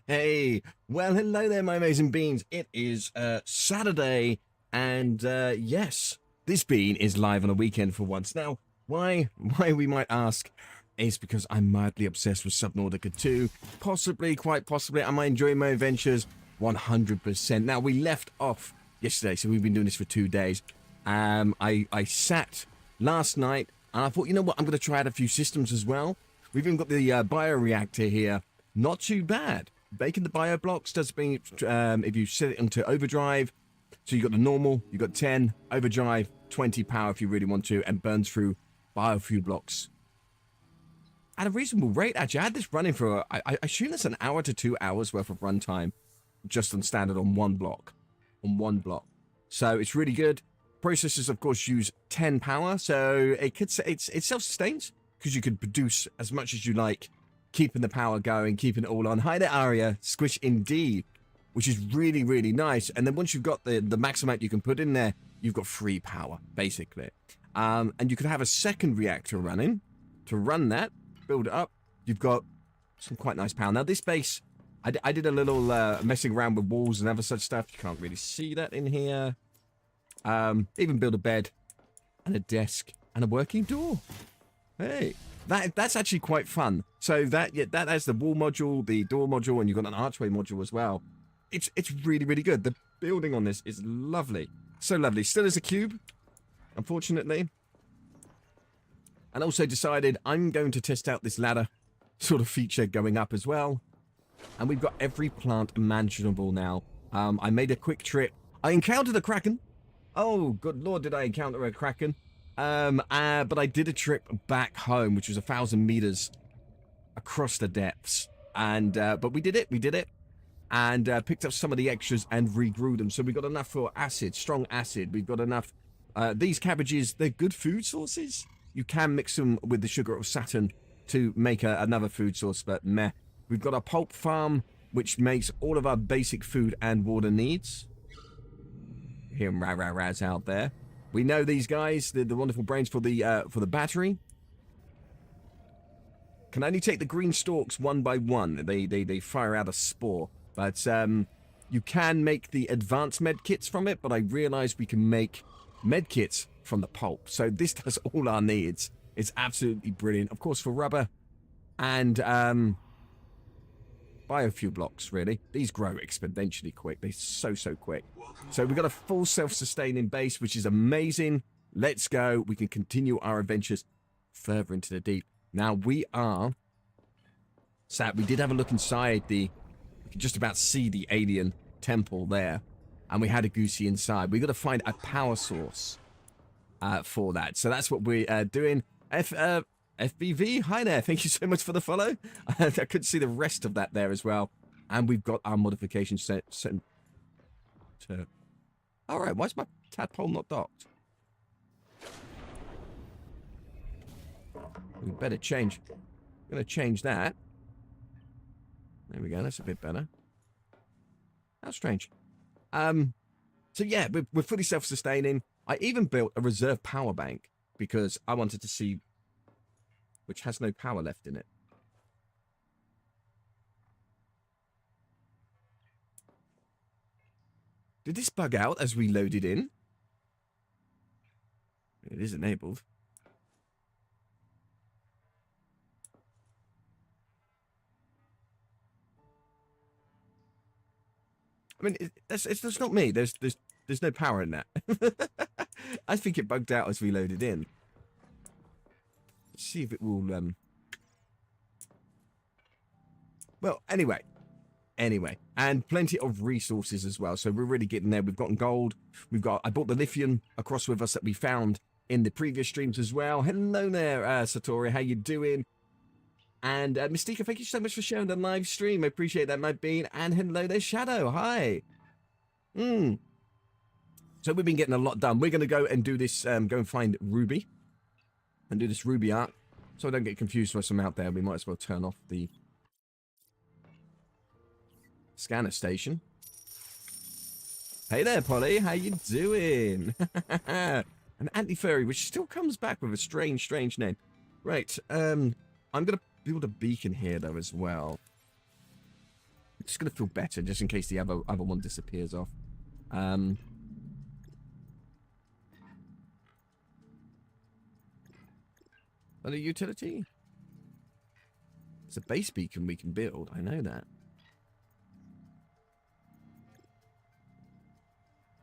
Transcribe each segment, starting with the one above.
Hey, well, hello there, my amazing beans. It is Saturday, and yes, this bean is live on a weekend for once. Now, why? Why we might ask is because I'm madly obsessed with Subnautica 2. Possibly, quite possibly, am I enjoying my adventures? 100%. Now, we left off yesterday, so we've been doing this for 2 days. I sat last night, and I thought, you know what? I'm going to try out a few systems as well. We've even got the bioreactor here. Not too bad. Baking the bio blocks does mean if you set it into overdrive. So you got the normal, you got 10, overdrive, 20 power if you really want to, and burns through biofuel blocks at a reasonable rate. Actually, I had this running for, I assume that's an hour to 2 hours worth of runtime, just on standard on one block. So it's really good. Processors, of course, use 10 power, so it self-sustains because you could produce as much as you like, keeping the power going, keeping it all on. Hi there, Aria. Squish indeed, which is really, really nice. And then once you've got the max amount you can put in there, you've got free power, basically. And you could have a second reactor running to run that, build it up. You've got some quite nice power. Now, this base, I did a little messing around with walls and other such stuff. You can't really see that in here. Even build a bed and a desk and a working door. Hey. That's actually quite fun. So that has the wall module, the door module, and you've got an archway module as well. It's really, really good. The building on this is lovely. So lovely. Still is a cube, unfortunately. And also decided I'm going to test out this ladder sort of feature going up as well. And we've got every plant imaginable now. I made a quick trip. I encountered a kraken. Oh, good lord, did I encounter a kraken. But I did a trip back home, which was 1,000 meters across the depths. And, but we did it. And, picked up some of the extras and regrew them. So we got enough for acid, strong acid. We've got enough, these cabbages, they're good food sources. You can mix them with the sugar of Saturn to make another food source, but meh. We've got a pulp farm, which makes all of our basic food and water needs. Hear them rah-rah-rahs out there. We know these guys, the wonderful brains for the battery. Can only take the green stalks one by one. They fire out a spore. But you can make the advanced med kits from it, but I realized we can make med kits from the pulp. So this does all our needs. It's absolutely brilliant. Of course, for rubber and biofuel blocks, really. These grow exponentially quick. They're so quick. So we've got a full self-sustaining base, which is amazing. Let's go. We can continue our adventures further into the deep. Now we are sat. We did have a look inside the. You can just about see the alien temple there, and we had a goosey inside. We got to find a power source for that. So that's what we're doing. FBV, hi there. Thank you so much for the follow. I couldn't see the rest of that there as well. And we've got our modification set to... All right, why is my tadpole not docked? We better change. I'm going to change that. There we go. That's a bit better. How strange. So yeah, we're fully self-sustaining. I even built a reserve power bank because I wanted to see which has no power left in it. Did this bug out as we loaded in? It is enabled. I mean, it's not me. There's no power in that. I think it bugged out as we loaded in. Let's see if it will, Well, anyway, and plenty of resources as well. So we're really getting there. We've gotten gold. I bought the lithium across with us that we found in the previous streams as well. Hello there, Satori. How you doing? And Mystica, thank you so much for sharing the live stream. I appreciate that, my bean. And hello there, Shadow. Hi. So we've been getting a lot done. We're going to go and do this, go and find Ruby. And do this Ruby art. So I don't get confused for some out there. We might as well turn off the scanner station. Hey there, Polly. How you doing? An anti-furry, which still comes back with a strange name. Right. I'm going to build a beacon here, though, as well. Just going to feel better, just in case the other one disappears off. Another utility? It's a base beacon we can build. I know that.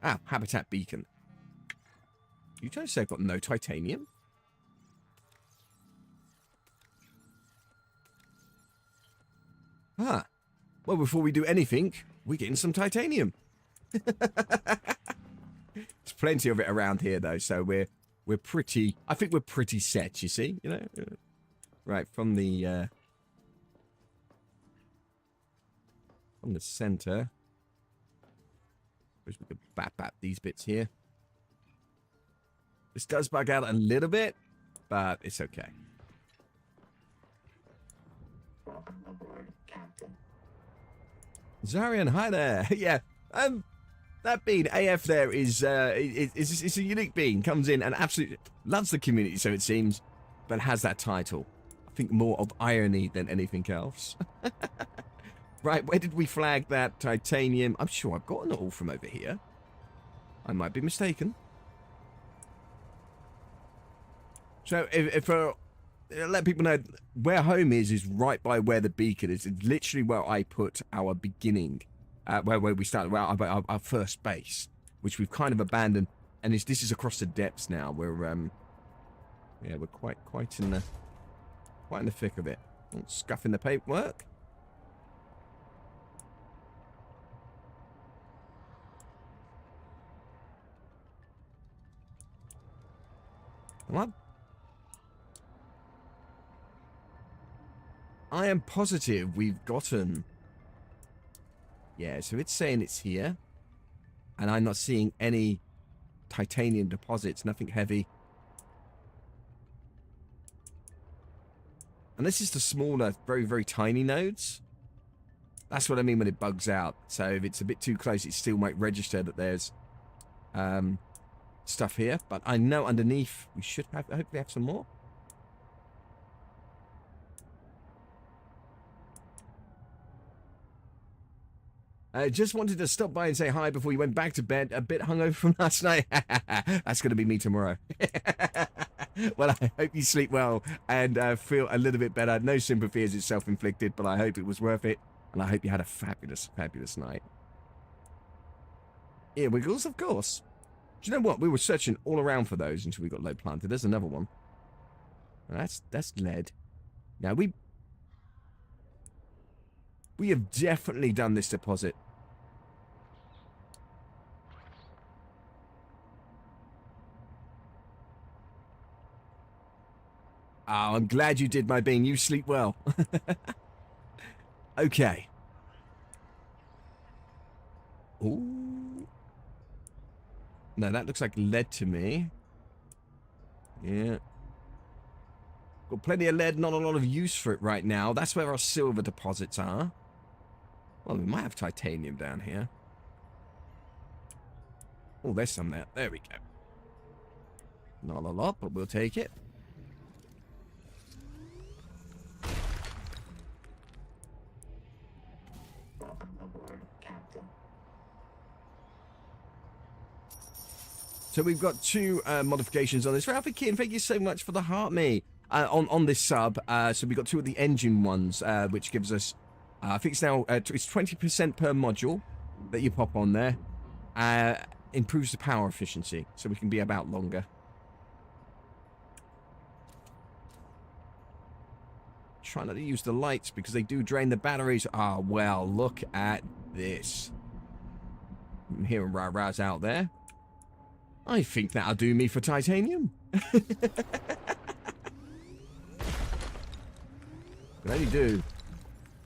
Ah, habitat beacon. You trying to say I've got no titanium? Ah. Well, before we do anything, we're getting some titanium. There's plenty of it around here, though, so we're pretty... I think we're pretty set, you see? You know? Right, from the center. We could bat these bits here. This does bug out a little bit, but it's okay. Zarian, hi there. Yeah, that bean AF there is it's a unique bean. Comes in and absolutely loves the community, so it seems, but has that title. I think more of irony than anything else. Right, where did we flag that titanium? I'm sure I've gotten it all from over here. I might be mistaken. So if let people know where home is right by where the beacon is. It's literally where I put our beginning, where we started, our first base, which we've kind of abandoned. And this is across the depths now. We're yeah, we're quite in the thick of it. Scuffing the paperwork. Come on. I am positive we've gotten... Yeah, so it's saying it's here. And I'm not seeing any titanium deposits, nothing heavy. And this is the smaller, very, very tiny nodes. That's what I mean when it bugs out. So if it's a bit too close, it still might register that there's stuff here. But I know underneath we should have, hopefully have some more. I just wanted to stop by and say hi before you went back to bed. A bit hungover from last night. That's going to be me tomorrow. Well, I hope you sleep well and feel a little bit better. No sympathy as it's self-inflicted, but I hope it was worth it. And I hope you had a fabulous, fabulous night. Earwiggles, of course. Do you know what? We were searching all around for those until we got low planted. There's another one. That's lead. Now, we have definitely done this deposit. Oh, I'm glad you did, my bean. You sleep well. Okay. Ooh. No, that looks like lead to me. Yeah. Got plenty of lead, not a lot of use for it right now. That's where our silver deposits are. Well, we might have titanium down here. Oh, there's some there. There we go. Not a lot, but we'll take it. So we've got two modifications on this. Ralphie Keaton, thank you so much for the heart me on this sub. So we've got two of the engine ones, which gives us, I think it's now, it's 20% per module that you pop on there. Improves the power efficiency, so we can be about longer. Try not to use the lights because they do drain the batteries. Ah, well, look at this. I'm hearing rah-rahs out there. I think that'll do me for titanium. Can only do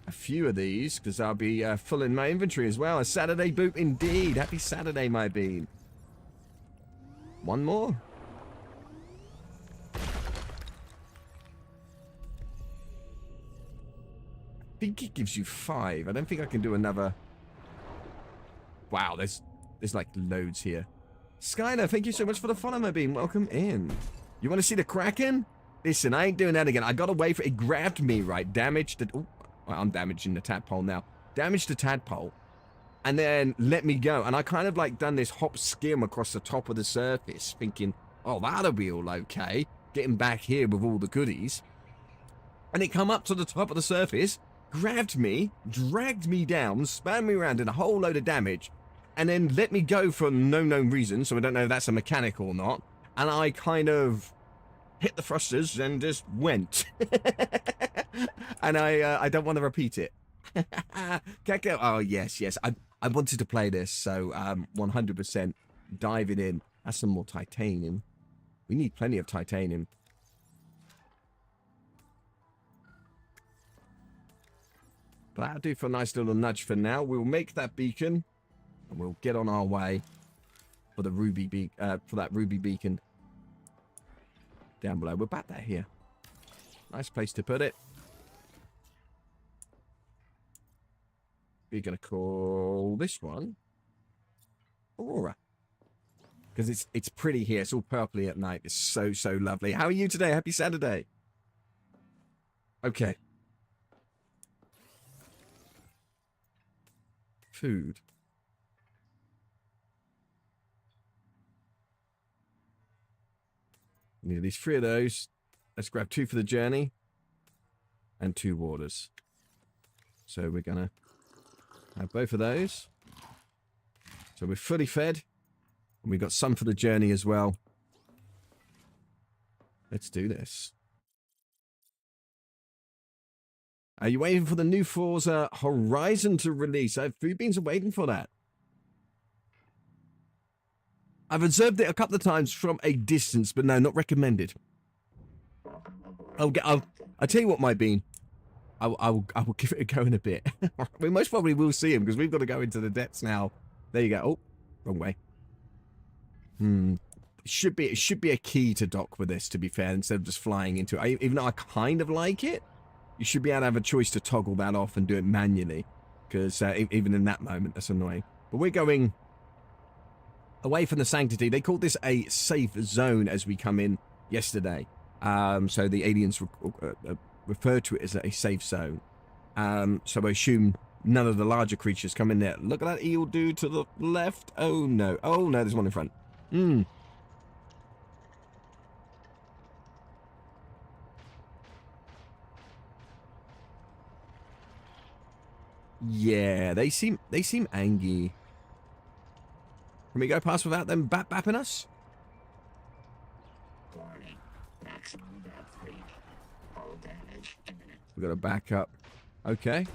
a few of these because I'll be full in my inventory as well. A Saturday boot indeed. Happy Saturday, my bean. One more. I think it gives you 5. I don't think I can do another. Wow, there's like loads here. Skyler, thank you so much for the follow, my bean. Welcome in. You want to see the Kraken? Listen, I ain't doing that again. I got away from it. It grabbed me, right? Damaged. Oh, I'm damaging the tadpole now. damaged the tadpole, and then let me go. And I kind of like done this hop skim across the top of the surface, thinking, oh, that'll be all okay. Getting back here with all the goodies. And it come up to the top of the surface, grabbed me, dragged me down, spun me around, did a whole load of damage, and then let me go for no known reason, so I don't know if that's a mechanic or not. And I kind of hit the thrusters and just went. And I don't want to repeat it. Can't go. Oh, yes. I wanted to play this, so 100% diving in. That's some more titanium. We need plenty of titanium. But that'll do for a nice little nudge for now. We'll make that beacon, and we'll get on our way for the ruby for that ruby beacon down below. We'll bat that here. Nice place to put it. We're gonna call this one Aurora, because it's pretty here. It's all purpley at night. It's so lovely. How are you today? Happy Saturday. Okay. Food. Need at least 3 of those. Let's grab 2 for the journey and 2 waters. So we're gonna have both of those. So we're fully fed, and we've got some for the journey as well. Let's do this. Are you waiting for the new Forza Horizon to release? Food Beans are waiting for that. I've observed it a couple of times from a distance, but no, not recommended. I'll tell you what, my Bean. I will give it a go in a bit. We most probably will see him, because we've got to go into the depths now. There you go. Oh, wrong way. It should be a key to dock with this, to be fair, instead of just flying into it. Even though I kind of like it, you should be able to have a choice to toggle that off and do it manually, because even in that moment, that's annoying. But we're going away from the sanctity. They called this a safe zone as we come in yesterday. So the aliens referred to it as a safe zone. So I assume none of the larger creatures come in there. Look at that eel dude to the left. Oh no, there's one in front. Yeah, they seem angry. Can we go past without them bapping us? We got to back up. Okay.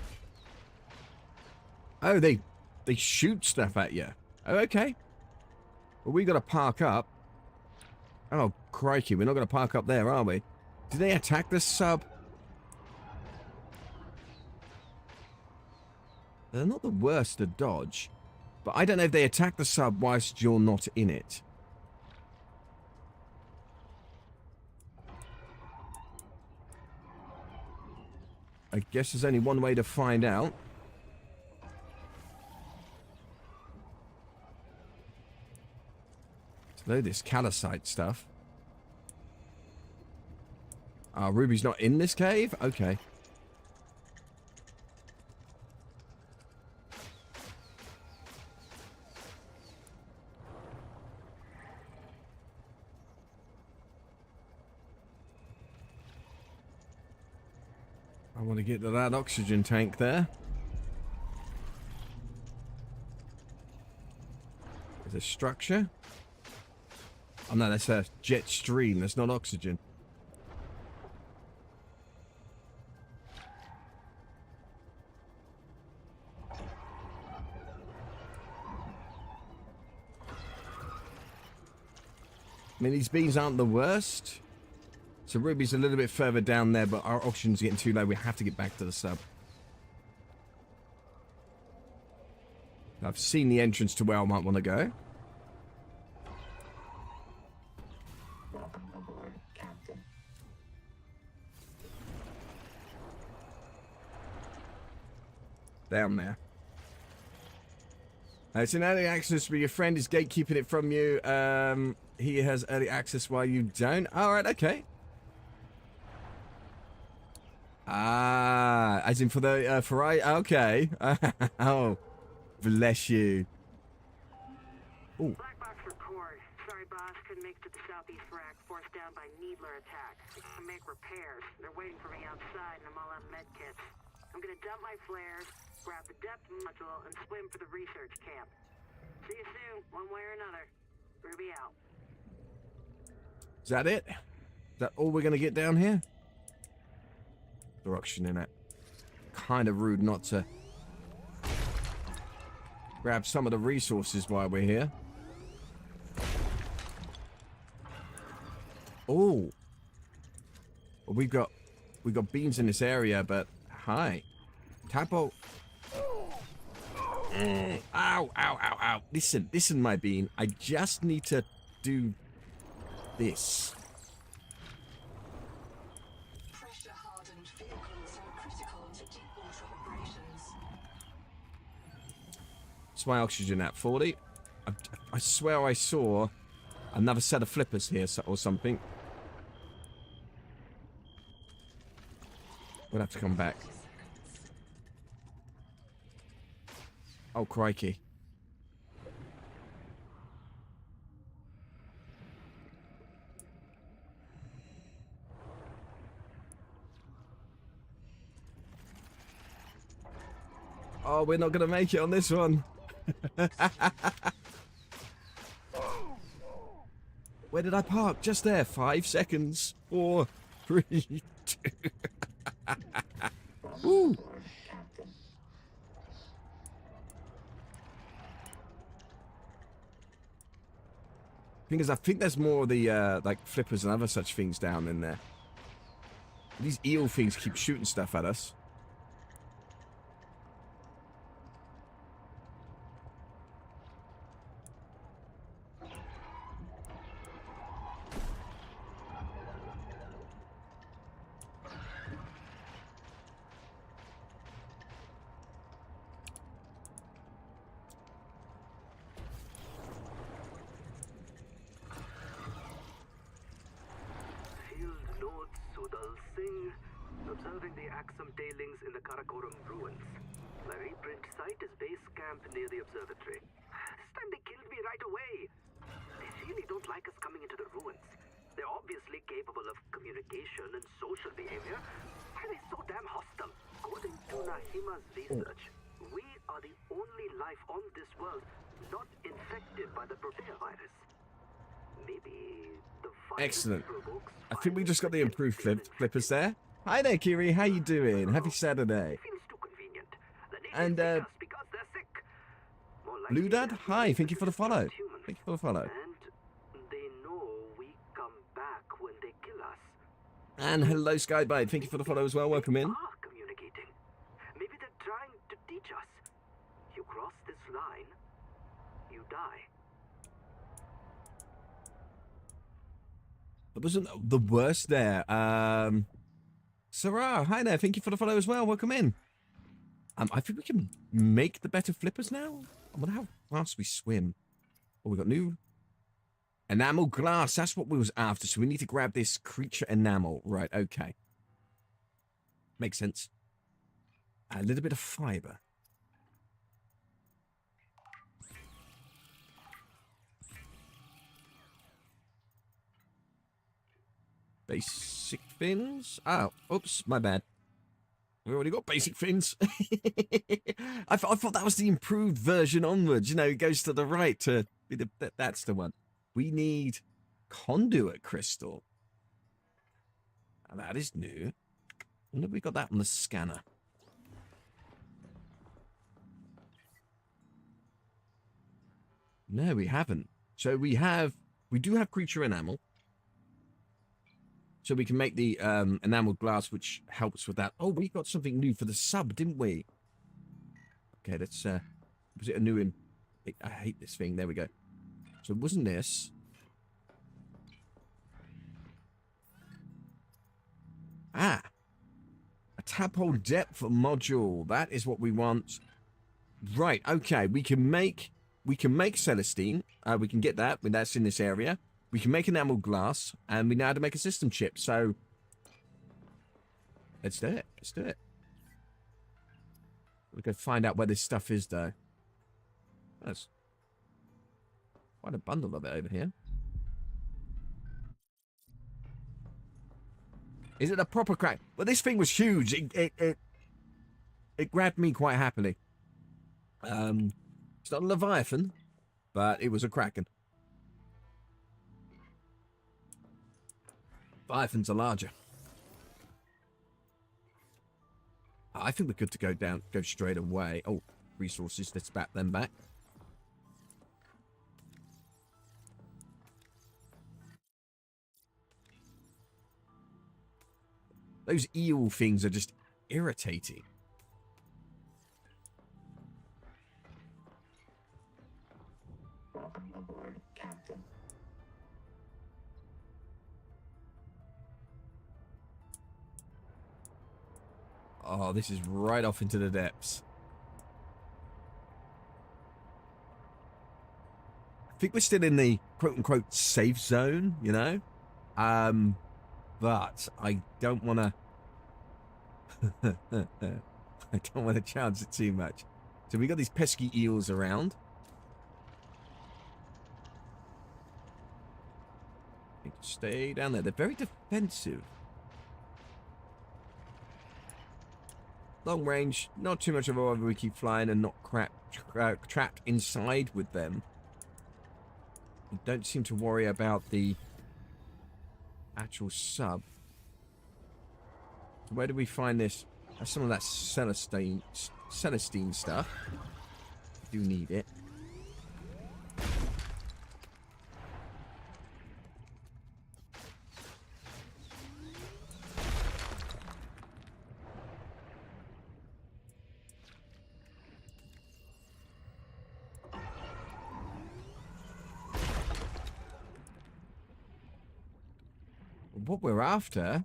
Oh, they shoot stuff at you. Oh, okay. Well, we got to park up. Oh, crikey. We're not going to park up there, are we? Did they attack the sub? They're not the worst to dodge. But I don't know if they attack the sub whilst you're not in it. I guess there's only one way to find out. So this calcite stuff. Ruby's not in this cave? Okay. I want to get to that oxygen tank there. There's a structure. Oh no, that's a jet stream. That's not oxygen. I mean, these beans aren't the worst. So Ruby's a little bit further down there, but our oxygen's getting too low. We have to get back to the sub. I've seen the entrance to where I might want to go. Down there. It's an early access, but your friend is gatekeeping it from you. He has early access while you don't. All right, okay. As in for the, for I, okay. Oh, bless you. Ooh. Black box record. Sorry, boss. Couldn't make it to the southeast rack. Forced down by needler attack. To make repairs. They're waiting for me outside, and I'm all out of med kits. I'm gonna dump my flares, grab the depth module, and swim for the research camp. See you soon, one way or another. Ruby out. Is that it? Is that all we're gonna get down here? Direction in it. Kind of rude not to grab some of the resources while we're here. Oh, well, we've got beams in this area, but hi, Tapo. Ow, ow, ow, ow. Listen, my bean. I just need to do this. Pressure hardened vehicles are critical to deep water operations. It's my oxygen at 40. I swear I saw another set of flippers here or something. We'll have to come back. Oh, crikey. Oh, we're not going to make it on this one. Where did I park? Just there. 5 seconds. 4, 3, 2. Woo. Thing is, I think there's more of the like flippers and other such things down in there. These eel things keep shooting stuff at us. Observing the Axum tailings in the Karakoram ruins. My reprint site is base camp near the observatory. This time they killed me right away. They really don't like us coming into the ruins. They're obviously capable of communication and social behavior. Why are they so damn hostile? According to Nahima's research, we are the only life on this world not infected by the Protea virus. Maybe the virus Excellent. provokes I think we just got the improved viral flippers there. Hi there, Kiri. How you doing? Happy Saturday. Feels too convenient. The And, natives pick us because they're sick. More likely Blue Dad, they're hi. Thank you for the follow. human. Thank you for the follow. And they know we come back when they kill us. And hello, Skybite. Thank you for the follow as well. Welcome in. They are communicating. Maybe they're trying to teach us. You cross this line, you die. That wasn't the worst there. Sarah, hi there. Thank you for the follow as well. Welcome in. I think we can make the better flippers now. I wonder how fast we swim. Oh, we got new enamel glass. That's what we was after. So we need to grab this creature enamel. Right, okay. Makes sense. A little bit of fiber. Basic fins. Oh, oops, my bad. We already got basic fins. I thought that was the improved version onwards. You know, it goes to the right to be the. That's the one. We need conduit crystal. Now, that is new. I wonder if we got that on the scanner. No, we haven't. So we do have creature enamel. So we can make the enameled glass, which helps with that. Oh, we got something new for the sub, didn't we? Okay, that's was it a new in? I hate this thing. There we go. So it wasn't this. Ah, a tadpole depth module. That is what we want. Right. Okay. We can make Celestine. We can get that when that's in this area. We can make enamel glass, and we know how to make a system chip. So let's do it. Let's do it. We'll go find out where this stuff is, though. That's quite a bundle of it over here. Is it a proper crack? Well, this thing was huge. It grabbed me quite happily. It's not a Leviathan, but it was a Kraken. Leviathans are larger. I think we're good to go straight away. Oh, resources. Let's bat them back. Those eel things are just irritating. Welcome aboard, Captain. Oh, this is right off into the depths. I think we're still in the quote-unquote safe zone, you know? But I don't want to... I don't want to chance it too much. So we got these pesky eels around. Need to stay down there. They're very defensive. Long range, not too much of a bother. We keep flying and not trapped inside with them. We don't seem to worry about the actual sub. So where do we find this? That's some of that Celestine stuff. Do need it. What we're after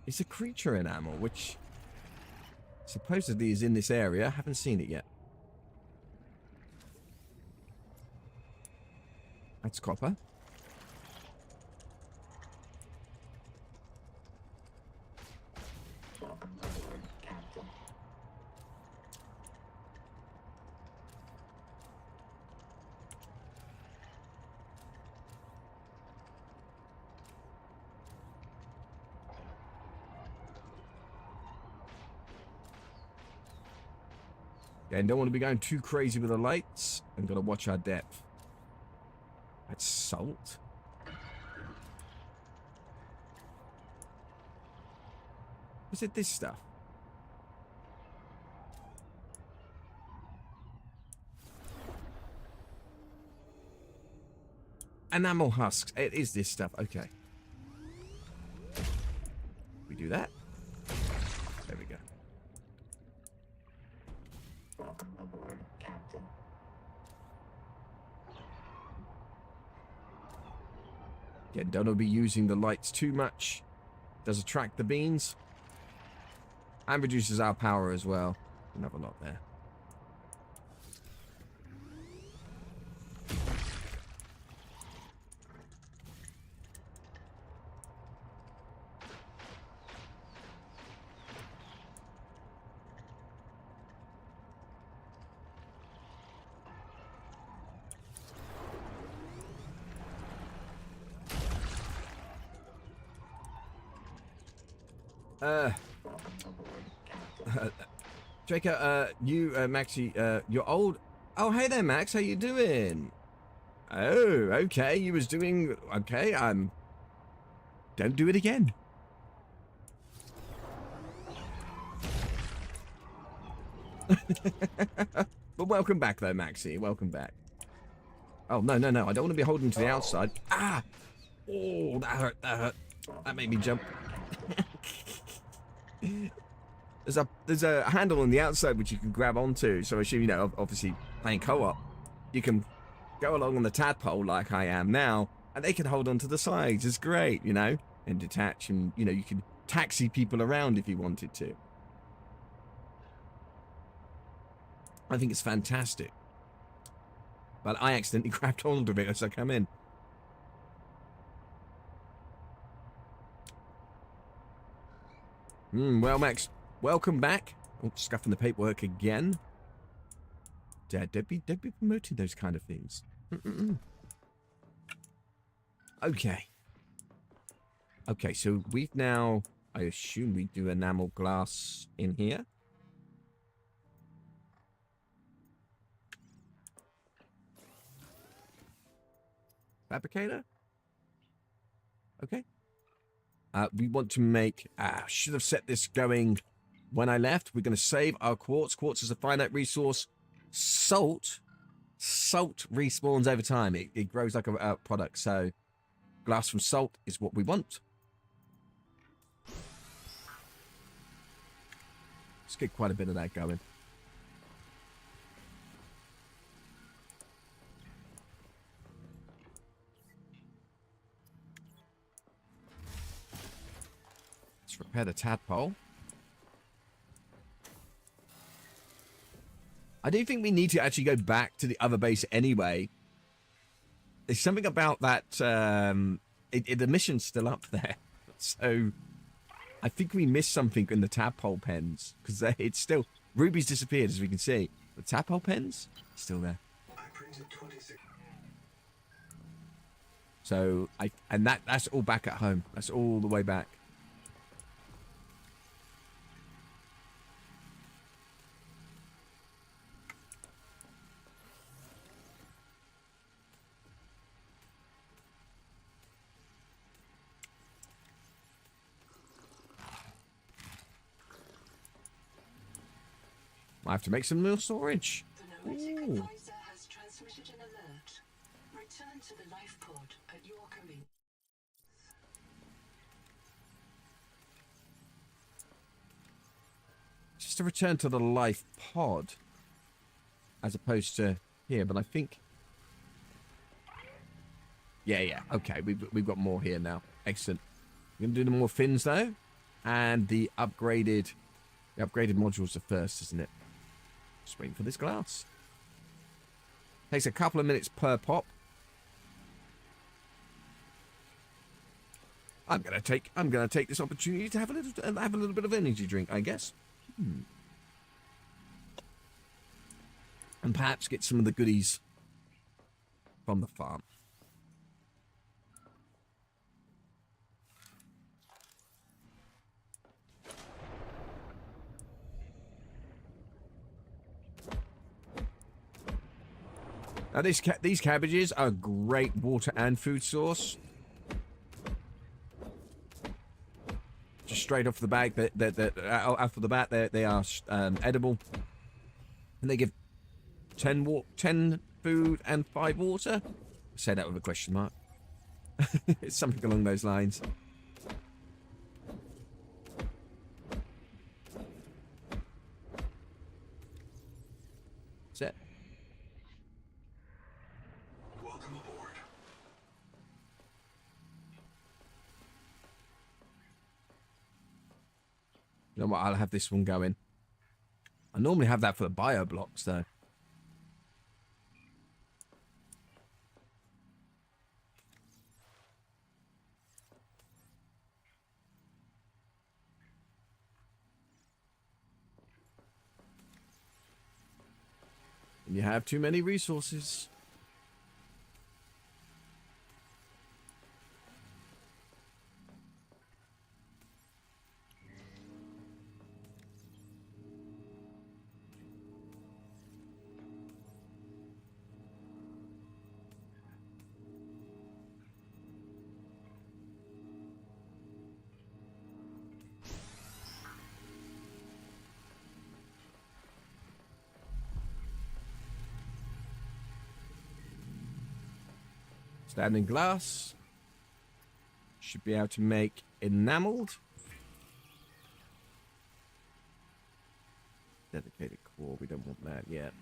is a creature enamel, which supposedly is in this area. Haven't seen it yet. That's copper. Welcome aboard, Captain. Yeah, and don't want to be going too crazy with the lights. And got to watch our depth. That's salt. Is it this stuff? Enamel husks. It is this stuff. Okay. We do that. There we go. Welcome aboard, Captain. Again, don't want to be using the lights too much. Does attract the beans. And reduces our power as well. Another lot there. Draco, you, Maxie, you're old. Oh, hey there, Max. How you doing? Oh, okay. You was doing... Okay, don't do it again. But welcome back, though, Maxie. Welcome back. Oh, no, no, no. I don't want to be holding to the outside. Ah! Oh, that hurt. That hurt. That made me jump. There's a handle on the outside which you can grab onto. So I assume, you know, obviously playing co-op, you can go along on the tadpole like I am now, and they can hold onto the sides. It's great, you know, and detach, and you know, you can taxi people around if you wanted to. I think it's fantastic. But I accidentally grabbed hold of it as I come in. Well, Max, welcome back. Oh, scuffing the paperwork again. Dad, don't be promoting those kind of things. Okay. Okay, so we've now... I assume we do enamel glass in here. Fabricator? Okay. We want to make... should have set this going when I left. We're going to save our quartz. Quartz is a finite resource. Salt respawns over time. It grows like a product. So glass from salt is what we want. Let's get quite a bit of that going. Let's repair the tadpole. I do think we need to actually go back to the other base anyway. There's something about that... the mission's still up there. So I think we missed something in the tadpole pens. Because it's still... Ruby's disappeared, as we can see. The tadpole pens? Still there. I printed 26. So, that's all back at home. That's all the way back. I have to make some more storage. The noetic advisor has transmitted an alert. Return to the life pod at your convenience. Just to return to the life pod. As opposed to here, but I think... Yeah. Okay, we've got more here now. Excellent. We're going to do the more fins, though. And the upgraded... The upgraded modules are first, isn't it? Just waiting for this glass. Takes a couple of minutes per pop. I'm gonna take this opportunity to have a little bit of energy drink, I guess. And perhaps get some of the goodies from the farm. Now, these cabbages are a great water and food source. Just straight off the bag, off of the bat, they are edible, and they give 10 food and 5 water. I say that with a question mark. It's something along those lines. That's it. Welcome aboard. You know what? I'll have this one going. I normally have that for the bio blocks, though. And you have too many resources. Standing glass. Should be able to make enameled. Dedicated core. We don't want that yet.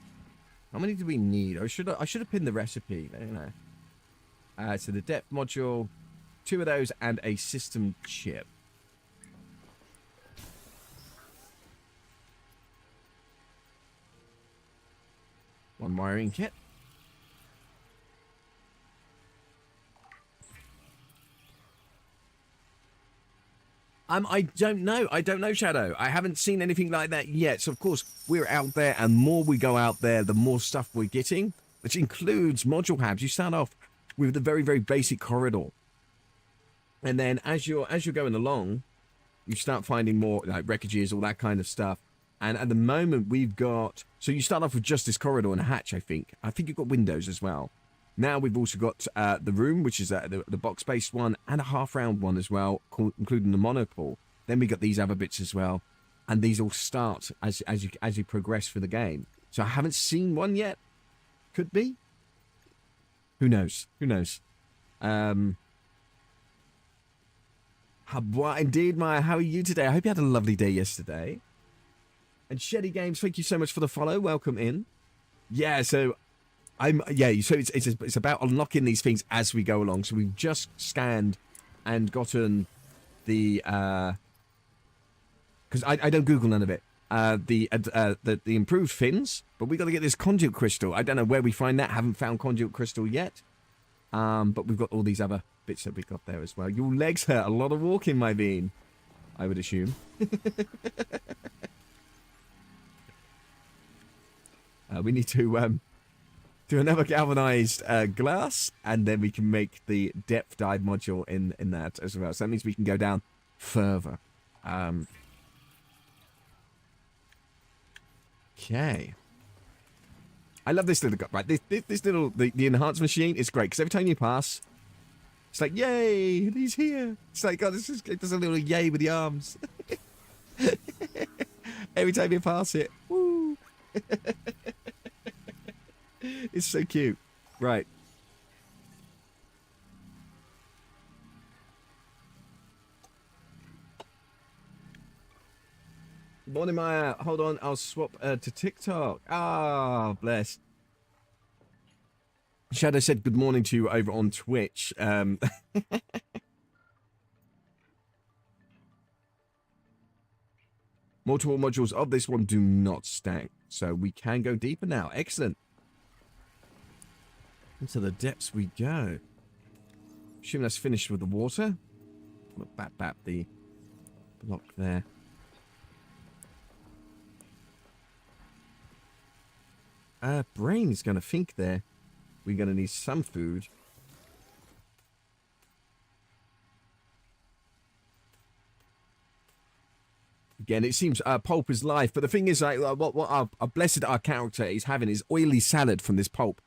How many do we need? I should have pinned the recipe. I don't know. So the depth module, 2 of those, and a system chip. One wiring kit. I don't know. I don't know, Shadow. I haven't seen anything like that yet. So, of course, we're out there, and more we go out there, the more stuff we're getting, which includes module hubs. You start off with the very, very basic corridor. And then as you're going along, you start finding more like wreckages, all that kind of stuff. And at the moment, we've got... So you start off with just this corridor and a hatch, I think. I think you've got windows as well. Now we've also got the room, which is the box-based one, and a half-round one as well, including the monopool. Then we got these other bits as well, and these all start as you progress through the game. So I haven't seen one yet. Could be. Who knows? Who knows? Indeed, Maya. How are you today? I hope you had a lovely day yesterday. And Sheddy Games, thank you so much for the follow. Welcome in. Yeah. So. So it's about unlocking these things as we go along. So we've just scanned and gotten the because I don't Google none of it. The improved fins, but we got to get this conduit crystal. I don't know where we find that. Haven't found conduit crystal yet. But we've got all these other bits that we got there as well. Your legs hurt. A lot of walking, my bean. I would assume. We need to do another galvanized glass, and then we can make the depth dive module in that as well. So that means we can go down further. Okay. I love this little guy. Right, this little the enhanced machine is great because every time you pass, it's like yay, he's here. It's like God, it does a little yay with the arms. Every time you pass it, woo. It's so cute. Right. Morning, Maya. Hold on. I'll swap to TikTok. Ah, bless. Shadow said good morning to you over on Twitch. Multiple modules of this one do not stack, so we can go deeper now. Excellent. Into the depths we go. Assuming that's finished with the water. We'll bat the block there. Brain's gonna think there. We're gonna need some food. Again, it seems pulp is life, but the thing is, like, what our blessed our character is having is oily salad from this pulp.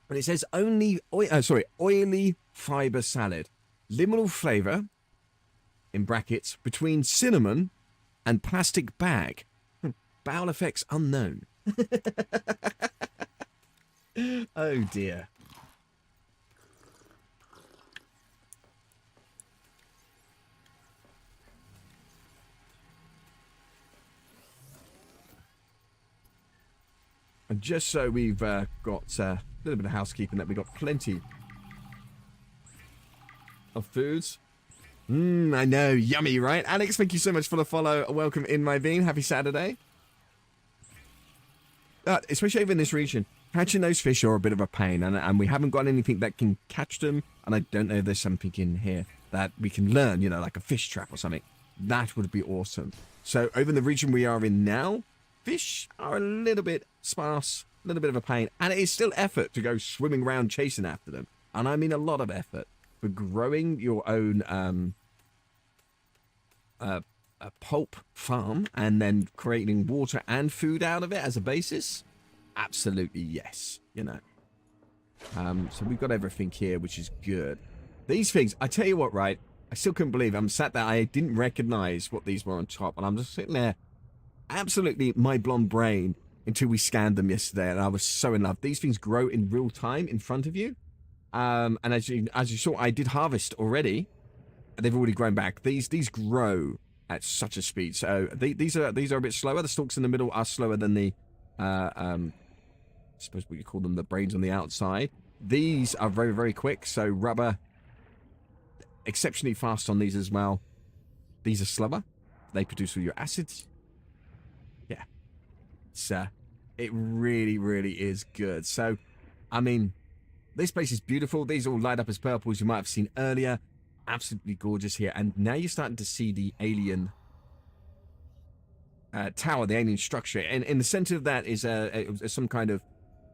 And it says oily fiber salad. Liminal flavor, in brackets, between cinnamon and plastic bag. Bowel effects unknown. Oh dear. And just so we've got a little bit of housekeeping, that we got plenty of foods. I know, yummy, right? Alex, thank you so much for the follow. Welcome in, my bean. Happy Saturday. Especially over in this region, catching those fish are a bit of a pain, and we haven't got anything that can catch them, and I don't know if there's something in here that we can learn, you know, like a fish trap or something. That would be awesome. So over in the region we are in now, fish are a little bit sparse, a little bit of a pain, and it is still effort to go swimming around chasing after them, and I mean a lot of effort. For growing your own a pulp farm and then creating water and food out of it as a basis, absolutely yes, you know. So we've got everything here, which is good. These things, I tell you what, right, I still couldn't believe I'm sat there, I didn't recognize what these were on top, and I'm just sitting there absolutely my blonde brain until we scanned them yesterday, and I was so in love. These things grow in real time in front of you, and as you saw, I did harvest already. They've already grown back. These grow at such a speed. So these are a bit slower. The stalks in the middle are slower than the I suppose we could call them the brains on the outside. These are very, very quick. So rubber, exceptionally fast on these as well. These are slower. They produce all your acids. Yeah, it's it really, really is good. So, I mean, this place is beautiful. These all light up as purple, as you might have seen earlier. absolutely gorgeous here. And now you're starting to see the alien tower, the alien structure. And in the center of that is some kind of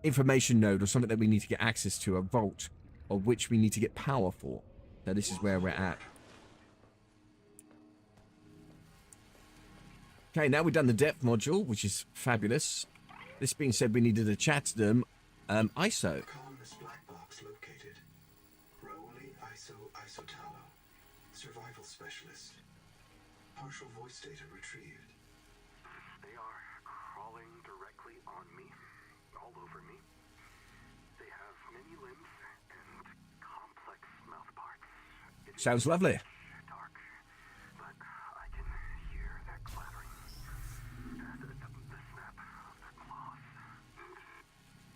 information node or something that we need to get access to, a vault, of which we need to get power for. So this is where we're at. Okay, now we've done the depth module, which is fabulous. This being said, we needed to chat to them. ISO. Columnist black box located. Raoli Isotalo. Survival specialist. Partial voice data retrieved. They are crawling directly on me, all over me. They have many limbs and complex mouth parts. It Sounds is lovely. dark, but I can hear their clattering. The snap of their claws.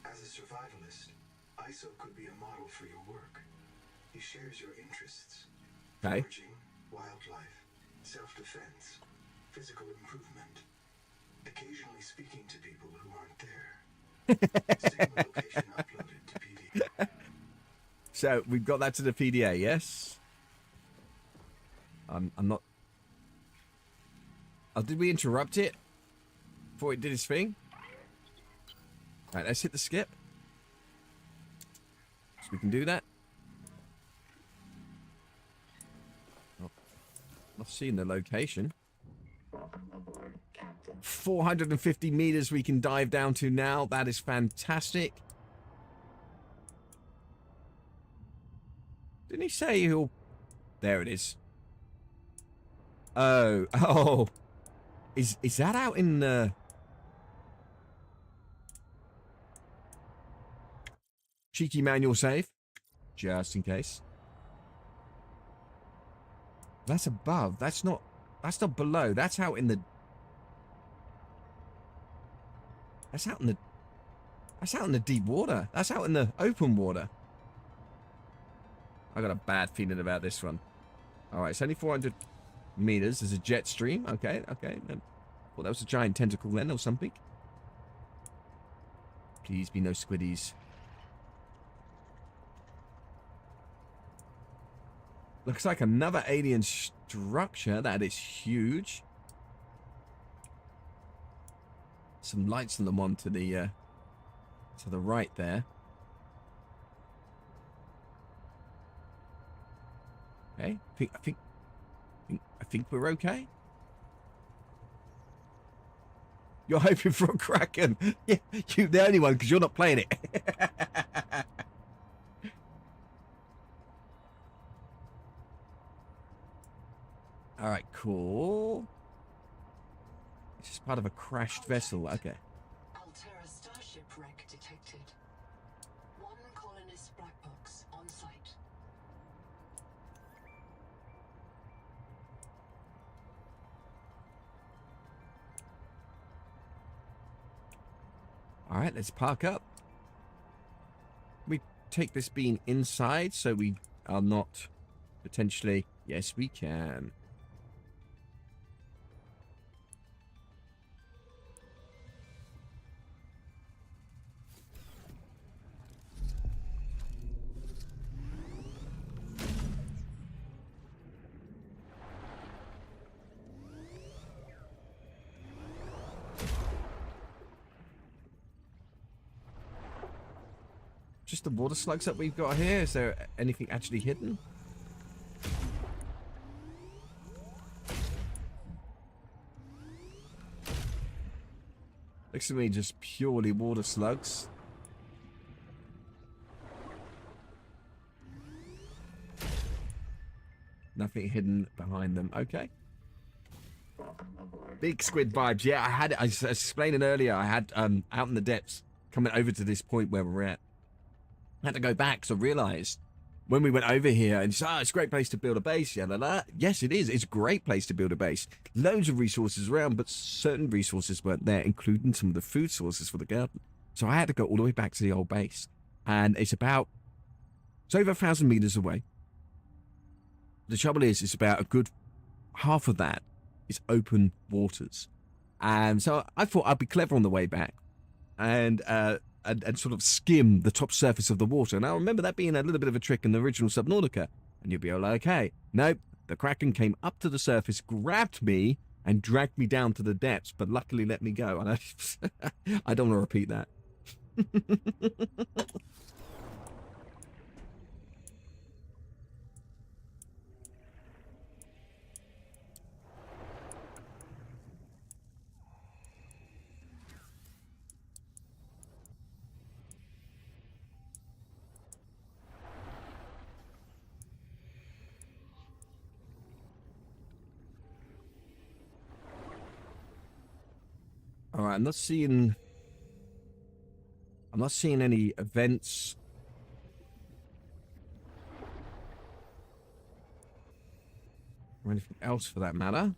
As a survivalist, ISO could be a model for your work. He shares your interests. Okay. Foraging, wildlife, self-defense, physical improvement. Occasionally speaking to people who aren't there. Signal location uploaded to PDA. So we've got that to the PDA, yes? I'm not... Oh, did we interrupt it before it did its thing? Right, let's hit the skip. So we can do that. Oh, not seeing the location. 450 meters we can dive down to now. That is fantastic. Didn't he say he'll... There it is. Oh. Is that out in the... Cheeky manual save? Just in case. That's above. That's not below. That's out in the... That's out in the deep water. That's out in the open water. I got a bad feeling about this one. Alright, it's only 400 meters. There's a jet stream. Okay. Well, that was a giant tentacle then or something. Please be no squiddies. Looks like another alien structure. That is huge. Some lights on them on to the right there. Okay, I think we're okay. You're hoping for a Kraken. Yeah, you're the only one because you're not playing it. All right, cool. This is part of a crashed vessel. Okay. Altera starship wreck detected. One colonist black box on site. All right, let's park up. We take this beam inside so we are not potentially... Yes, we can. Just the water slugs that we've got here? Is there anything actually hidden? Looks to me just purely water slugs. Nothing hidden behind them. Okay. Big squid vibes. Yeah, I was explaining earlier, I had out in the depths coming over to this point where we're at. I had to go back because I realised when we went over here and it's a great place to build a base. Yeah, yes, it is. It's a great place to build a base. Loads of resources around, but certain resources weren't there, including some of the food sources for the garden. So I had to go all the way back to the old base. And it's over 1,000 meters away. The trouble is, it's about a good half of that is open waters. And so I thought I'd be clever on the way back and sort of skim the top surface of the water. And I remember that being a little bit of a trick in the original Subnautica. And you'll be all okay. Nope. The Kraken came up to the surface, grabbed me, and dragged me down to the depths, but luckily let me go. And I don't want to repeat that. All right, I'm not seeing any events. Or anything else for that matter.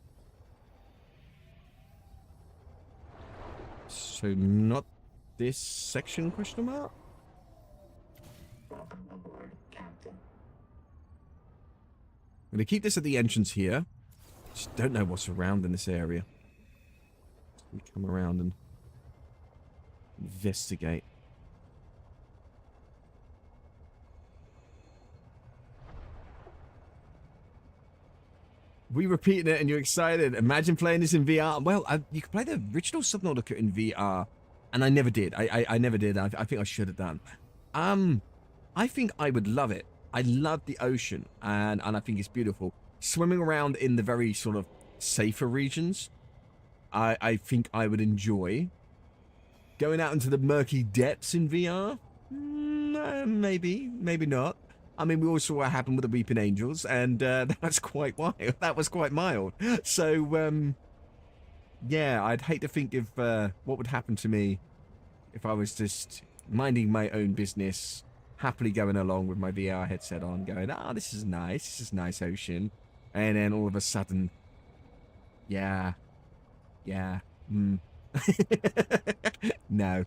So not this section, question mark? Welcome aboard, Captain. I'm going to keep this at the entrance here. Just don't know what's around in this area. We come around and investigate. We repeated it and you're excited. Imagine playing this in VR. Well, you could play the original Subnautica in VR. And I never did. I never did. I think I should have done. I think I would love it. I love the ocean. And I think it's beautiful. Swimming around in the very sort of safer regions, I think I would enjoy. Going out into the murky depths in VR? Maybe. Maybe not. I mean, we all saw what happened with the Weeping Angels, and that's quite wild. That was quite mild. So, yeah, I'd hate to think of what would happen to me if I was just minding my own business, happily going along with my VR headset on, going, "Ah, this is nice. This is nice ocean," and then all of a sudden, yeah, no.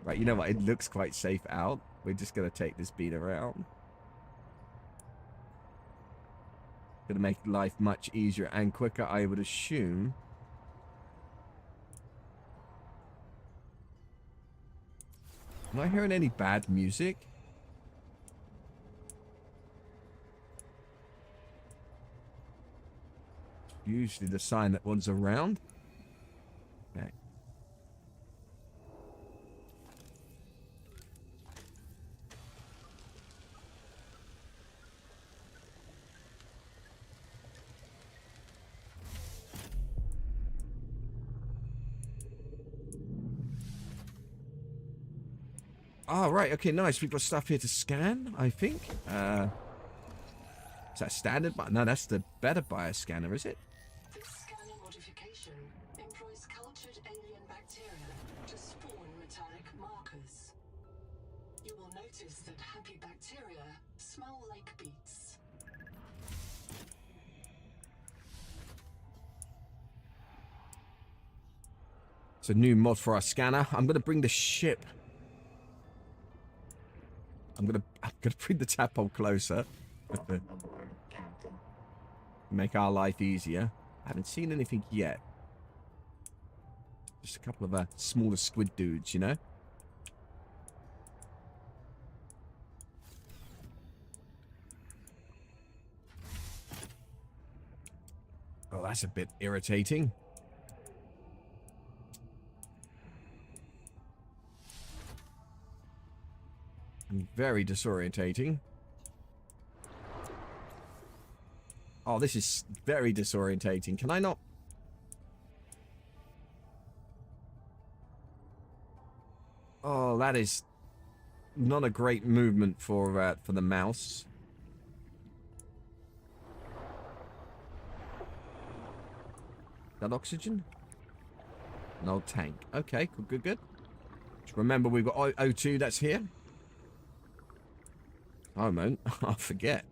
Right, you know what? It looks quite safe out. We're just going to take this beat around. Going to make life much easier and quicker, I would assume. Am I hearing any bad music? Usually the sign that one's around. Okay. Oh, right. Okay, nice. We've got stuff here to scan, I think. Is that standard? No, that's the better buyer scanner, is it? This scanner modification employs cultured alien bacteria to spawn metallic markers. You will notice that happy bacteria smell like beets. It's a new mod for our scanner. I'm going to bring the ship. I'm gonna bring the tadpole closer. Welcome aboard, Captain. Make our life easier. I haven't seen anything yet. Just a couple of smaller squid dudes, you know? Oh, that's a bit irritating. And very disorientating. Oh, this is very disorientating. Can I not? Oh, that is not a great movement for the mouse. That oxygen? An old tank. Okay, good. Just remember we've got O2 that's here. I won't. I'll forget.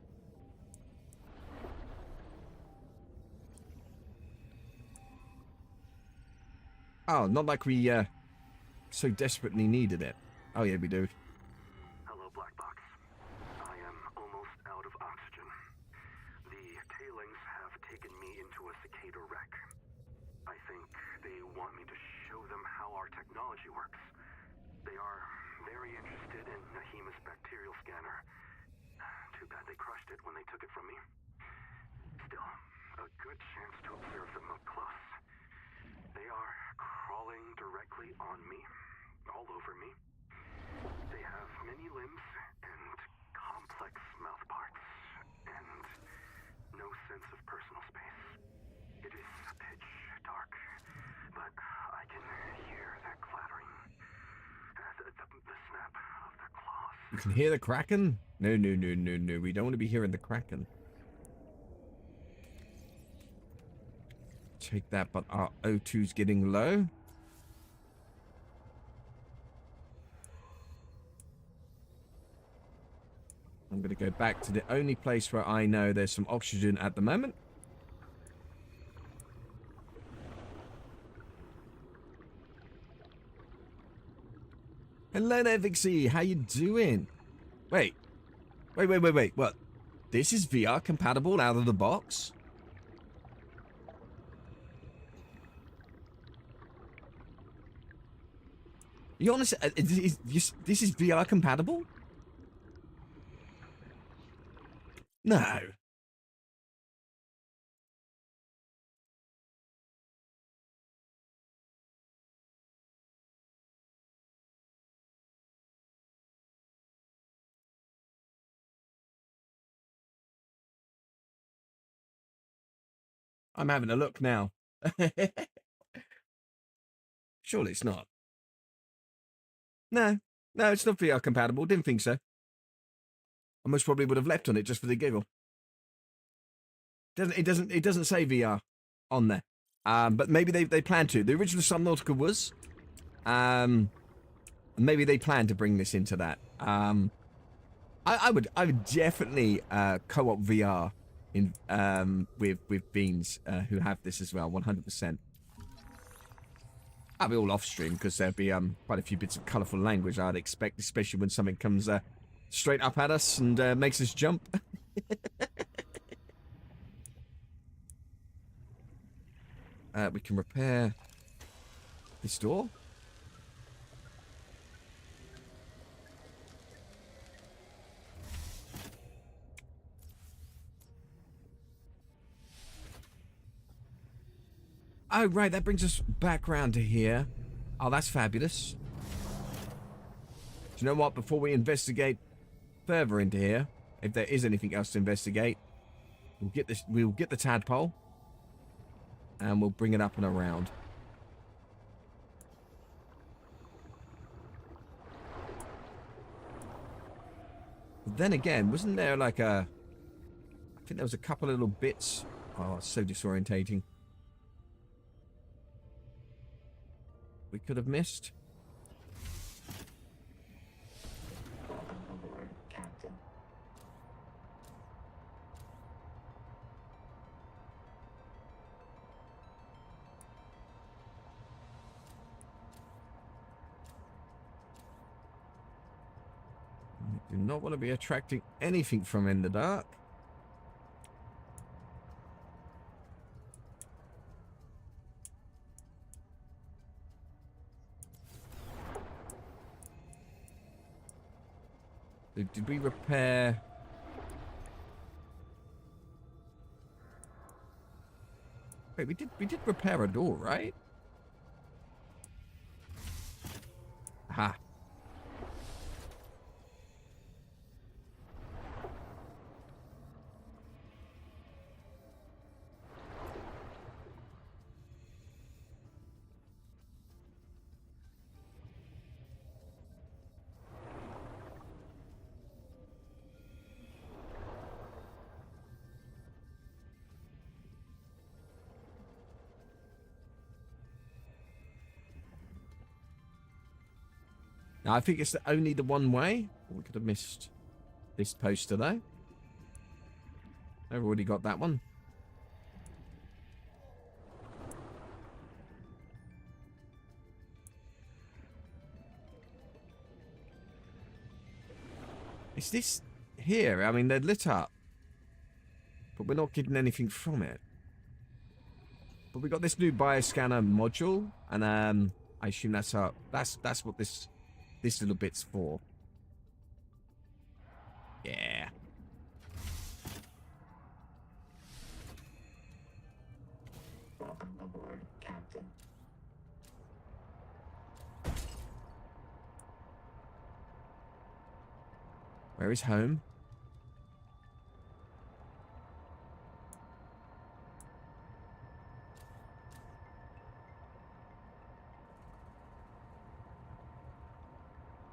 Oh, not like we so desperately needed it. Oh yeah, we do. Hello, Black Box. I am almost out of oxygen. The tailings have taken me into a cicada wreck. I think they want me to show them how our technology works. They are very interested in Nahima's bacterial scanner. Too bad they crushed it when they took it from me. Still, a good chance to observe them up close. They are crawling directly on me, all over me. They have many limbs and complex mouth parts, and no sense of personal space. It is pitch dark, but I can hear their clattering, the snap of their claws. You can hear the Kraken? No, no, no, no, no. We don't want to be hearing the Kraken. Take that, but our O2's getting low. I'm going to go back to the only place where I know there's some oxygen at the moment. Hello there, Vixie. How you doing? Wait. Wait. What? This is VR compatible out of the box? You honest? This is VR compatible? No. I'm having a look now. Surely it's not. No, it's not VR compatible. Didn't think so. I most probably would have leapt on it just for the giggle. It doesn't say VR on there. But maybe they plan to. The original Subnautica was. Maybe they plan to bring this into that. I would definitely co-op VR in with Beans who have this as well, 100%. I'll be all off stream because there'll be quite a few bits of colourful language I'd expect, especially when something comes straight up at us and makes us jump. We can repair this door. Oh, right, that brings us back round to here. Oh, that's fabulous. Do you know what? Before we investigate further into here, if there is anything else to investigate, we'll get the tadpole, and we'll bring it up and around. But then again, wasn't there like I think there was a couple of little bits. Oh, it's so disorientating. We could have missed. Captain. I do not want to be attracting anything from in the dark. Did we repair? Wait, we did repair a door, right? Aha. Now, I think it's only the one way. We could have missed this poster, though. I've already got that one. Is this here? I mean, they're lit up. But we're not getting anything from it. But we got this new bioscanner module. And I assume that's what this this little bit's for. Yeah. Welcome aboard, Captain. Where is home?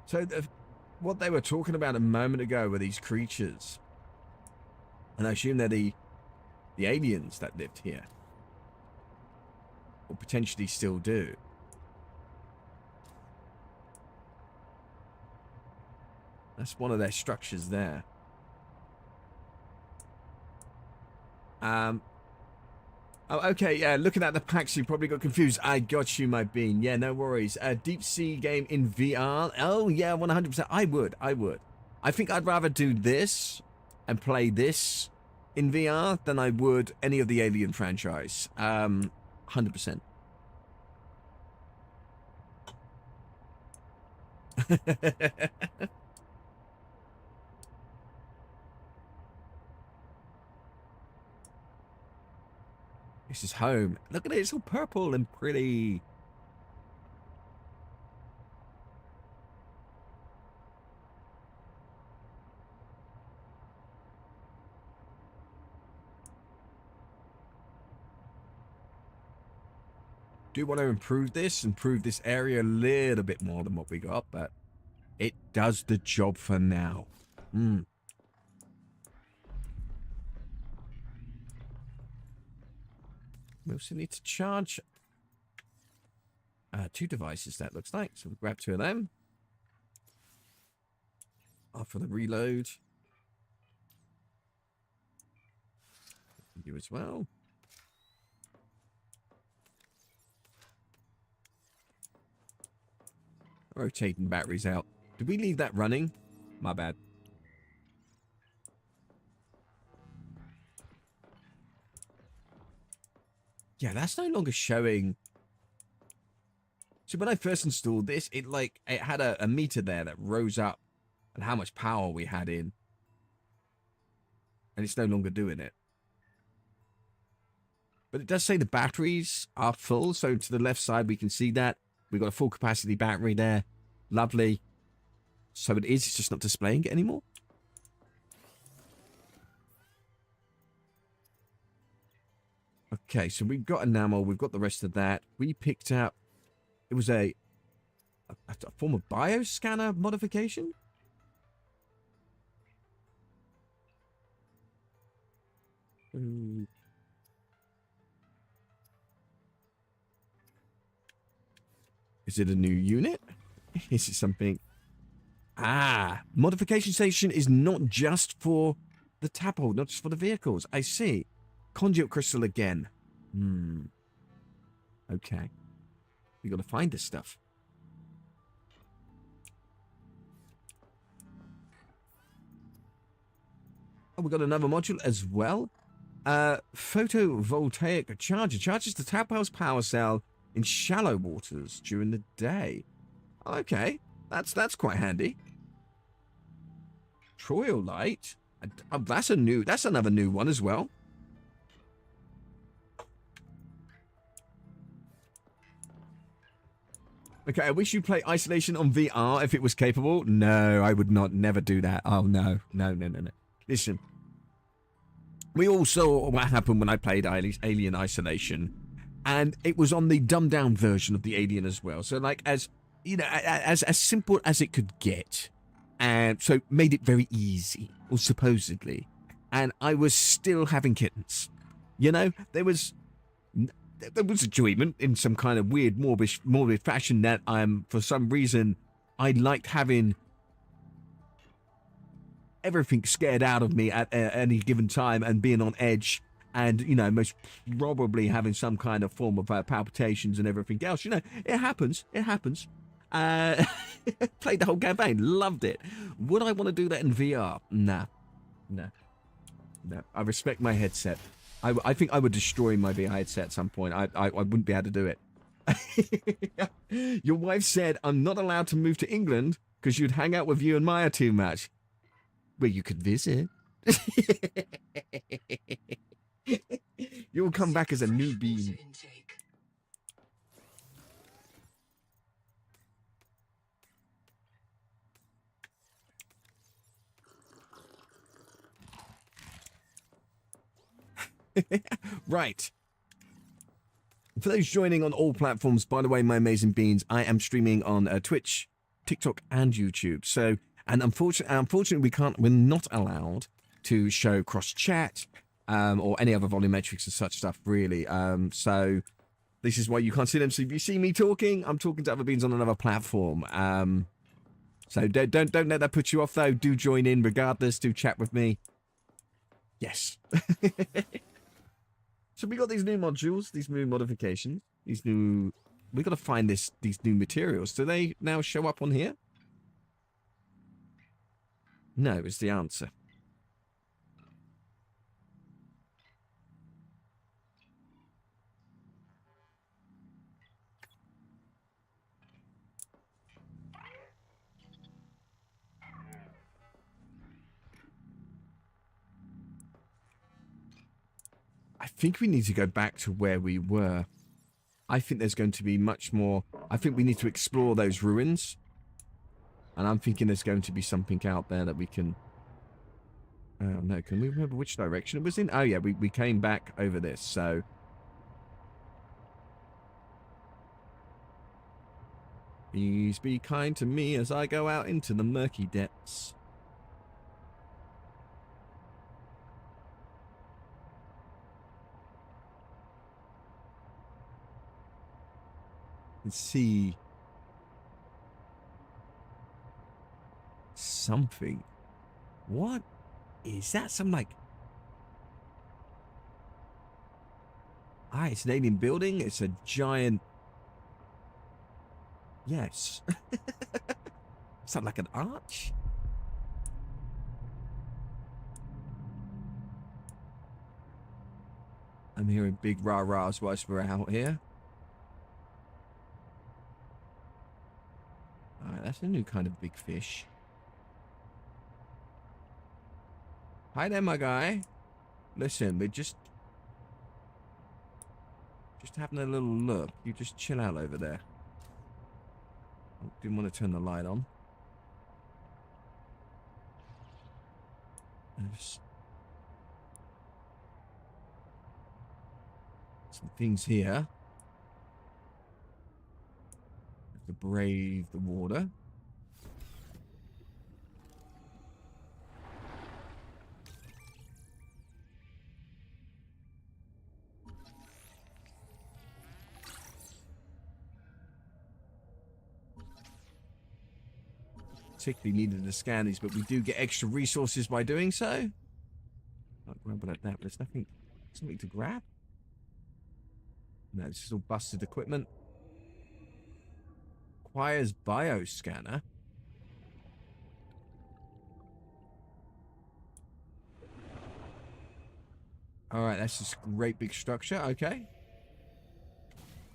So what they were talking about a moment ago were these creatures. And I assume they're the aliens that lived here. Or potentially still do. That's one of their structures there. Oh, okay, yeah, looking at the packs, you probably got confused. I got you, my bean. Yeah, no worries. A deep sea game in VR. Oh, yeah, 100%. I would. I think I'd rather do this and play this in VR than I would any of the Alien franchise. 100%. This is home. Look at it, it's all purple and pretty. Do want to improve this area a little bit more than what we got, but it does the job for now. We also need to charge 2 devices, that looks like. So we'll grab 2 of them. Off for the reload. You as well. Rotating batteries out. Did we leave that running? My bad. Yeah, that's no longer showing. So when I first installed this, it had a meter there that rose up and how much power we had in. And it's no longer doing it. But it does say the batteries are full. So to the left side, we can see that. We've got a full capacity battery there. Lovely. So it is, it's just not displaying it anymore. Okay, so we've got enamel, we've got the rest of that. We picked up, it was a form of bioscanner modification? Is it a new unit? Is it something? Ah, modification station is not just for the tap hold, not just for the vehicles. I see. Conduit crystal again. Okay. We got to find this stuff. Oh, we got another module as well. Photovoltaic charger. Charges the tap house power cell in shallow waters during the day. Okay. That's quite handy. Troilite. That's another new one as well. Okay, I wish you'd play Isolation on VR if it was capable. No, I would never do that. Oh, no. No. Listen. We all saw what happened when I played Alien Isolation. And it was on the dumbed-down version of the Alien as well. So, like, as simple as it could get. And so made it very easy, or supposedly. And I was still having kittens. You know, there was enjoyment in some kind of weird, morbid fashion that for some reason, I liked having everything scared out of me at any given time and being on edge and, you know, most probably having some kind of form of palpitations and everything else. You know, it happens. Played the whole campaign, loved it. Would I want to do that in VR? Nah. I respect my headset. I think I would destroy my VR headset at some point. I wouldn't be able to do it. Your wife said I'm not allowed to move to England because you'd hang out with you and Maya too much. Well, you could visit. You'll come back as a new bean. Right. For those joining on all platforms, by the way, my amazing beans, I am streaming on Twitch, TikTok, and YouTube. So, and unfortunately, we're not allowed to show cross chat or any other volumetrics and such stuff, really. So, this is why you can't see them. So, if you see me talking, I'm talking to other beans on another platform. So don't let that put you off, though. Do join in, regardless. Do chat with me. Yes. So we got these new modules, these new modifications, we got to find these new materials. Do they now show up on here? No, is the answer. I think we need to go back to where we were. I think there's going to be much more. I think we need to explore those ruins. And I'm thinking there's going to be something out there that we can... Oh, no. Can we remember which direction it was in? Oh, yeah. We came back over this, so... Please be kind to me as I go out into the murky depths. Let's see. Something. What is that? Some like... Ah, it's an alien building. It's a giant... Yes. Is that like an arch? I'm hearing big rah-rahs whilst we're out here. Alright, that's a new kind of big fish. Hi there, my guy. Listen, we're just having a little look. You just chill out over there. Oh, didn't want to turn the light on. There's some things here. To brave the water. Particularly needed to scan these, but we do get extra resources by doing so. Not grabbing at that, but there's something to grab. No, this is all busted equipment. Requires bioscanner. Alright, that's this great big structure. Okay.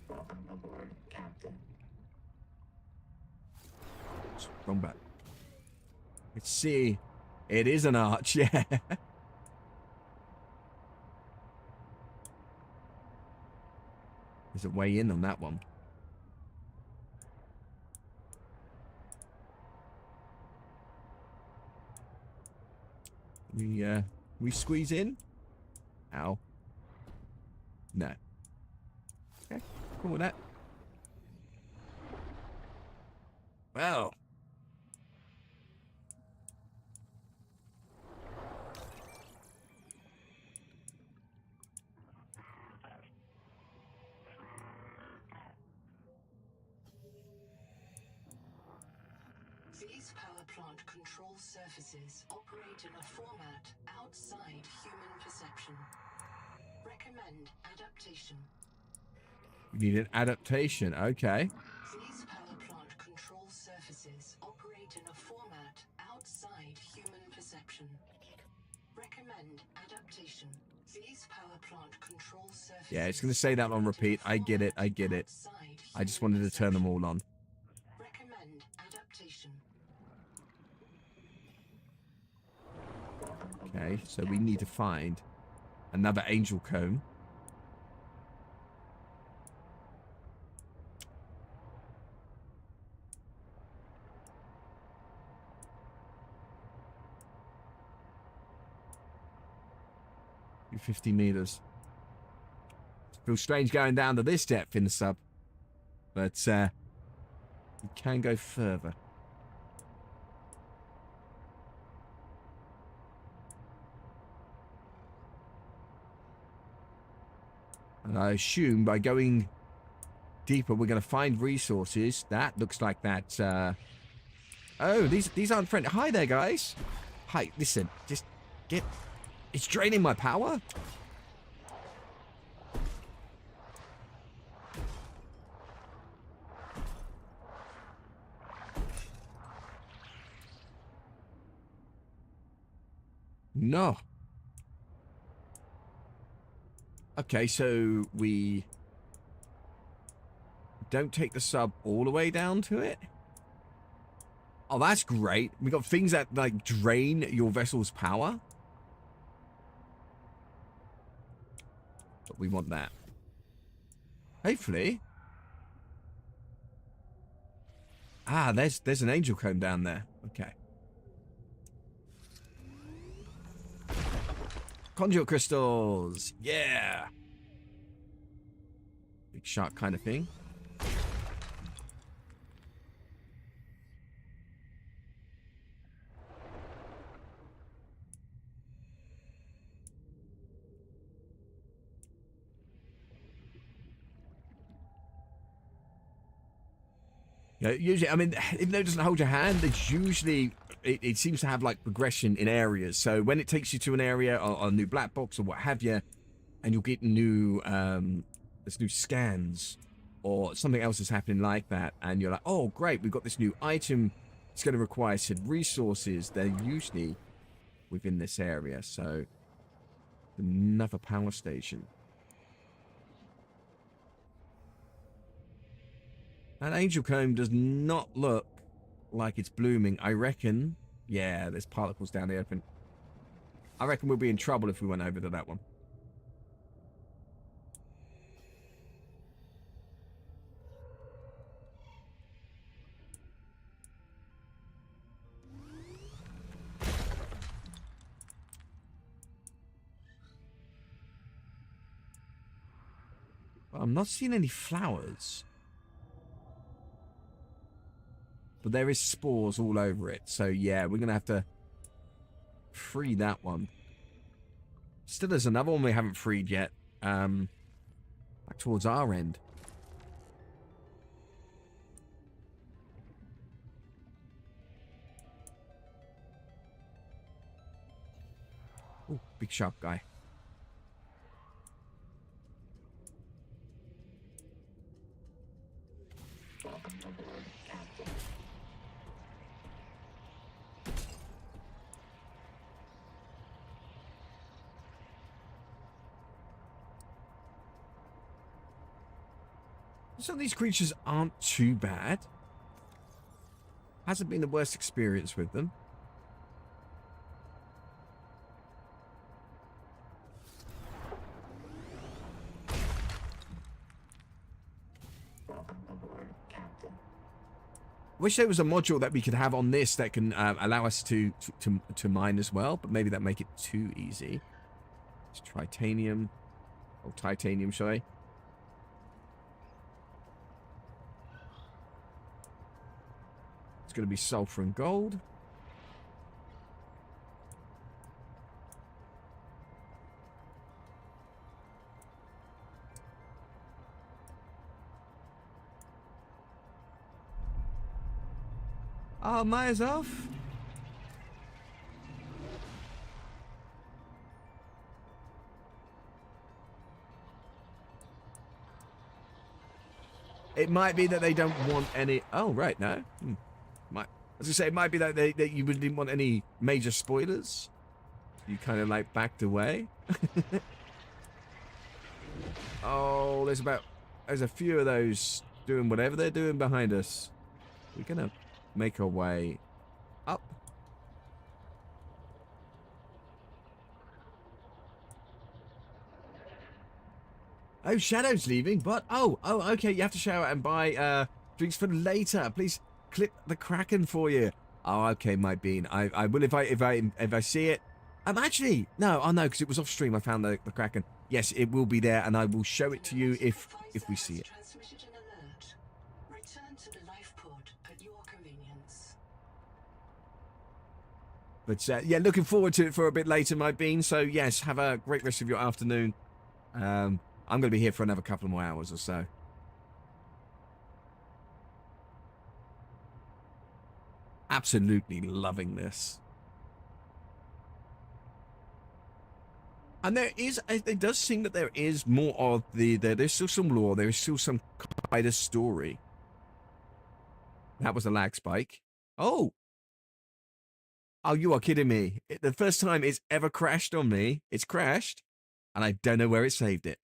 Welcome aboard, Captain. Wrong back. Let's see. It is an arch, yeah. There's a way in on that one. We squeeze in? Ow. No. Okay, cool with that. Well. These power plant control surfaces operate in a format outside human perception. Recommend adaptation. We need an adaptation, okay. These power plant control surfaces operate in a format outside human perception. Recommend adaptation. These power plant control surfaces. Yeah, it's going to say that on repeat. I get it. I get it. Outside I just wanted to turn them all on. Recommend adaptation. Okay, so we need to find another angel comb. Do 50 meters. Feels strange going down to this depth in the sub, but we can go further. And I assume by going deeper, we're going to find resources. That looks like that. Oh, these aren't friendly. Hi there, guys. Hi, listen, just get. It's draining my power. No. Okay, so we don't take the sub all the way down to it. Oh, that's great. We got things that like drain your vessel's power. But we want that. Hopefully. Ah, there's an angel comb down there. Okay. Conduit crystals. Yeah. Big shark kind of thing. Yeah, usually, I mean, even though it doesn't hold your hand, it's usually, it seems to have like progression in areas. So when it takes you to an area or a new black box or what have you, and you'll get new, there's new scans or something else is happening like that, and you're like, oh great, we've got this new item. It's going to require said resources. They're usually within this area. So another power station. That angel comb does not look like it's blooming. I reckon, yeah, there's particles down the open. I reckon we'll be in trouble if we went over to that one. Well, I'm not seeing any flowers. But there is spores all over it. So, yeah, we're going to have to free that one. Still, there's another one we haven't freed yet. Back towards our end. Oh, big sharp guy. Some of these creatures aren't too bad. Hasn't been the worst experience with them. Wish there was a module that we could have on this that can allow us to mine as well, but maybe that make it too easy. It's titanium, or titanium, shall I? It's going to be sulfur and gold. Oh, Maya's off. It might be that they don't want any... Oh, right, no. As I say, it might be that that you didn't want any major spoilers. You kind of like backed away. Oh, there's a few of those doing whatever they're doing behind us, we're going to make our way up. Oh, Shadow's leaving, but oh, okay. You have to shower and buy drinks for later. Please clip the Kraken for you. Oh, okay, my bean. I will if I see it. Actually, no. Oh no, because it was off stream. I found the Kraken. Yes, it will be there, and I will show it to you if we see it. Transmitted an alert. Return to the life pod at your convenience. But yeah, looking forward to it for a bit later, my bean. So yes, have a great rest of your afternoon. I'm going to be here for another couple more hours or so. Absolutely loving this. And it does seem that there is more of there's still some lore, there is still some kind of story. That was a lag spike. Oh, you are kidding me. The first time it's ever crashed on me, it's crashed, and I don't know where it saved it.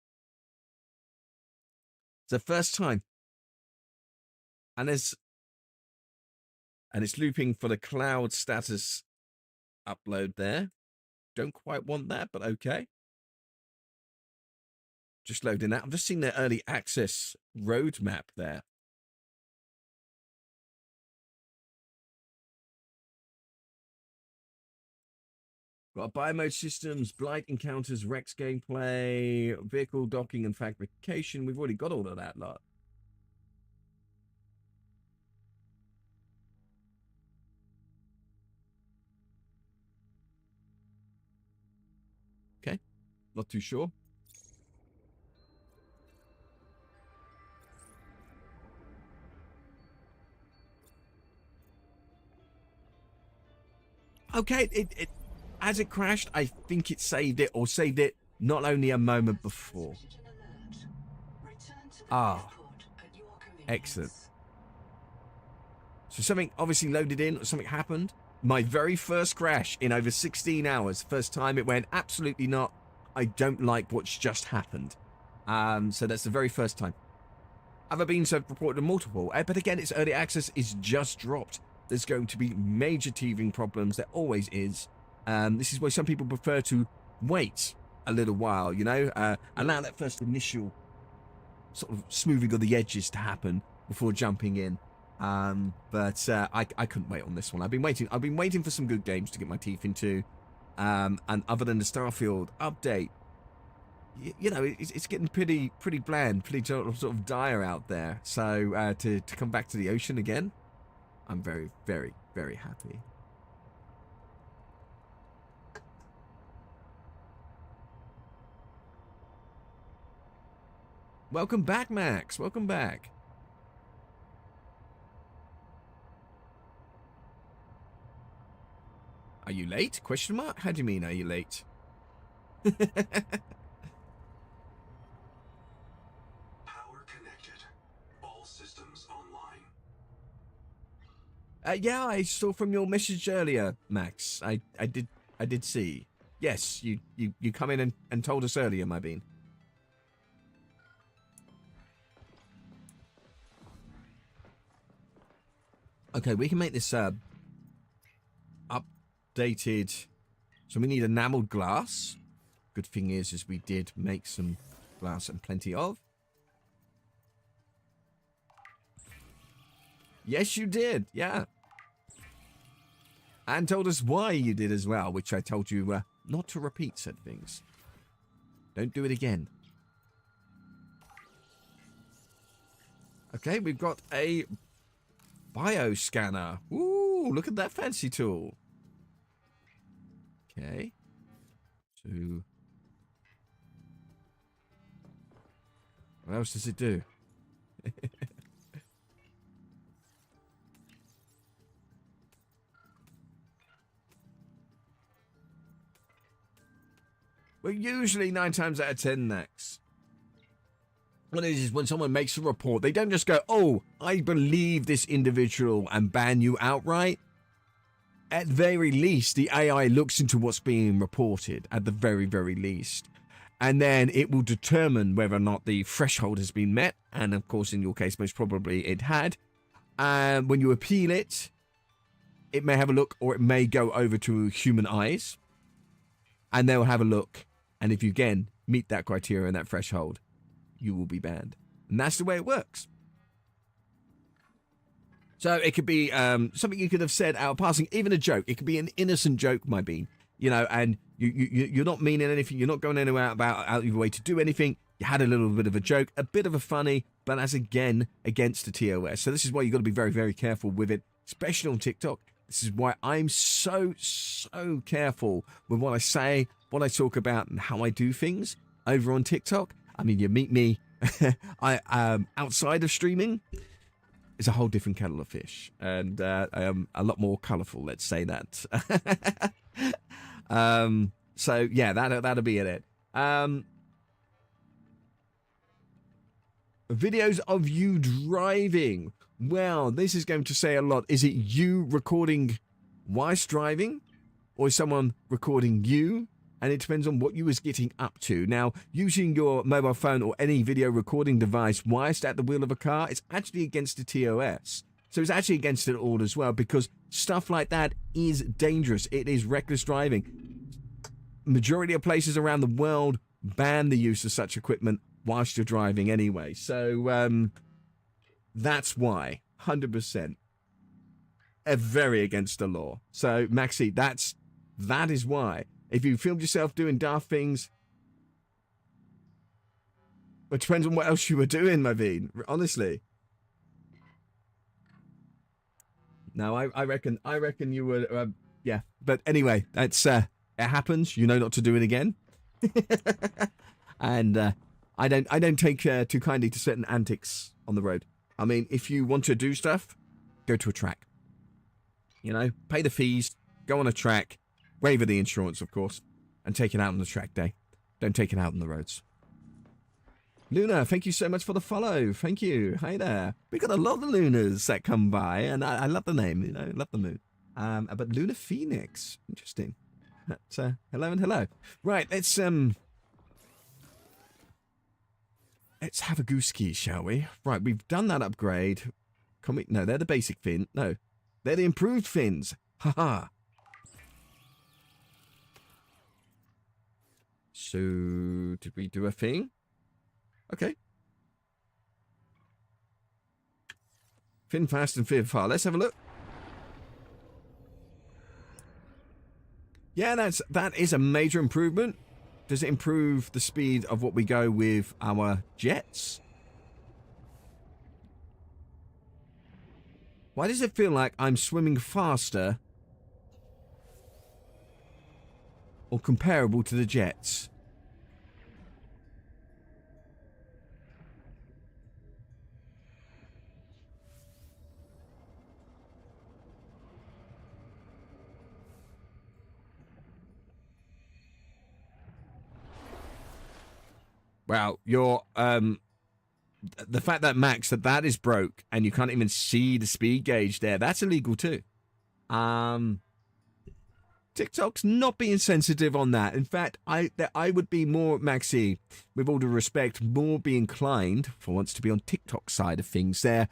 It's the first time. And it's looping for the cloud status upload there. Don't quite want that, but okay. Just loading that. I'm just seeing the early access roadmap there. Got biomode systems, blight encounters, Rex gameplay, vehicle docking and fabrication. We've already got all of that lot. Okay, not too sure. Okay, it as it crashed, I think it saved it, or saved it not only a moment before. Ah, excellent. So something obviously loaded in, or something happened. My very first crash in over 16 hours. First time it went, absolutely not. I don't like what's just happened. So that's the very first time. Other beans have reported multiple, but again, its early access is just dropped. There's going to be major teething problems. There always is. This is why some people prefer to wait a little while, you know, allow that first initial sort of smoothing of the edges to happen before jumping in. But I couldn't wait on this one. I've been waiting for some good games to get my teeth into. And other than the Starfield update, you know, it's getting pretty bland, pretty sort of dire out there. So to come back to the ocean again, I'm very, very, very happy. Welcome back, Max. Welcome back. Are you late? Question mark? How do you mean, are you late? Power connected. All systems online. Yeah, I saw from your message earlier, Max. I did see. Yes, you come in and told us earlier, my bean. Okay, we can make this updated. So we need enameled glass. Good thing is we did make some glass and plenty of. Yes, you did. Yeah. And told us why you did as well, which I told you not to repeat said things. Don't do it again. Okay, we've got a bioscanner. Ooh, look at that fancy tool. Okay. So, what else does it do? Well, usually 9 times out of 10, Max. What it is when someone makes a report, they don't just go, oh, I believe this individual and ban you outright. At very least, the AI looks into what's being reported, at the very, very least. and then it will determine whether or not the threshold has been met. And of course, in your case, most probably it had. And when you appeal it, it may have a look, or it may go over to human eyes, and they'll have a look. And if you again meet that criteria and that threshold, you will be banned. And that's the way it works. So it could be something you could have said out of passing, even a joke. It could be an innocent joke, my bean. You know, and you're not meaning anything. You're not going anywhere out of your way to do anything. You had a little bit of a joke, a bit of a funny, but that's again against the TOS. So this is why you've got to be very, very careful with it, especially on TikTok. This is why I'm so careful with what I say, what I talk about, and how I do things over on TikTok. I mean, you meet me outside of streaming, it's a whole different kettle of fish, and a lot more colourful. Let's say that. So yeah, that'll be it. Videos of you driving. Well, this is going to say a lot. Is it you recording whilst driving, or is someone recording you? And it depends on what you was getting up to. Now, using your mobile phone or any video recording device whilst at the wheel of a car, it's actually against the TOS. So it's actually against it all as well, because stuff like that is dangerous. It is reckless driving. Majority of places around the world ban the use of such equipment whilst you're driving anyway. So that's why, 100%, very against the law. So Maxi, that is why. If you filmed yourself doing daft things, it depends on what else you were doing, my bean. Honestly. No, I reckon you were, yeah. But anyway, it's it happens. You know not to do it again. And I don't take too kindly to certain antics on the road. I mean, if you want to do stuff, go to a track. You know, pay the fees, go on a track. Waiver the insurance, of course, and take it out on the track day. Don't take it out on the roads. Luna, thank you so much for the follow. Thank you. Hi there. We got a lot of Lunas that come by, and I love the name. You know, love the moon. But Luna Phoenix, interesting. That's, hello and hello. Right, let's have a goose key, shall we? Right, we've done that upgrade. Can we? No, they're the basic fin. No, they're the improved fins. Haha. So, did we do a thing? Okay. Fin fast and fin far. Let's have a look. Yeah, that is a major improvement. Does it improve the speed of what we go with our jets? Why does it feel like I'm swimming faster or comparable to the jets? Well, you're the fact that Max that is broke and you can't even see the speed gauge there, that's illegal too. TikTok's not being sensitive on that. In fact, I would be more, Maxi, with all due respect, more be inclined for once to be on TikTok side of things there,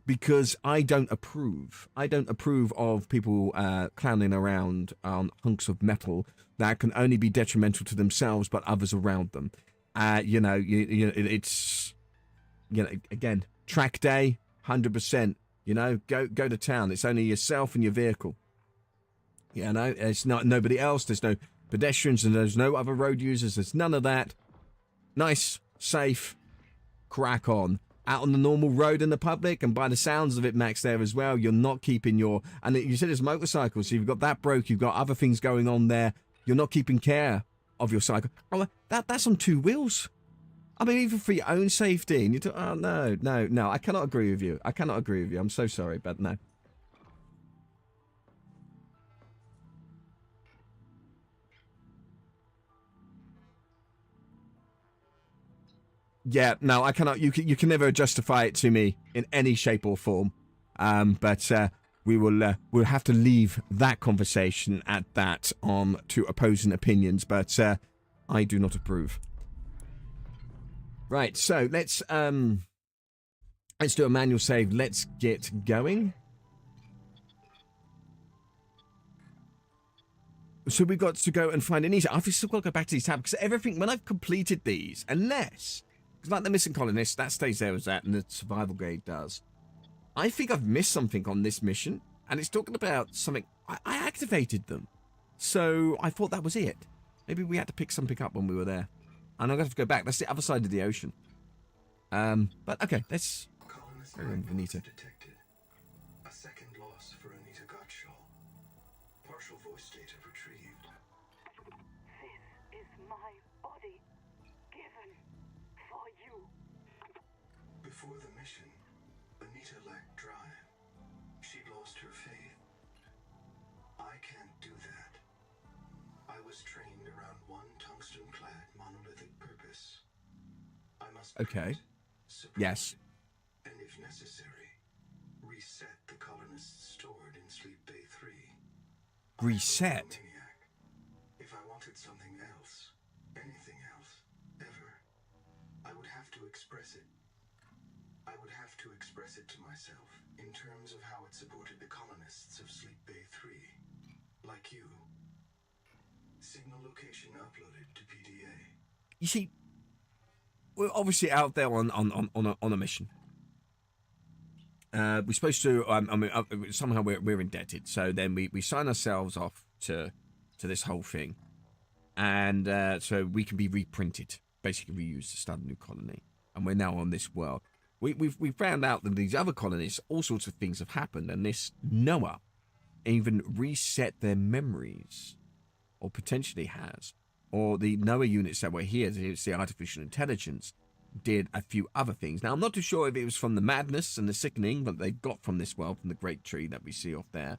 because I don't approve. I don't approve of people clowning around on hunks of metal that can only be detrimental to themselves but others around them. You know, it's, you know, again, track day, 100%. You know, go to town. It's only yourself and your vehicle. You know, it's not nobody else. There's no pedestrians and there's no other road users. There's none of that. Nice, safe, crack on. Out on the normal road in the public, and by the sounds of it, Max, there as well, you're not keeping your... And you said it's motorcycles, so you've got that broke, you've got other things going on there. You're not keeping care of your cycle. Oh, that's on two wheels. I mean, even for your own safety. And you oh, no. I cannot agree with you. I'm so sorry, but no. Yeah, no, I cannot. You can never justify it to me in any shape or form. But we'll have to leave that conversation at that to opposing opinions. But I do not approve. Right, so let's do a manual save. Let's get going. So we've got to go and find Anita. I've still got to go back to these tabs because everything, when I've completed these, unless, because like the missing colonist, that stays there as that, and the survival guide does. I think I've missed something on this mission, and it's talking about something. I activated them. So I thought that was it. Maybe we had to pick something up when we were there. And I'm going to have to go back. That's the other side of the ocean. But okay, let's go in with Anita. Detected. A second loss for Anita Gottschall. Partial voice data retrieved. This is my body, given for you. Before the mission, Anita lacked drive. She'd lost her faith. I can't do that. I was trained around one tungsten-clad monolithic purpose. I must Okay. print, suppress, Yes. and if necessary, reset the colonists stored in Sleep Bay 3. Reset? I'm a maniac. If I wanted something else, anything else, ever, I would have to express it. I would have to express it to myself in terms of how it supported the colonists of Sleep Bay 3. Like you. Signal location uploaded to PDA. You see, we're obviously out there on a mission. We're supposed to. Somehow we're indebted. So then we sign ourselves off to this whole thing, and so we can be reprinted, basically reused to start a new colony. And we're now on this world. We found out that these other colonies, all sorts of things have happened, and this Noah even reset their memories, or potentially has. Or the Noah units that were here, it's the artificial intelligence, did a few other things. Now, I'm not too sure if it was from the madness and the sickening that they got from this world, from the great tree that we see off there,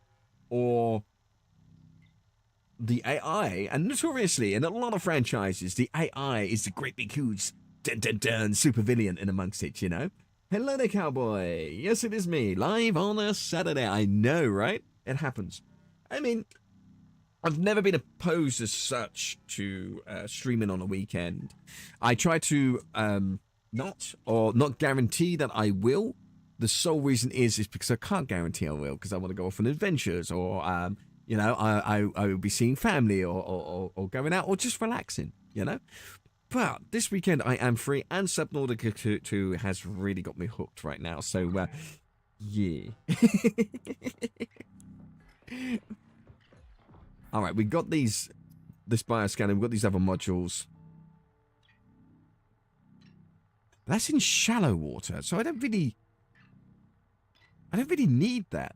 or the AI. And notoriously, in a lot of franchises, the AI is the great big huge super villain in amongst it, you know? Hello there, cowboy. Yes, it is me, live on a Saturday. I know, right? It happens. I mean, I've never been opposed as such to streaming on a weekend. I try to not guarantee that I will. The sole reason is because I can't guarantee I will, because I want to go off on adventures, or you know, I will be seeing family, or going out, or just relaxing, you know. But this weekend I am free, and Subnautica 2 has really got me hooked right now. So yeah. All right, we got this bioscanner. We've got these other modules. That's in shallow water, so I don't really need that.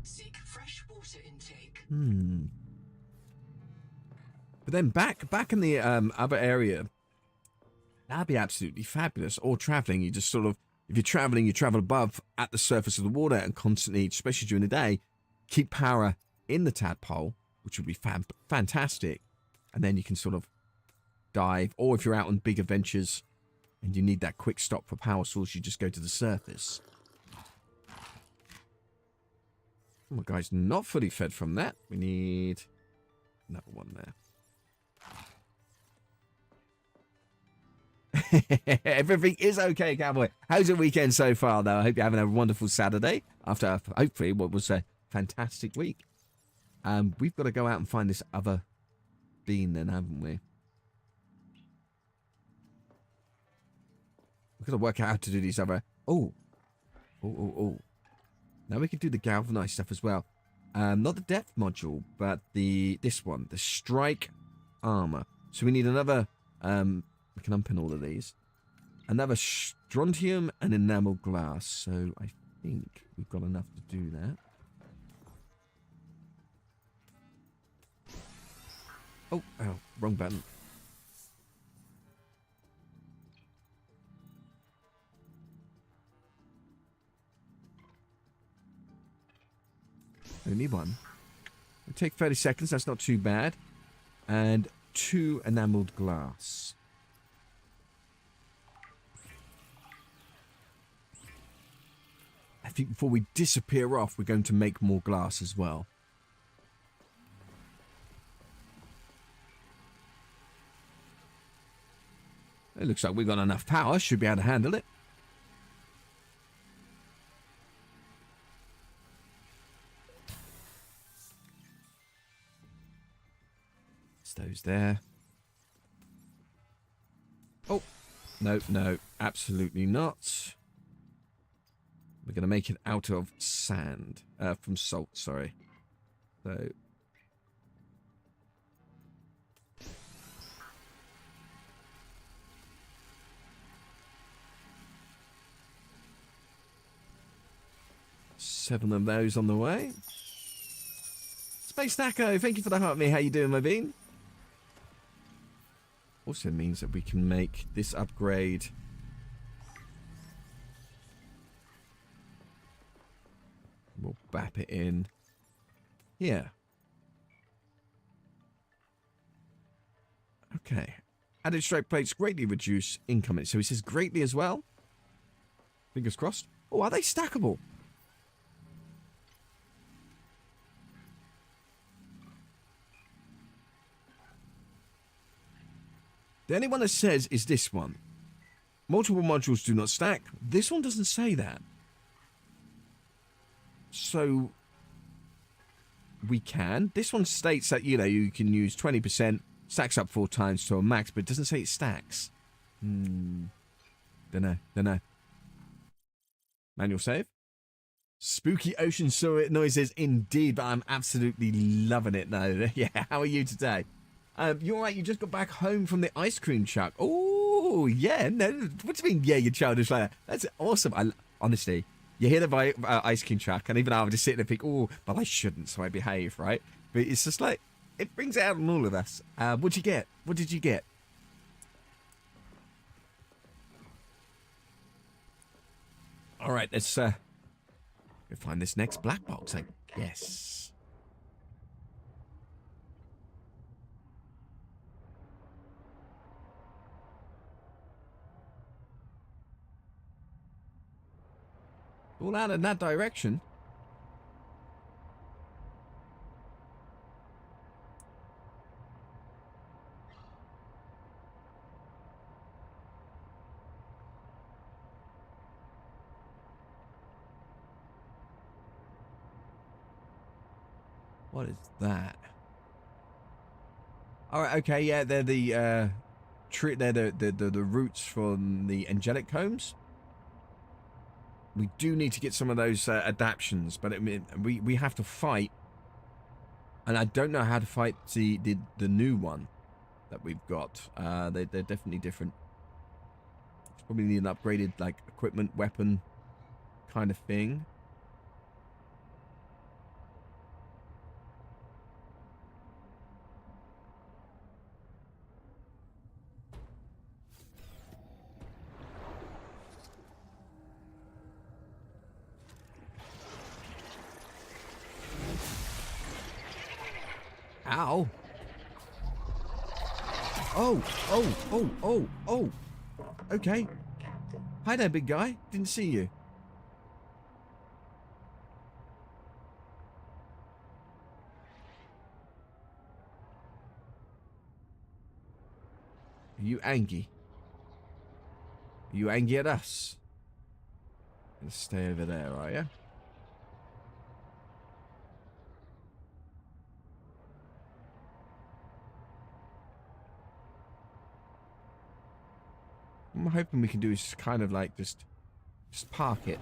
Seek fresh water intake. But then back in the other area, that'd be absolutely fabulous. Or traveling, you just sort of, if you're traveling, you travel above at the surface of the water and constantly, especially during the day, keep power in the tadpole, which would be fantastic. And then you can sort of dive, or if you're out on big adventures and you need that quick stop for power source, you just go to the surface. Oh, my guy's not fully fed from that. We need another one there. Everything is okay, cowboy. How's your weekend so far, though? I hope you're having a wonderful Saturday after hopefully what was a fantastic week. We've got to go out and find this other bean then, haven't we? We've got to work out how to do these other... Oh. Now we can do the galvanized stuff as well. Not the depth module, but this one, the strike armor. So we need another... we can unpin all of these. Another strontium and enamel glass. So I think we've got enough to do that. Oh, wrong button. Only one. It'll take 30 seconds, that's not too bad. And 2 enameled glass. I think before we disappear off, we're going to make more glass as well. It looks like we've got enough power. Should be able to handle it. It's those there. Oh, no, no, absolutely not. We're going to make it out of sand. From salt, sorry. So... seven of those on the way. Space Taco, thank you for the heart me. How you doing, my bean? Also means that we can make this upgrade. We'll bap it in. Yeah. Okay. Added strike plates greatly reduce incoming. So he says greatly as well. Fingers crossed. Oh, are they stackable? The only one that says is this one. Multiple modules do not stack. This one doesn't say that. So we can. This one states that, you know, you can use 20%, stacks up 4 times to a max, but it doesn't say it stacks. Don't know. Manual save. Spooky ocean noises indeed, but I'm absolutely loving it though. Yeah, how are you today? You're right, you just got back home from the ice cream truck. Oh, yeah. No, what do you mean, yeah, you're childish like that? That's awesome. Honestly, you hear the ice cream truck, and even I would just sit there and think, oh, but I shouldn't, so I behave, right? But it's just like, it brings it out on all of us. What'd you get? What did you get? All right, let's go find this next black box, I guess. All out in that direction. What is that? All right, okay, yeah, they're the they're the roots from the angelic combs. We do need to get some of those adaptions, but we have to fight, and I don't know how to fight the new one that we've got. They're definitely different. Probably need an upgraded like equipment, weapon kind of thing. Ow. Oh. Okay. Hi there, big guy. Didn't see you. Are you angry? Are you angry at us? Let's stay over there, are you? I'm hoping we can do is kind of like just park it.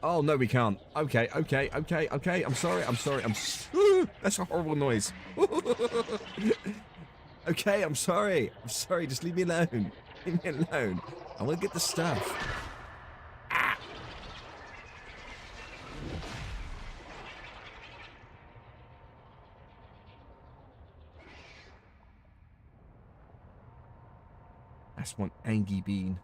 Oh, no, we can't. Okay. I'm sorry. That's a horrible noise. Okay, I'm sorry. Just leave me alone. Leave me alone. I want to get the stuff. Ah. That's one angry bean.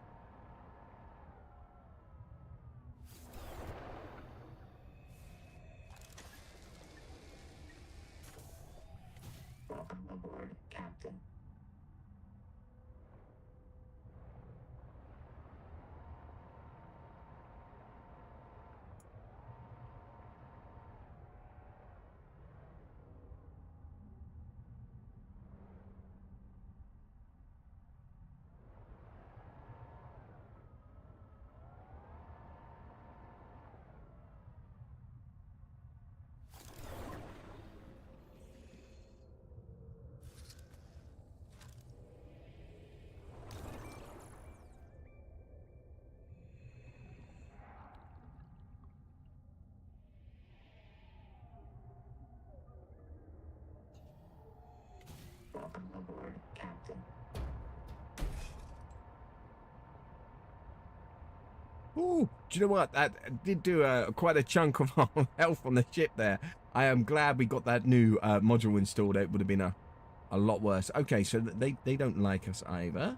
Welcome aboard, Captain. Ooh, do you know what? That did do quite a chunk of our health on the ship there. I am glad we got that new module installed. It would have been a lot worse. Okay, so they don't like us either.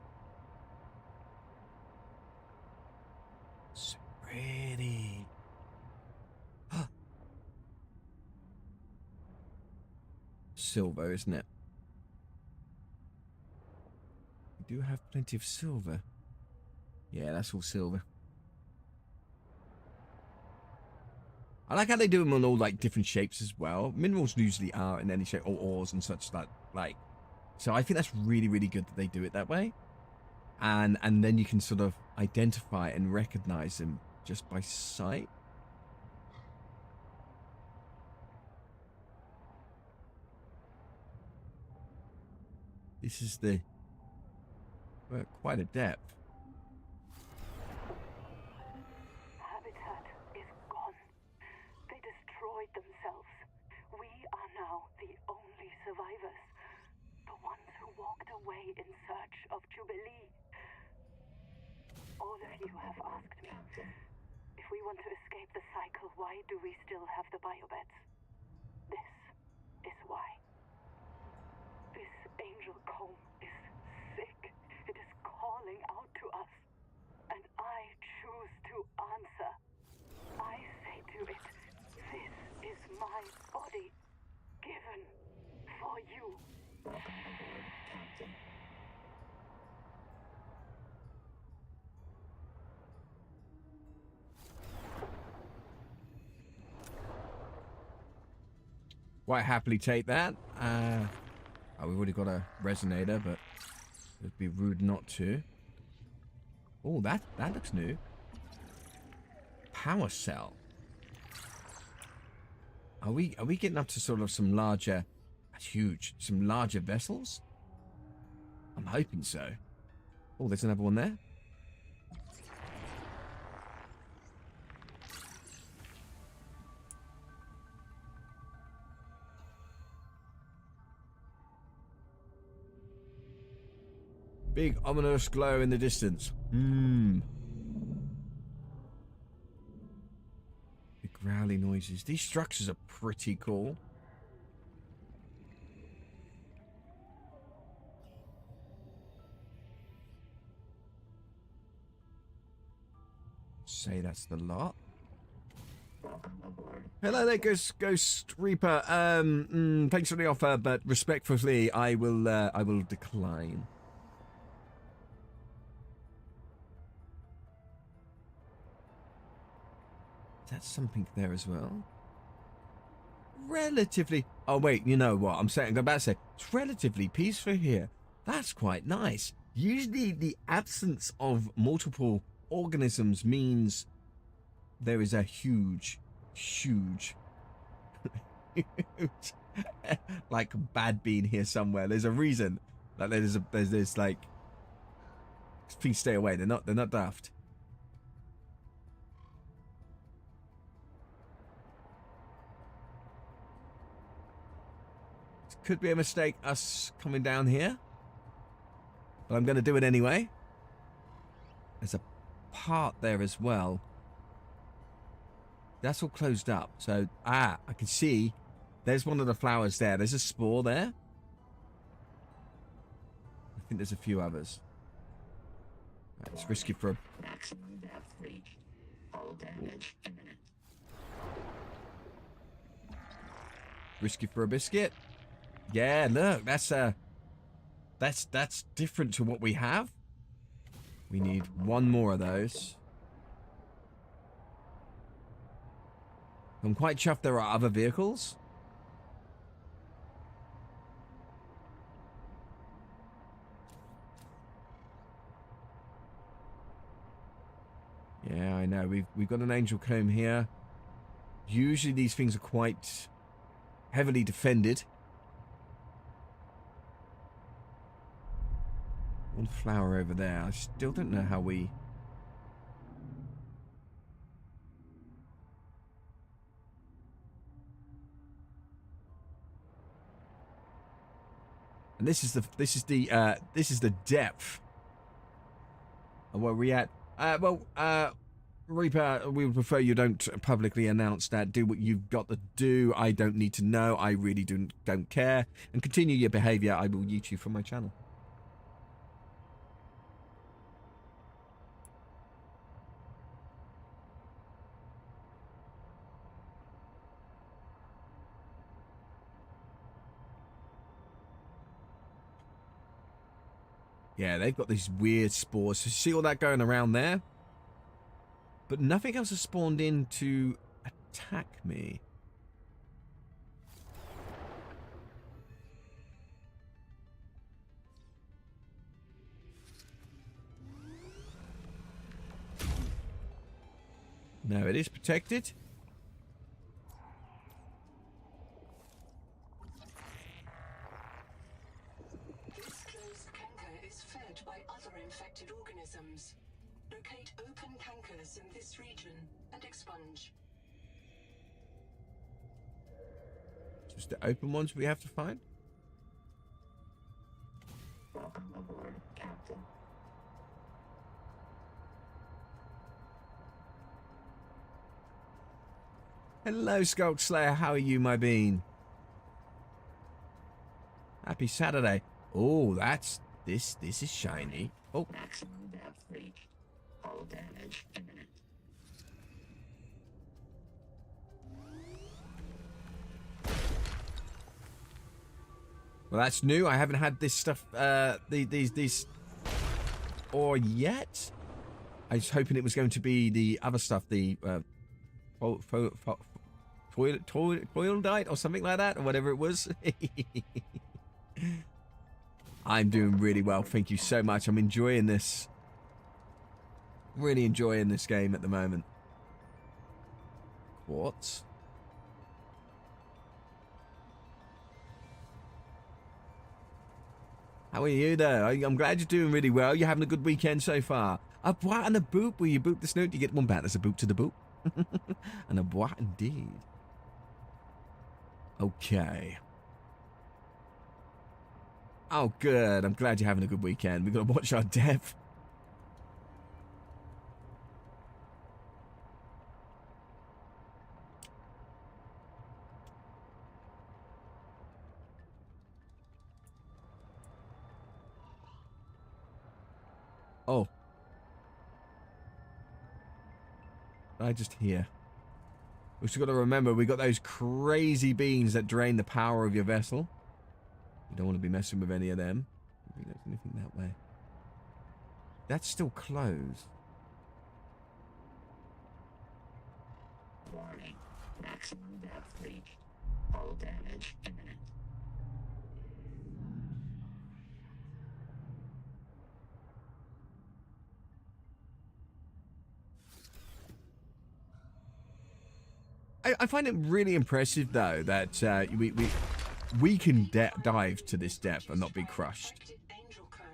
So pretty. Silver, isn't it? We do have plenty of silver. Yeah, that's all silver. I like how they do them on all like different shapes as well. Minerals usually are in any shape, or ores and such like. So I think that's really, really good that they do it that way. And then you can sort of identify and recognize them just by sight. This is the quite a depth. Habitat is gone. They destroyed themselves. We are now the only survivors. The ones who walked away in search of Jubilee. All of you have asked me, if we want to escape the cycle, why do we still have the biobeds? This is why. This angel comb is sick. It is calling out to us. And I choose to answer. I say to it, this is my body, given for you. Captain. Quite happily take that. Oh, we've already got a resonator, but it'd be rude not to. Oh, that looks new. Power cell. Are we getting up to sort of some larger, that's huge, some larger vessels? I'm hoping so. Oh, there's another one there. Big ominous glow in the distance. The growly noises. These structures are pretty cool. Say that's the lot. Welcome aboard. Hello there, Ghost Reaper. Thanks for the offer, but respectfully, I will decline. That's something there as well. Relatively. Oh wait, you know what? I'm about to say it's relatively peaceful here. That's quite nice. Usually, the absence of multiple organisms means there is a huge, like bad bean here somewhere. There's a reason. Like there's like. Please stay away. They're not daft. Could be a mistake us coming down here, but I'm going to do it anyway. There's a part there as well. That's all closed up. So, I can see there's one of the flowers there. There's a spore there. I think there's a few others. Right, it's risky for a... Maximum depth reached. Hull damage imminent. Risky for a biscuit. Yeah, look, that's different to what we have. We need one more of those. I'm quite chuffed there are other vehicles. Yeah, I know. We've got an angel comb here. Usually these things are quite heavily defended. One flower over there. I still don't know how we... And this is the depth. And where we at? Reaper, we would prefer you don't publicly announce that. Do what you've got to do. I don't need to know. I really don't care. And continue your behavior. I will mute you from my channel. Yeah, they've got these weird spores. So see all that going around there? But nothing else has spawned in to attack me. No, it is protected. This closed canker is fed by other infected organisms. Locate open cankers in this region and expunge. Just the open ones we have to find. Welcome aboard, Captain. Hello, Skulk Slayer. How are you, my bean? Happy Saturday. Oh, this is shiny. Oh, Maximum depth reached. Hull damage imminent. well, that's new. I haven't had this stuff, these or yet. I was hoping it was going to be the other stuff, the toildite or something like that, or whatever it was. I'm doing really well. Thank you so much. I'm enjoying this. Really enjoying this game at the moment. Quartz. How are you there? I'm glad you're doing really well. You're having a good weekend so far. A bois and a boop. Will you boop the snoot? You get one back. There's a boop to the boop. And a bois indeed. Okay. Oh, good. I'm glad you're having a good weekend. We've got to watch our depth. Oh. I just hear. We've just got to remember, we got those crazy beans that drain the power of your vessel. You don't want to be messing with any of them. I think there's anything that way. That's still closed. Warning. Maximum depth reached. Hull damage imminent. I find it really impressive, though, that we can dive to this depth and not be crushed. Angel comb.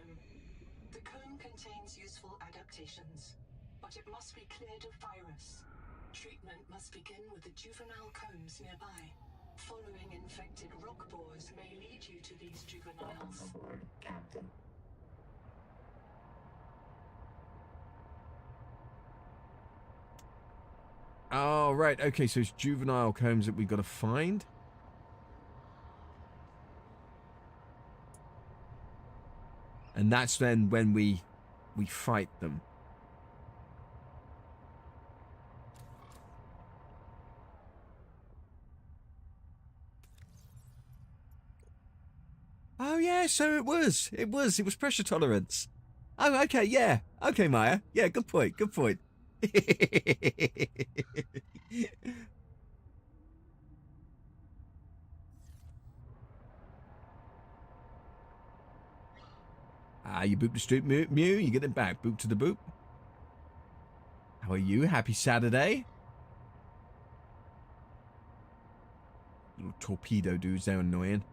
The comb contains useful adaptations, but it must be cleared of virus. Treatment must begin with the juvenile combs nearby. Following infected rock boars may lead you to these Welcome juveniles. aboard, Captain. Oh, right. Okay, so it's juvenile combs that we've got to find. And that's then when we fight them. Oh, yeah, so it was pressure tolerance. Oh, okay, yeah. Okay, Maya. Yeah, good point, good point. You boop the street mew, you get it back. Boop to the boop. How are you? Happy Saturday? Little torpedo dudes, they're annoying.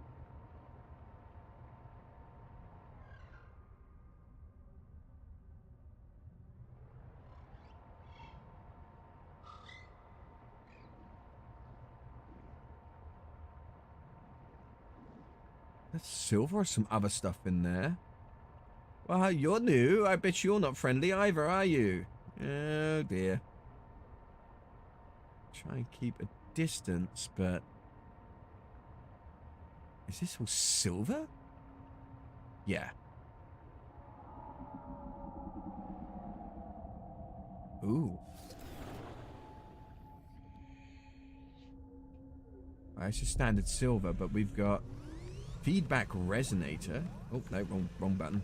That's silver or some other stuff in there. Well, you're new. I bet you're not friendly either, are you? Oh, dear. try and keep a distance, but... Is this all silver? Yeah. Ooh. Right, it's just standard silver, but we've got feedback resonator. Oh, no, wrong button.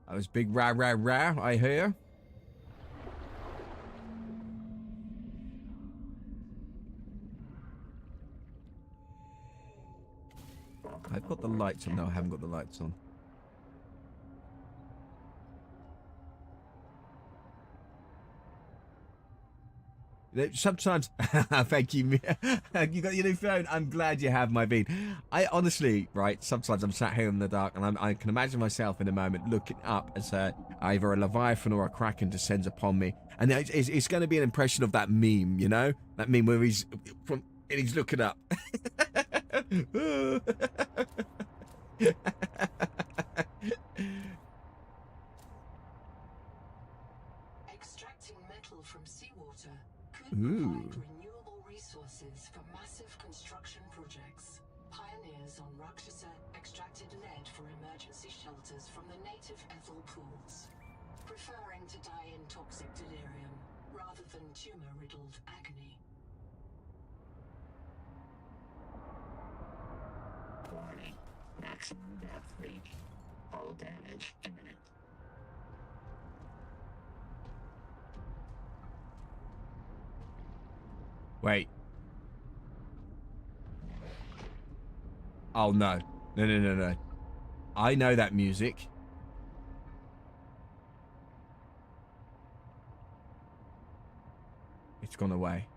That was big rah, rah, rah, I hear. I've got the lights on. No, I haven't got the lights on. Sometimes, thank you. You got your new phone. I'm glad you have my bean. I honestly, right, sometimes I'm sat here in the dark and I can imagine myself in a moment looking up as either a Leviathan or a Kraken descends upon me. And it's going to be an impression of that meme, you know? That meme where he's looking up. Extracting metal from seawater could Ooh. provide renewable resources for massive construction projects. Pioneers on Rakshasa extracted lead for emergency shelters from the native ethel pools, preferring to die in toxic delirium rather than tumor-riddled agony. Warning. Maximum depth reach. Hull damage imminent. Wait. Oh, no. No. I know that music. It's gone away.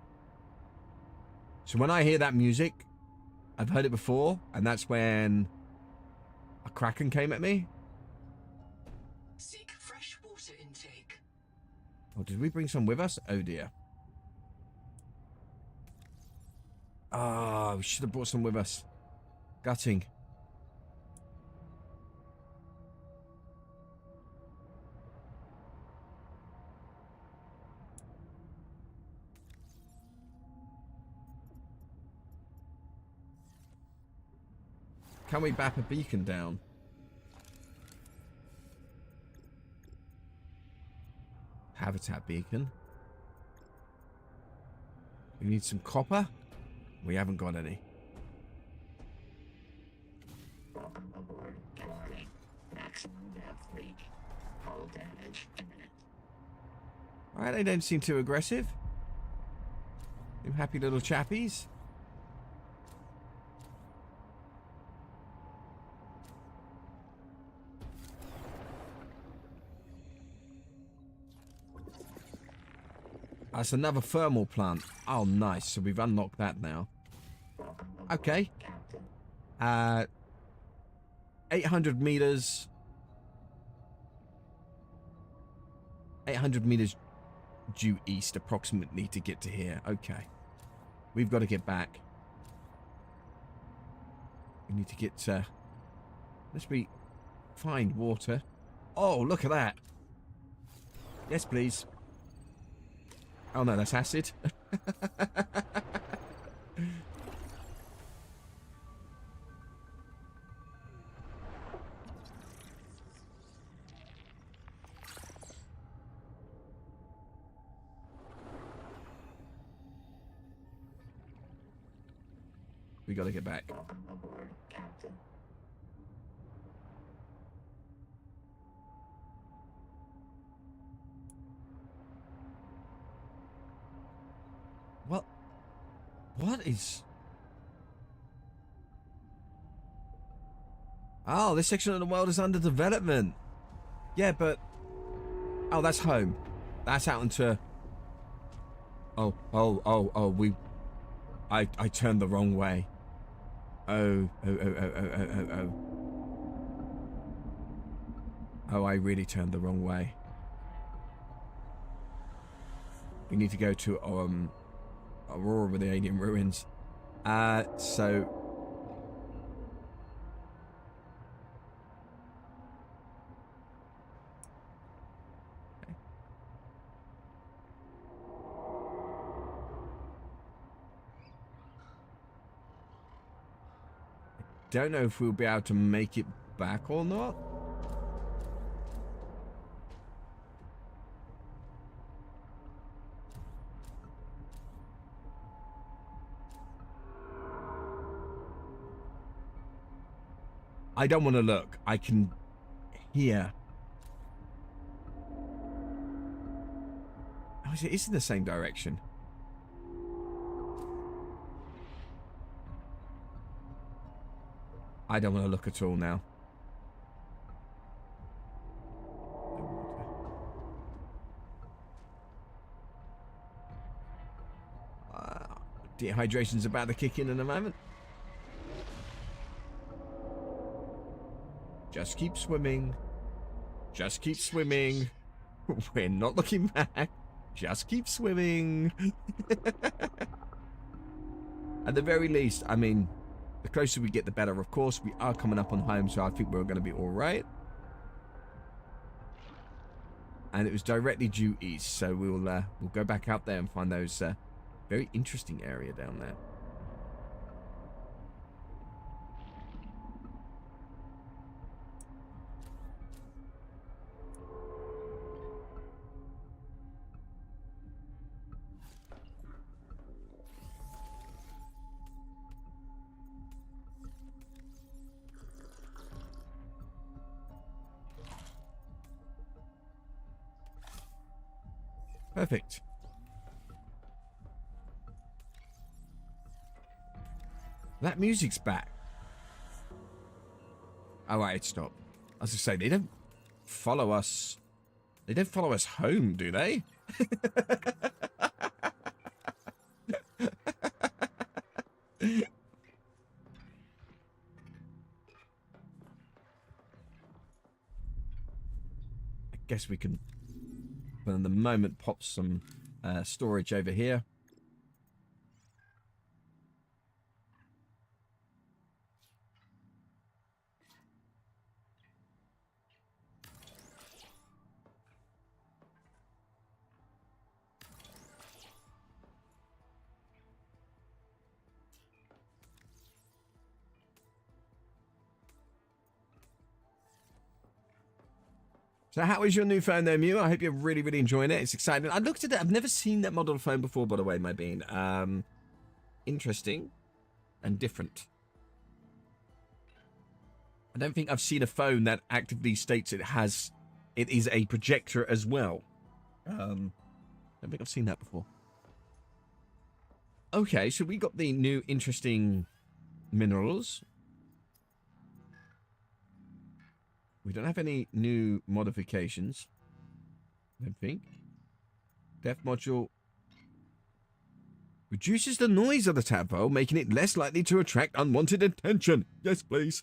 So when I hear that music, I've heard it before, and that's when a Kraken came at me. Seek fresh water intake. Oh, did we bring some with us? Oh, dear. Oh, we should have brought some with us. Gutting. Can we bap a beacon down? Habitat beacon. We need some copper. We haven't got any. Welcome aboard. Warning. Maximum depth reach. Hull damage imminent. Alright, they don't seem too aggressive. Them happy little chappies. That's another thermal plant. Oh, nice. So we've unlocked that now. Okay. 800 meters. 800 meters due east approximately to get to here. Okay. We've got to get back. We need to get let's find water. Oh, look at that. Yes, please. Oh no, that's acid. We gotta get back. Welcome aboard, Captain. What is... Oh, this section of the world is under development. Yeah, but... Oh, that's home. That's out into... Oh, I turned the wrong way. Oh. Oh, I really turned the wrong way. We need to go to Aurora with the alien ruins. So don't know if we'll be able to make it back or not. I don't want to look. I can hear. Oh, it is in the same direction. I don't want to look at all now. Dehydration's about to kick in a moment. Just keep swimming. Just keep swimming. We're not looking back. Just keep swimming. At the very least, I mean, the closer we get, the better. Of course, we are coming up on home, so I think we're going to be all right. And it was directly due east, so we'll go back out there and find those very interesting area down there. Perfect. That music's back. Oh, right, stop. As I say, they don't follow us. They don't follow us home, do they? I guess we can, for the moment, pop some storage over here. So how is your new phone there, Mew? I hope you're really, really enjoying it. It's exciting. I looked at it. I've never seen that model phone before, by the way, my bean. Interesting and different. I don't think I've seen a phone that actively states it is a projector as well. I don't think I've seen that before. Okay, so we got the new interesting minerals. We don't have any new modifications, I don't think. Depth module reduces the noise of the tadpole, making it less likely to attract unwanted attention. Yes, please.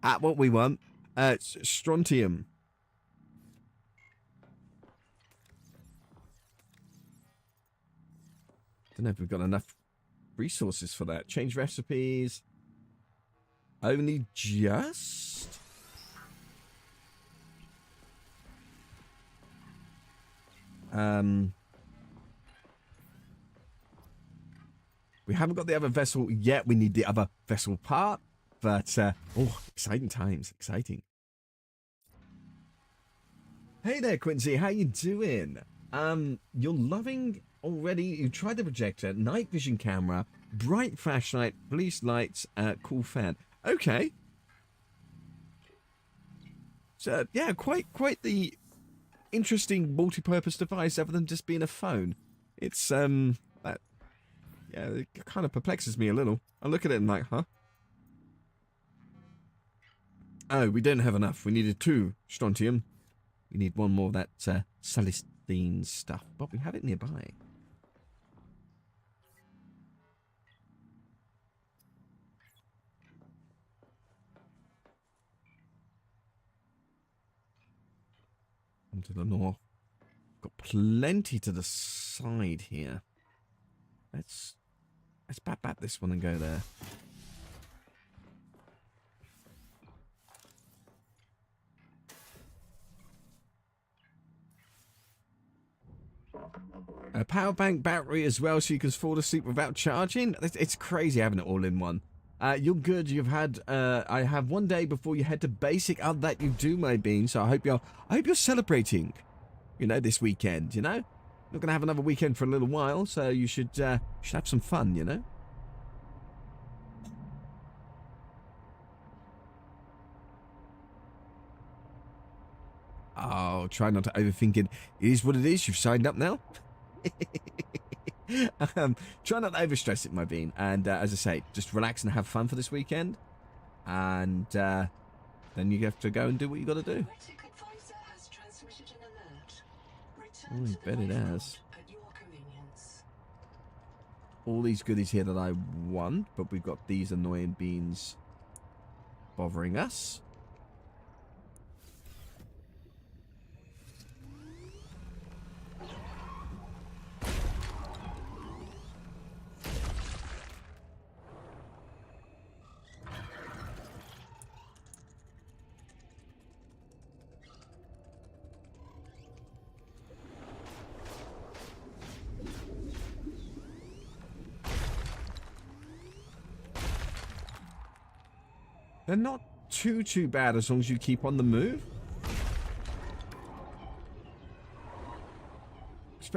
At what we want. Strontium. Don't know if we've got enough resources for that. Change recipes. Only just? We haven't got the other vessel yet. We need the other vessel part. But, oh, exciting times. Exciting. Hey there, Quincy. How you doing? You're loving already. You tried the projector, night vision camera, bright flashlight, police lights, cool fan. Okay. So, yeah, quite the interesting multi-purpose device other than just being a phone. It's, that, yeah, it kind of perplexes me a little. I look at it and like, huh? Oh, we don't have enough. We needed 2 strontium. We need 1 more of that, celestine stuff. But we have it nearby. to the north. Got plenty to the side here. Let's bat this one and go there. A power bank battery as well, so you can fall asleep without charging. It's crazy having it all in one. You're good. You've had. I have one day before you head to basic. That you do, my bean. So I hope you're celebrating. You know, this weekend. You know, not gonna have another weekend for a little while, so you should have some fun. You know. Oh, try not to overthink it. It is what it is. You've signed up now. Try not to overstress it, my bean. And as I say, just relax and have fun for this weekend. And then you have to go and do what you got to do. I bet it has. All these goodies here that I want, but we've got these annoying beans bothering us. They're not too bad as long as you keep on the move.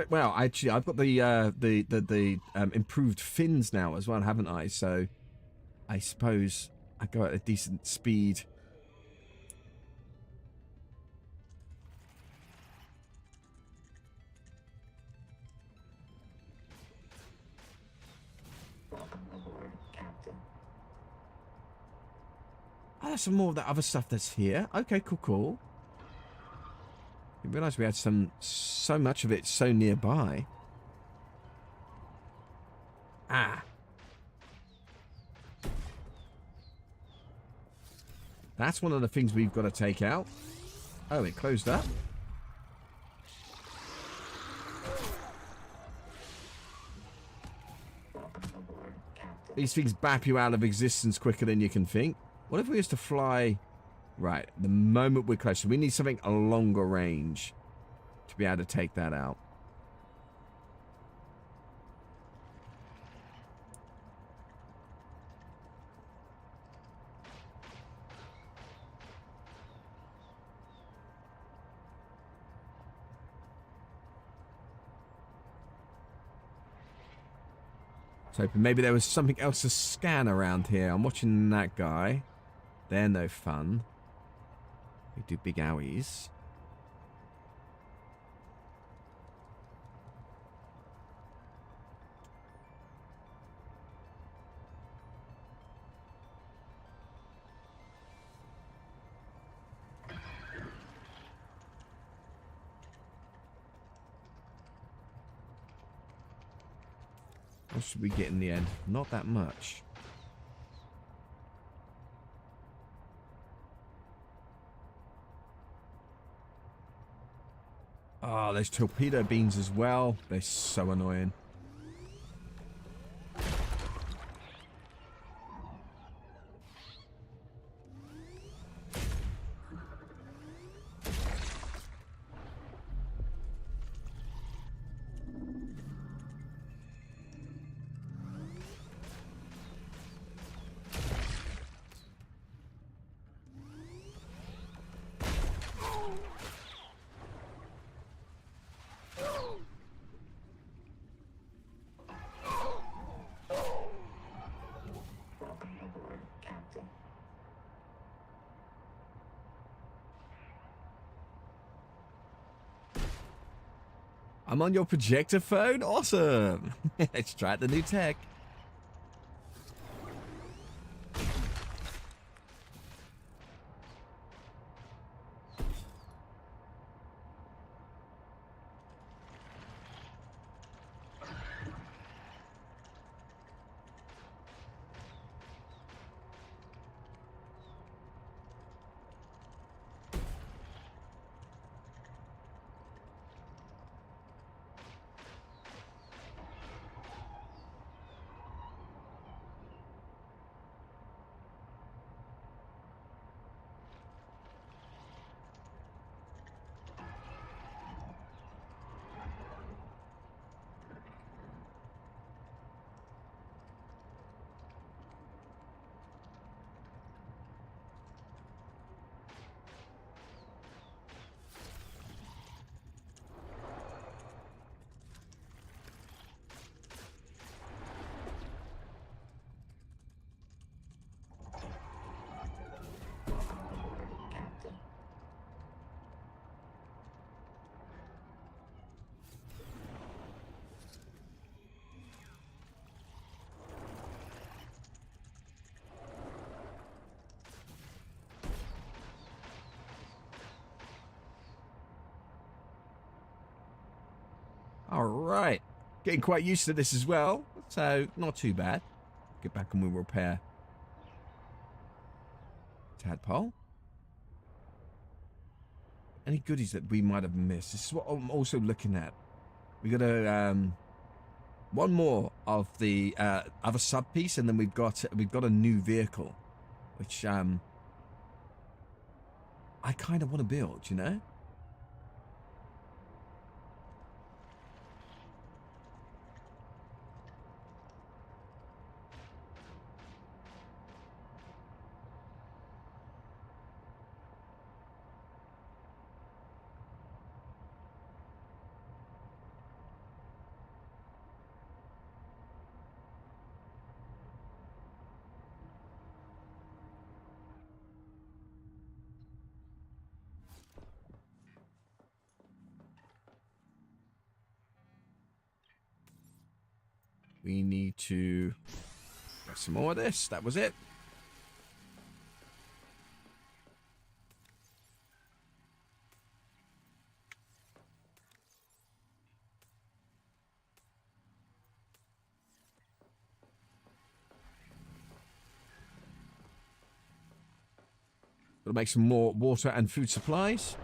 Well, actually, I've got the improved fins now as well, haven't I? So I suppose I go at a decent speed. Oh, there's some more of that other stuff that's here. Okay, cool. You realise we had so much of it so nearby. Ah. That's one of the things we've got to take out. Oh, it closed up. These things bap you out of existence quicker than you can think. What if we used to fly... Right, the moment we're close. So we need something a longer range to be able to take that out. So maybe there was something else to scan around here. I'm watching that guy. They're no fun. We do big owies. What should we get in the end? Not that much. Oh, there's torpedo beans as well. They're so annoying. I'm on your projector phone? Awesome! Let's try out the new tech. All right. Getting quite used to this as well, so not too bad. Get back and we'll repair. Tadpole. Any goodies that we might have missed? This is what I'm also looking at. We got a one more of the other sub piece, and then we've got a new vehicle, which I kind of want to build. You know. We need to get some more of this. That was it. Gotta make some more water and food supplies.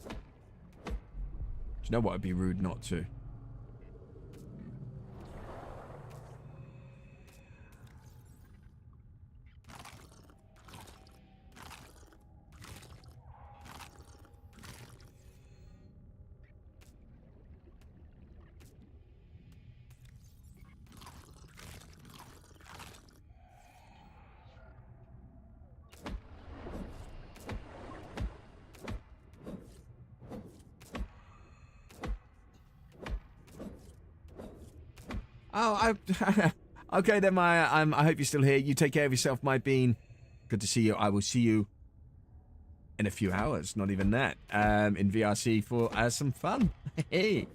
Do you know what? It'd be rude not to. Oh, okay then, Maya. I hope you're still here. You take care of yourself, my bean. Good to see you. I will see you in a few hours. Not even that. In VRC for some fun. Hey.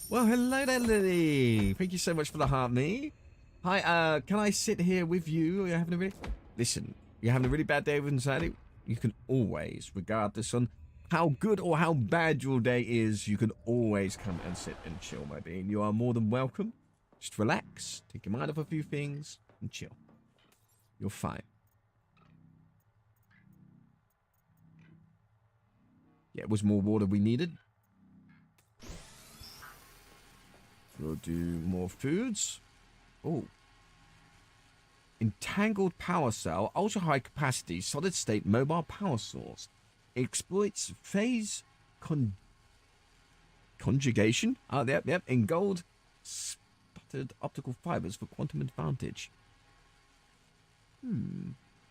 Well, hello there, Lily. Thank you so much for the heart, me. Hi. Can I sit here with you? Are you having a really? Listen, you're having a really bad day with anxiety. You can always, regardless on how good or how bad your day is, you can always come and sit and chill, my bean. You are more than welcome. Just relax, take your mind off a few things, and chill. You're fine. Yeah, it was more water we needed. We'll do more foods. Oh. Entangled power cell, ultra high capacity, solid state mobile power source. Exploits phase conjugation. Oh, yep. In gold, sputtered optical fibers for quantum advantage.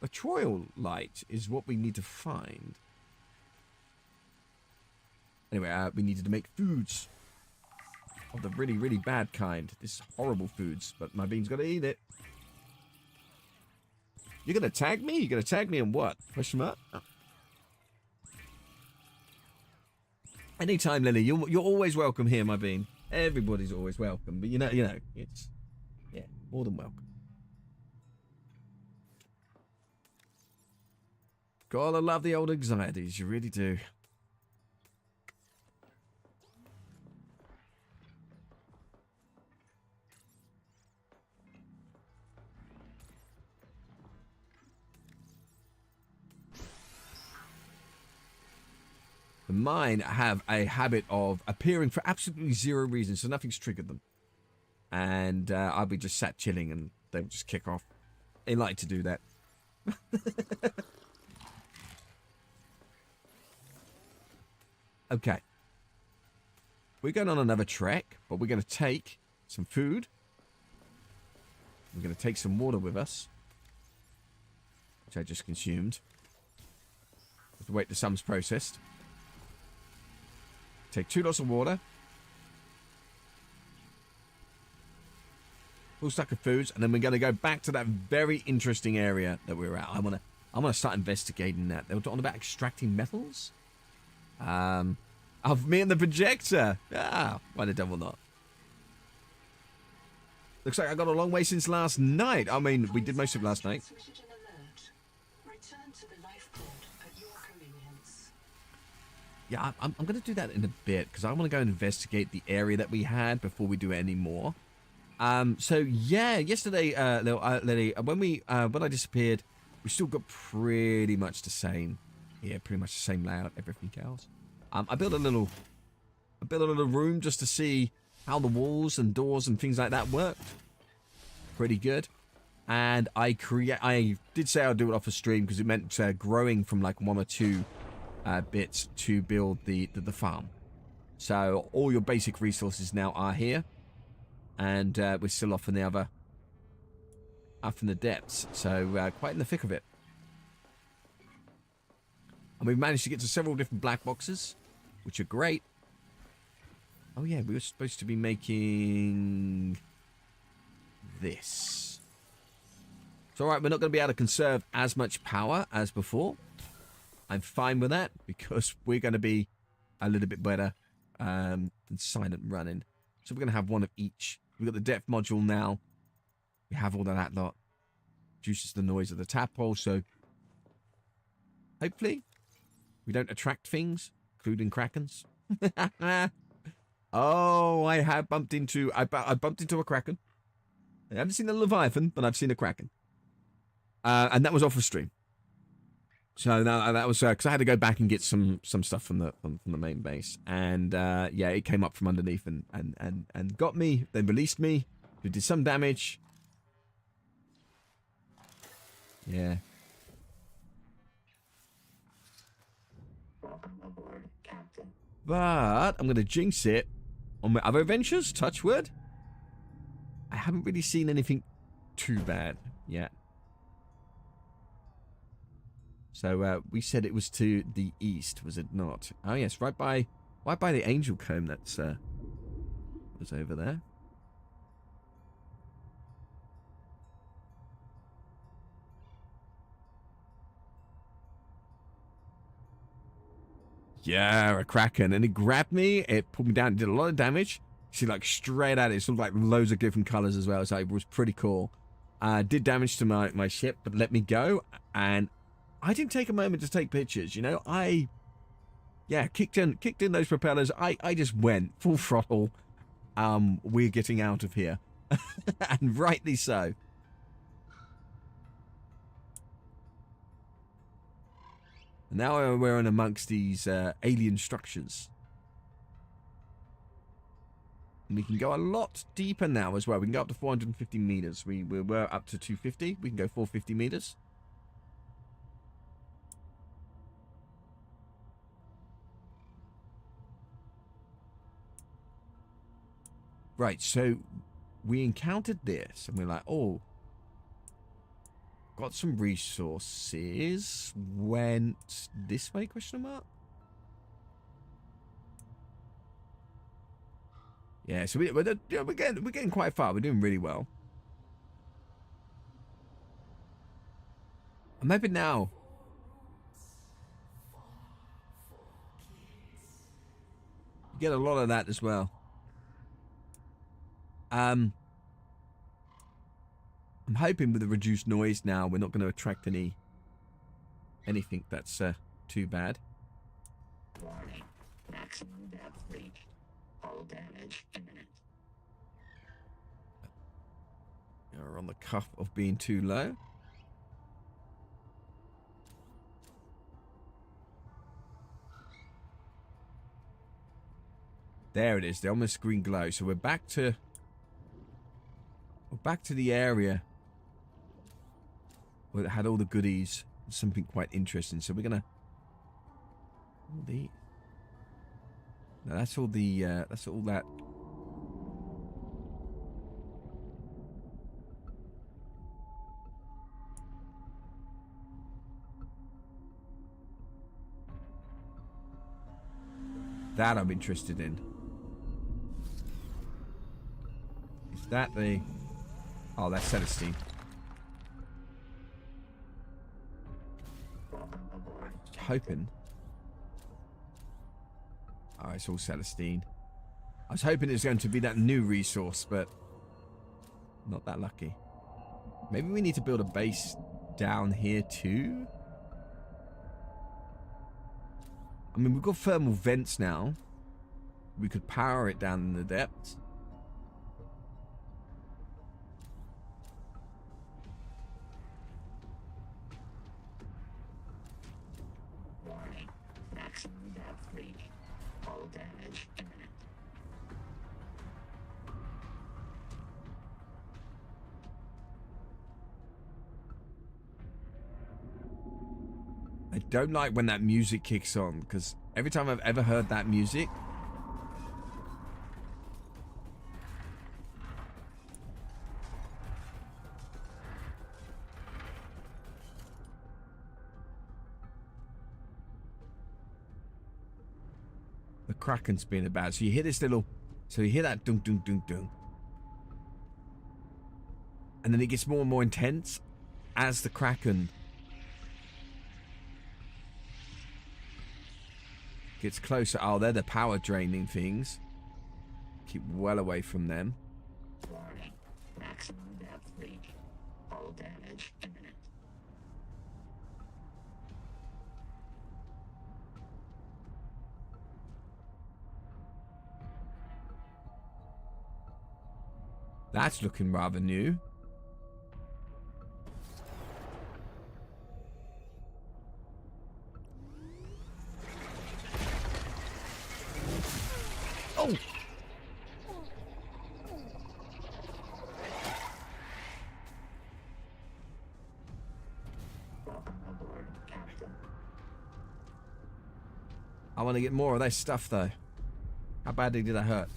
A Troil light is what we need to find. Anyway, we needed to make foods of the really, really bad kind. This is horrible foods, but my bean's got to eat it. You're gonna tag me? You're gonna tag me in what? Question mark? Oh. Anytime, Lily. You're always welcome here, my bean. Everybody's always welcome. But you know, it's more than welcome. God, I love the old anxieties. You really do. Mine have a habit of appearing for absolutely zero reason, so nothing's triggered them. And I'll be just sat chilling and they'll just kick off. They like to do that. Okay. We're going on another trek, but we're going to take some food. We're going to take some water with us, which I just consumed. Have to wait till some's processed. Take 2 lots of water. Full stack of foods, and then we're going to go back to that very interesting area that we were at. I want to start investigating that. They were talking about extracting metals. Of me and the projector. Ah, why the devil not? Looks like I got a long way since last night. I mean, we did most of last night. Return to the life Yeah, I'm going to do that in a bit because I want to go and investigate the area that we had before we do any more. So yeah, yesterday, Lily, when I disappeared, we still got pretty much the same. Yeah, pretty much the same layout, everything else. I built a little room just to see how the walls and doors and things like that worked. Pretty good. And I did say I'll do it off a stream because it meant growing from like 1 or 2 bits to build the farm. So all your basic resources now are here. And we're still off in the other, up in the depths, so quite in the thick of it. And we've managed to get to several different black boxes, which are great. Oh yeah, we were supposed to be making this. It's alright, we're not going to be able to conserve as much power as before. I'm fine with that, because we're going to be a little bit better than silent running. So we're going to have one of each. We've got the depth module now. We have all of that lot. Reduces the noise of the tadpole, so hopefully we don't attract things, including krakens. Oh, I have bumped into... I bumped into a kraken. I haven't seen a leviathan, but I've seen a kraken. And that was off the stream. So that was because I had to go back and get some stuff from the main base, and yeah, it came up from underneath and got me. Then released me. It did some damage. Yeah. Welcome aboard, Captain. But I'm gonna jinx it on my other adventures. Touch wood. I haven't really seen anything too bad yet. So we said it was to the east, was it not? Oh yes, right by the angel comb. That's was over there. Yeah, a kraken, and it grabbed me. It pulled me down. It did a lot of damage. See, like straight at it. It's sort of like loads of different colors as well. So it was pretty cool. Did damage to my ship, but let me go, and I didn't take a moment to take pictures, you know. Kicked in those propellers. I just went full throttle. We're getting out of here. And rightly so. Now we're in amongst these alien structures. And we can go a lot deeper now as well. We can go up to 450 meters. We were up to 250. We can go 450 meters. Right, so we encountered this, and we're like, oh, got some resources, went this way, question mark? Yeah, so we're getting quite far. We're doing really well. I'm hoping now. You get a lot of that as well. I'm hoping with the reduced noise now, we're not going to attract anything that's too bad. Warning. Maximum depth reached. Hull damage imminent. We're on the cuff of being too low. There it is. The almost green glow. So we're back to the area where it had all the goodies. Something quite interesting. So we're gonna. No, that's all the. That's all that. That I'm interested in. Is that the... Oh, that's Celestine. Hoping. Oh, it's all Celestine. I was hoping it was going to be that new resource, but not that lucky. Maybe we need to build a base down here too? I mean, we've got thermal vents now. We could power it down in the depths. Warning. Maximum depth reach. Hull damage imminent. I don't like when that music kicks on, because every time I've ever heard that music, the Kraken's being about. So you hear this little, so you hear that dunk dunk dunk dunk, and then it gets more and more intense as the Kraken gets closer. Oh, they're the power draining things. Keep well away from them. Warning. Maximum depth reach. Hull damage imminent. That's looking rather new. Oh! Welcome aboard, Captain. I want to get more of that stuff, though. How badly did I hurt?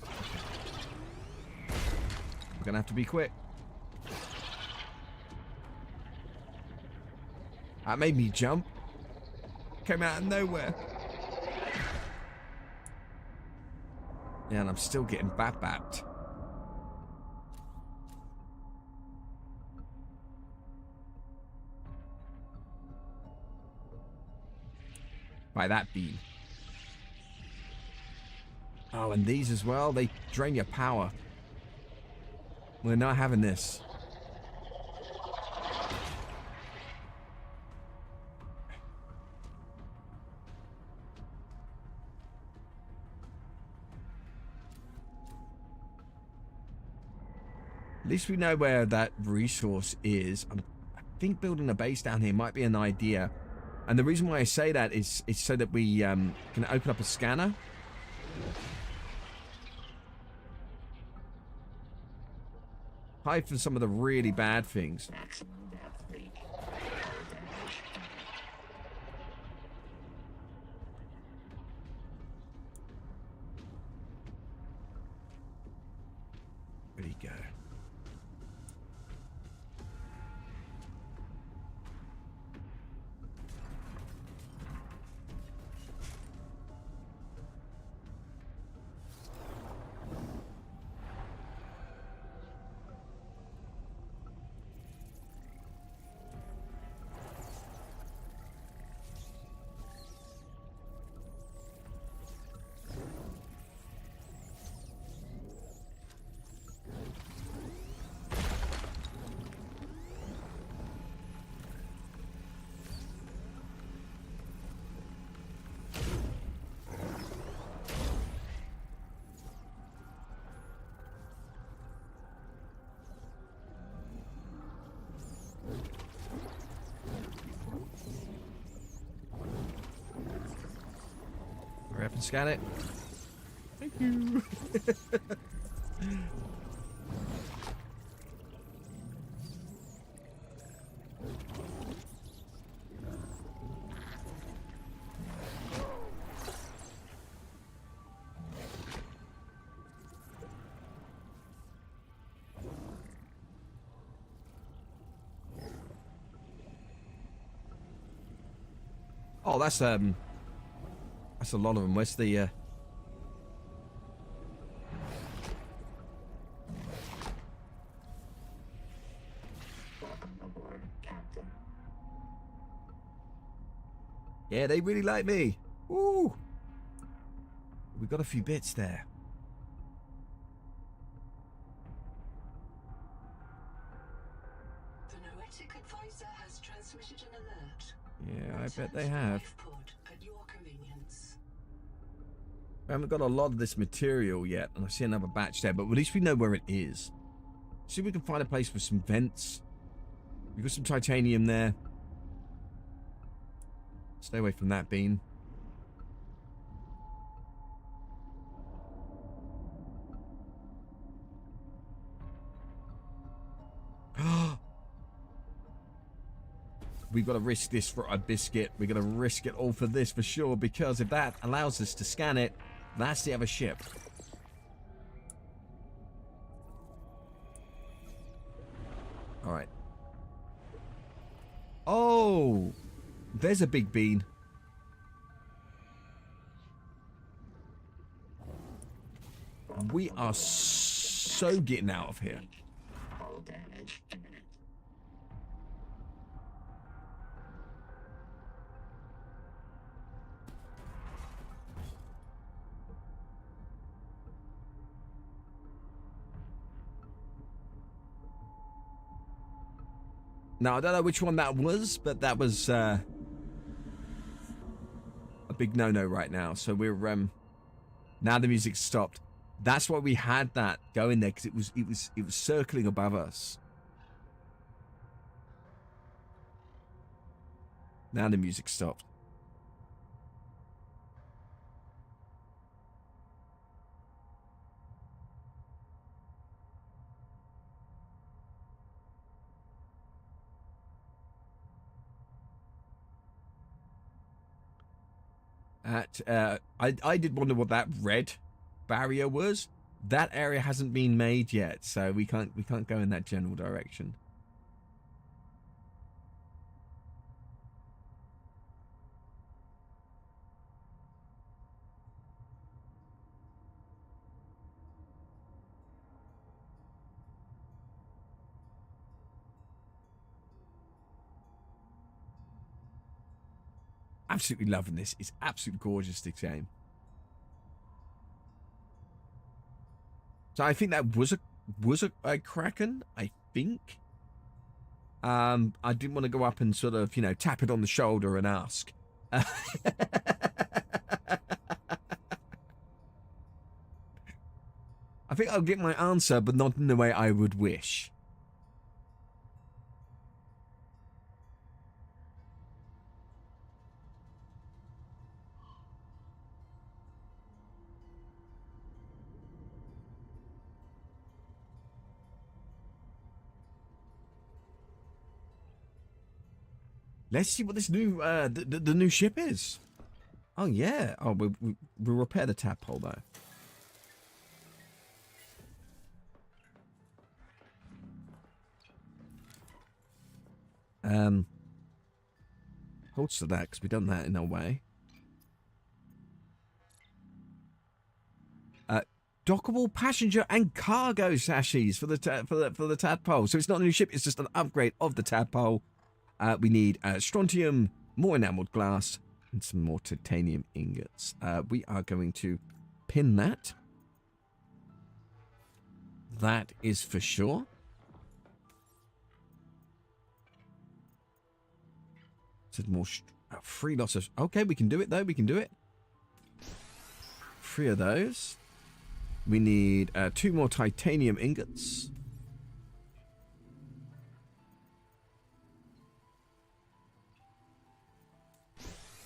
We're going to have to be quick. That made me jump. Came out of nowhere. Yeah, and I'm still getting bat-bapped. By that beam. Oh, and these as well, they drain your power. We're not having this. At least we know where that resource is. I think building a base down here might be an idea. And the reason why I say that is so that we can open up a scanner. Hide from some of the really bad things. Maximum depth reach. Where'd he go? Hurry up and scan it. Thank you. Oh, that's a lot of them. Where's the Welcome aboard, Captain. Yeah, they really like me. Woo! We got a few bits there. The Noetic advisor has transmitted an alert. Yeah, I bet Return they to the have. life pod at your convenience. We haven't got a lot of this material yet, and I see another batch there, but at least we know where it is. See if we can find a place with some vents. We've got some titanium there. Stay away from that bean. We've got to risk this for a biscuit. We're going to risk it all for this for sure, because if that allows us to scan it, that's the other ship. All right. Oh, there's a big bean. We are so getting out of here. Hull damage imminent. Now, I don't know which one that was, but that was a big no-no right now. So we're now the music's stopped. That's why we had that going there, because it was circling above us. Now the music stopped. I did wonder what that red barrier was. That area hasn't been made yet, so we can't go in that general direction. Absolutely loving this. It's absolutely gorgeous, this game. So I think that was a Kraken, I think. I didn't want to go up and sort of, you know, tap it on the shoulder and ask. I think I'll get my answer, but not in the way I would wish. Let's see what this new the new ship is. Oh yeah. Oh, we'll repair the tadpole though. Holds to that because we've done that in our way. Dockable passenger and cargo sashes for the tadpole. So it's not a new ship; it's just an upgrade of the tadpole. We need strontium, more enameled glass, and some more titanium ingots. We are going to pin that. That is for sure. Said more free lots of. Okay, we can do it though. We can do it. 3 of those. We need 2 more titanium ingots.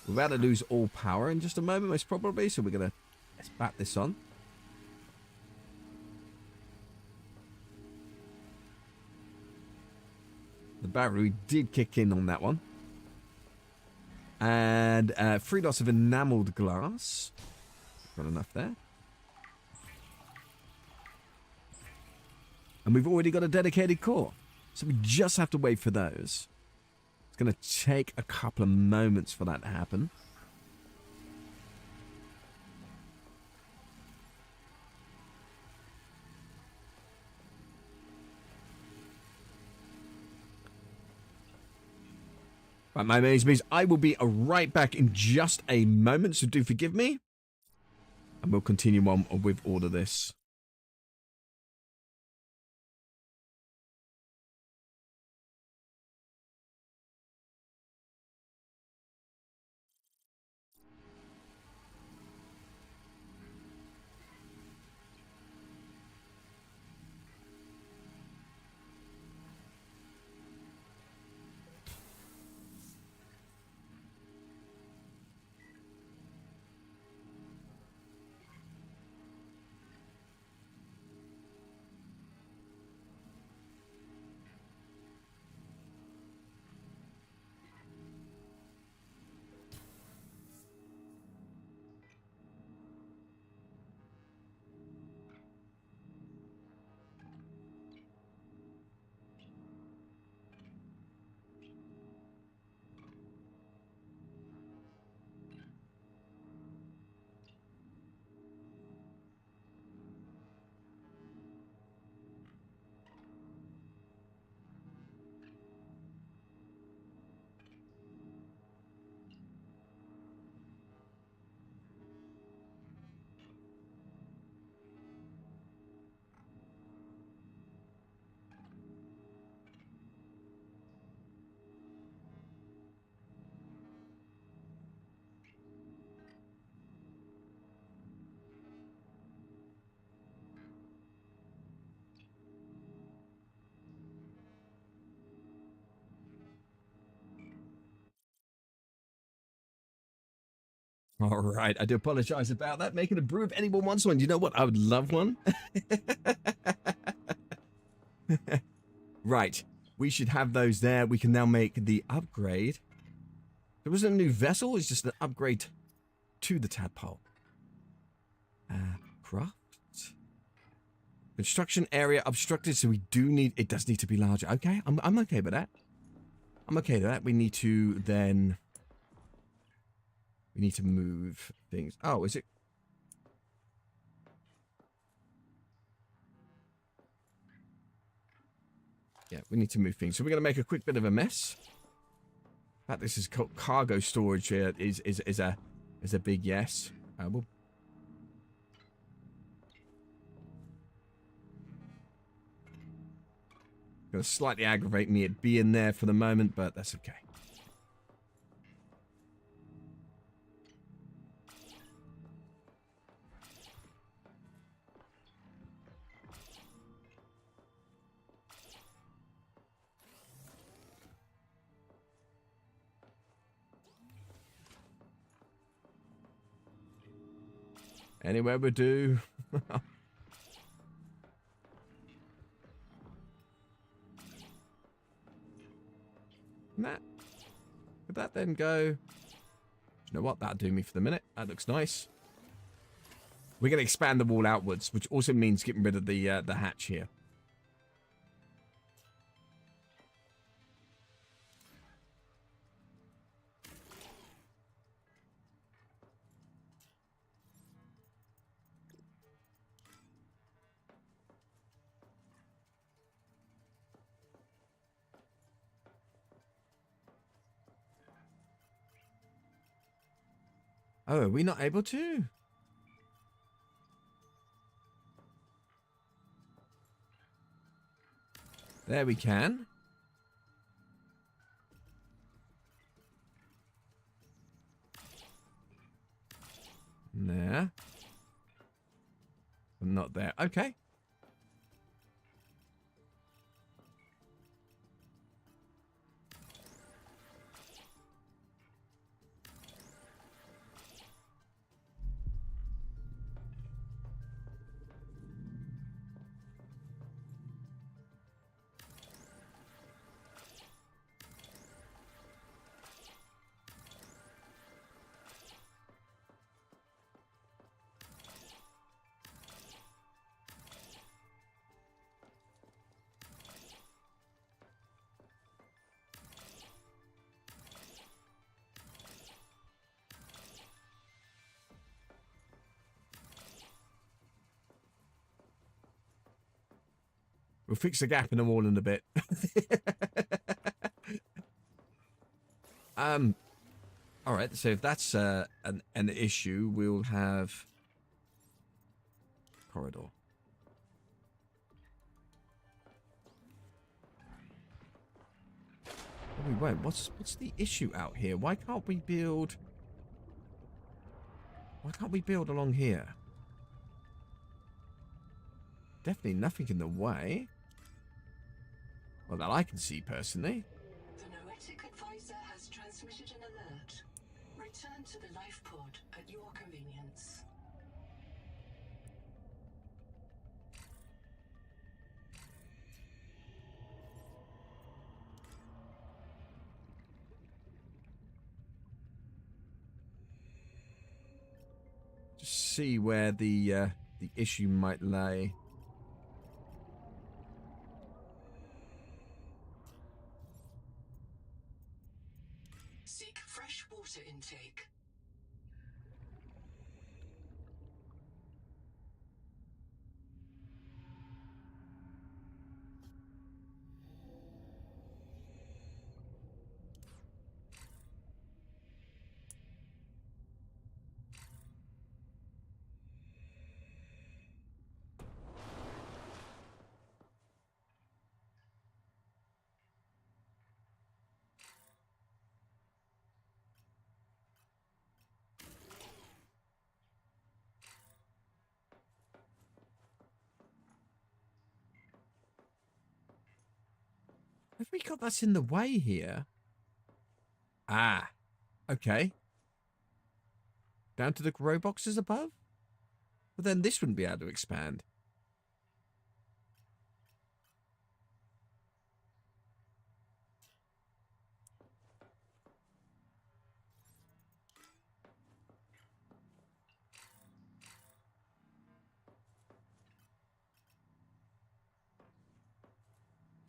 We're about to lose all power in just a moment, most probably. So we're gonna let's bat this on. The battery did kick in on that one. And 3 lots of enameled glass. Got enough there. And we've already got a dedicated core. So we just have to wait for those. It's going to take a couple of moments for that to happen. Right, my mates, I will be right back in just a moment, so do forgive me. And we'll continue on with all of this. All right, I do apologize about that. Making a brew if anyone wants one. You know what? I would love one. Right, we should have those there. We can now make the upgrade. There wasn't a new vessel, it's just an upgrade to the tadpole. Craft. Construction area obstructed, so we do need, it does need to be larger. Okay, I'm okay with that. I'm okay with that. We need to then, we need to move things. Oh, is it? Yeah, we need to move things. So we're going to make a quick bit of a mess. In fact, this is cargo storage here is a big yes. We'll gonna slightly aggravate me it being there for the moment, but that's okay. Anywhere we do. That, could that then go? You know what? That'll do me for the minute. That looks nice. We're going to expand the wall outwards, which also means getting rid of the hatch here. Oh, are we not able to? There we can. There. I'm not there. Okay. We'll fix the gap in the wall in a bit. All right. So if that's an issue, we'll have corridor. Oh, wait. What's the issue out here? Why can't we build? Why can't we build along here? Definitely nothing in the way. Well, that I can see personally. The Noetic advisor has transmitted an alert. Return to the life pod at your convenience. Just see where the issue might lay. Seek fresh water intake. Have we got that's in the way here? Ah, okay. down to the grow boxes above? But then this wouldn't be able to expand.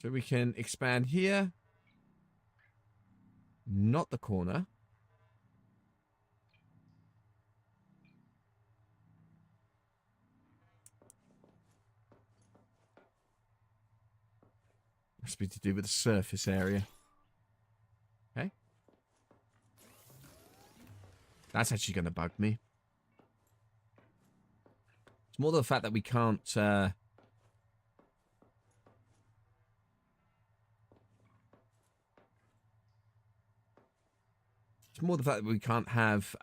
So we can expand here. Not the corner. Must be to do with the surface area. Okay. That's actually going to bug me. It's more the fact that we can't... It's more the fact that we can't have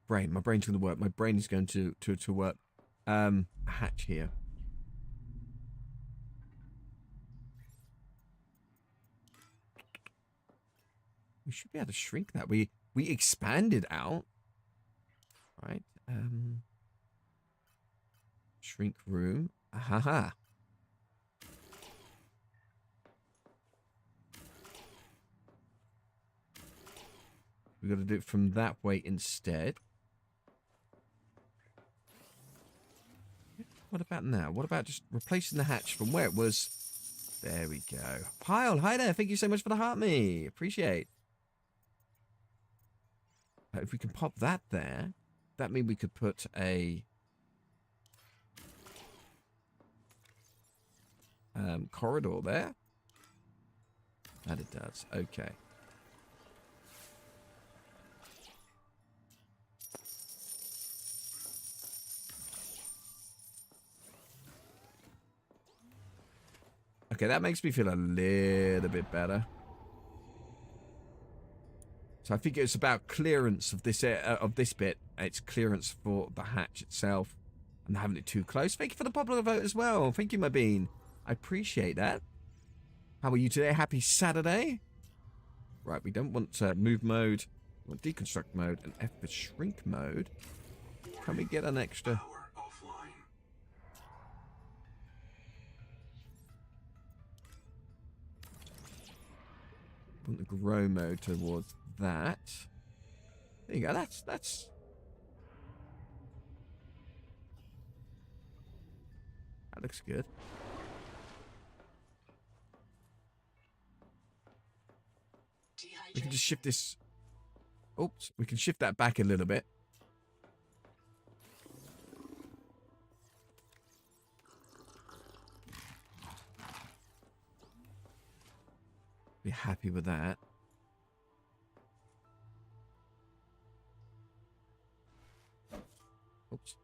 brain. My brain's going to work. My brain is going to work. A hatch here. We should be able to shrink that. We expanded out. Right. Shrink room. Ahaha. We've got to do it from that way instead. What about now? What about just replacing the hatch from where it was? There we go. Pile, hi there. Thank you so much for the heart me. Appreciate. If we can pop that there, that means we could put a corridor there. That it does. Okay. Okay, that makes me feel a little bit better. So I think it's about clearance of this bit. It's clearance for the hatch itself. And having it too close. Thank you for the popular vote as well. Thank you, my bean. I appreciate that. How are you today? Happy Saturday. Right, we don't want move mode. We want deconstruct mode and F for shrink mode. Can we get an extra... Want the grow mode towards that. There you go. That's that looks good. We can just shift this. Oops, we can shift that back a little bit. Be happy with that. Oops.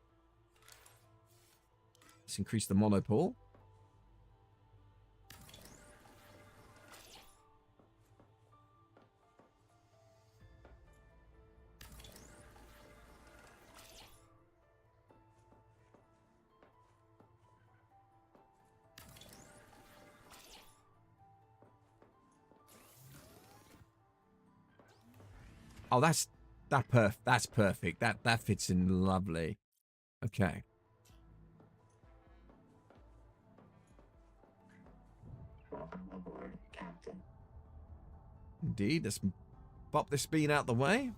Let's increase the monopole. Oh, that's perfect. That fits in lovely. Okay. Welcome aboard, Captain. Indeed. Let's pop this bean out the way.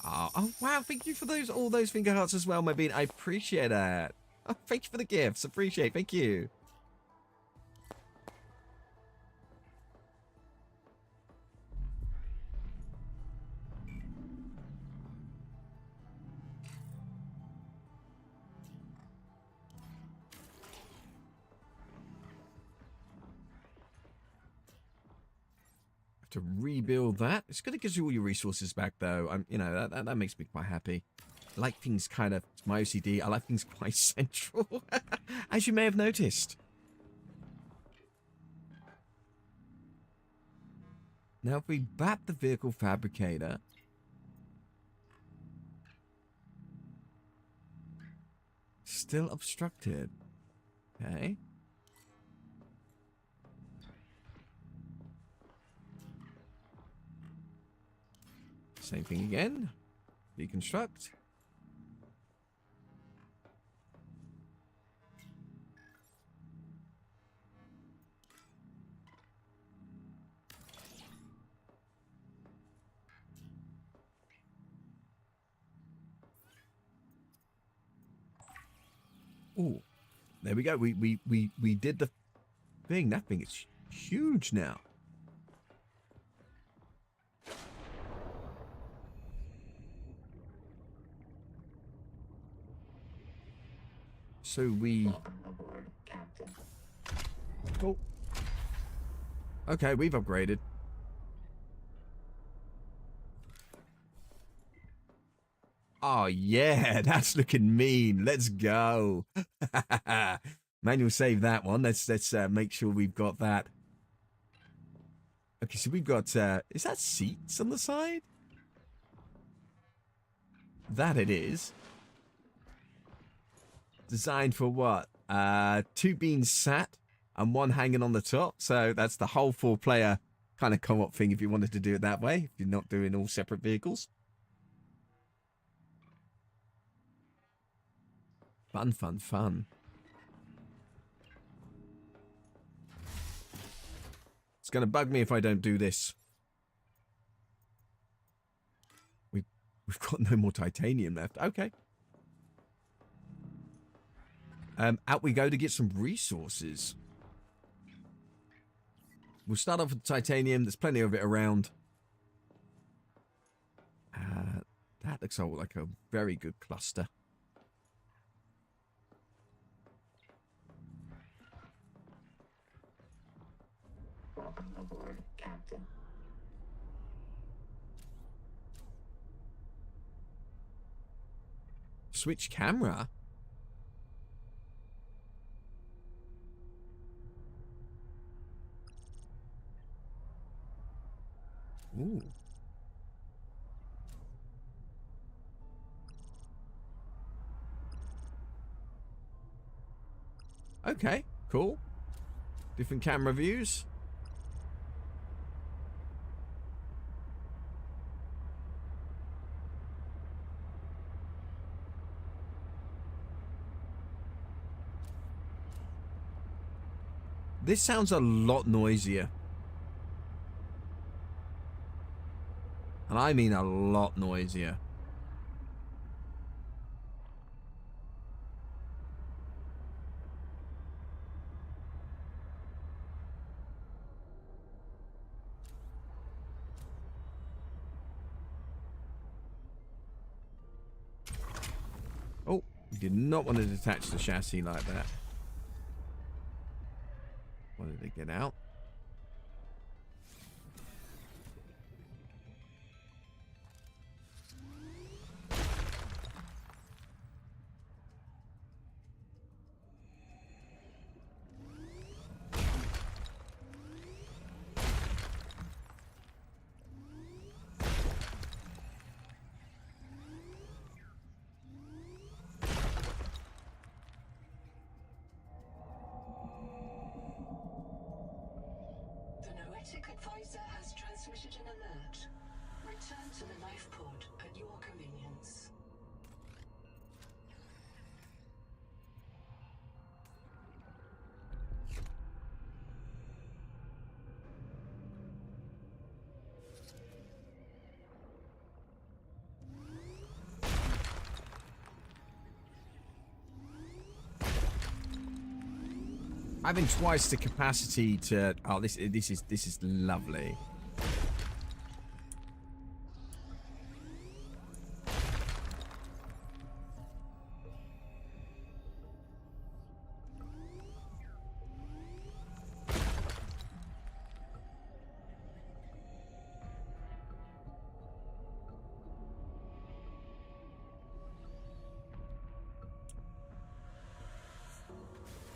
Oh, wow. Thank you for all those finger hearts as well, my bean. I appreciate that. Oh, thank you for the gifts. Appreciate. Thank you. To rebuild that. It's going to give you all your resources back, though. You know, that makes me quite happy. I like things kind of, it's my OCD, I like things quite central, as you may have noticed. Now, if we bat the vehicle fabricator, still obstructed. Okay. Same thing again. Deconstruct. Ooh, there we go. We did the thing. That thing is huge now. So we... Welcome aboard, Captain. Oh. Okay, we've upgraded. Oh, yeah, that's looking mean. Let's go. Manual save that one. Let's make sure we've got that. Okay, so we've got... is that seats on the side? That it is. Designed for what? 2 being sat and 1 hanging on the top. So that's the whole 4-player kind of co-op thing if you wanted to do it that way. If you're not doing all separate vehicles. Fun, fun, fun. It's going to bug me if I don't do this. We've got no more titanium left. Okay. Out we go to get some resources. We'll start off with titanium. There's plenty of it around. That looks like a very good cluster. Welcome aboard, Captain. Switch camera? Ooh. Okay, cool. Different camera views. This sounds a lot noisier. And I mean a lot noisier. Oh, we did not want to detach the chassis like that. Wanted to get out. The Noetic advisor has transmitted an alert. Return to the life pod at your convenience. Having twice the capacity to... Oh, this is lovely.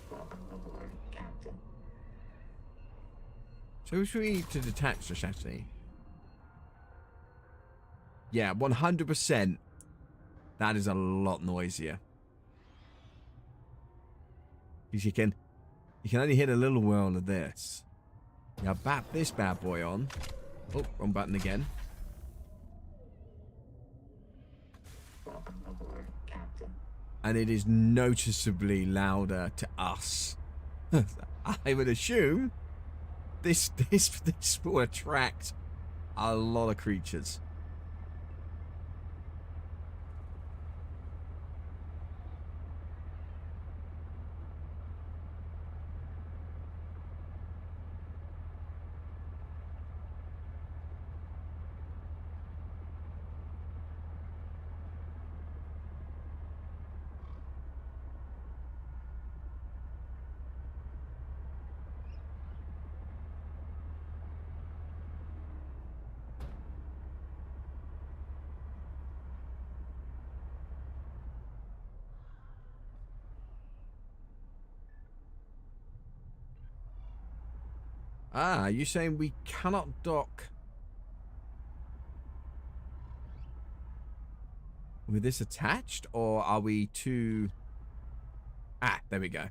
Welcome aboard, Captain. So should we need to detach the chassis? Yeah, 100%. That is a lot noisier. Because you can only hit a little whirl of this. Now bat this bad boy on. Oh, wrong button again. Welcome aboard, Captain. And it is noticeably louder to us. I would assume this will attract a lot of creatures. Ah, are you saying we cannot dock with this attached, or are we too... Ah, there we go.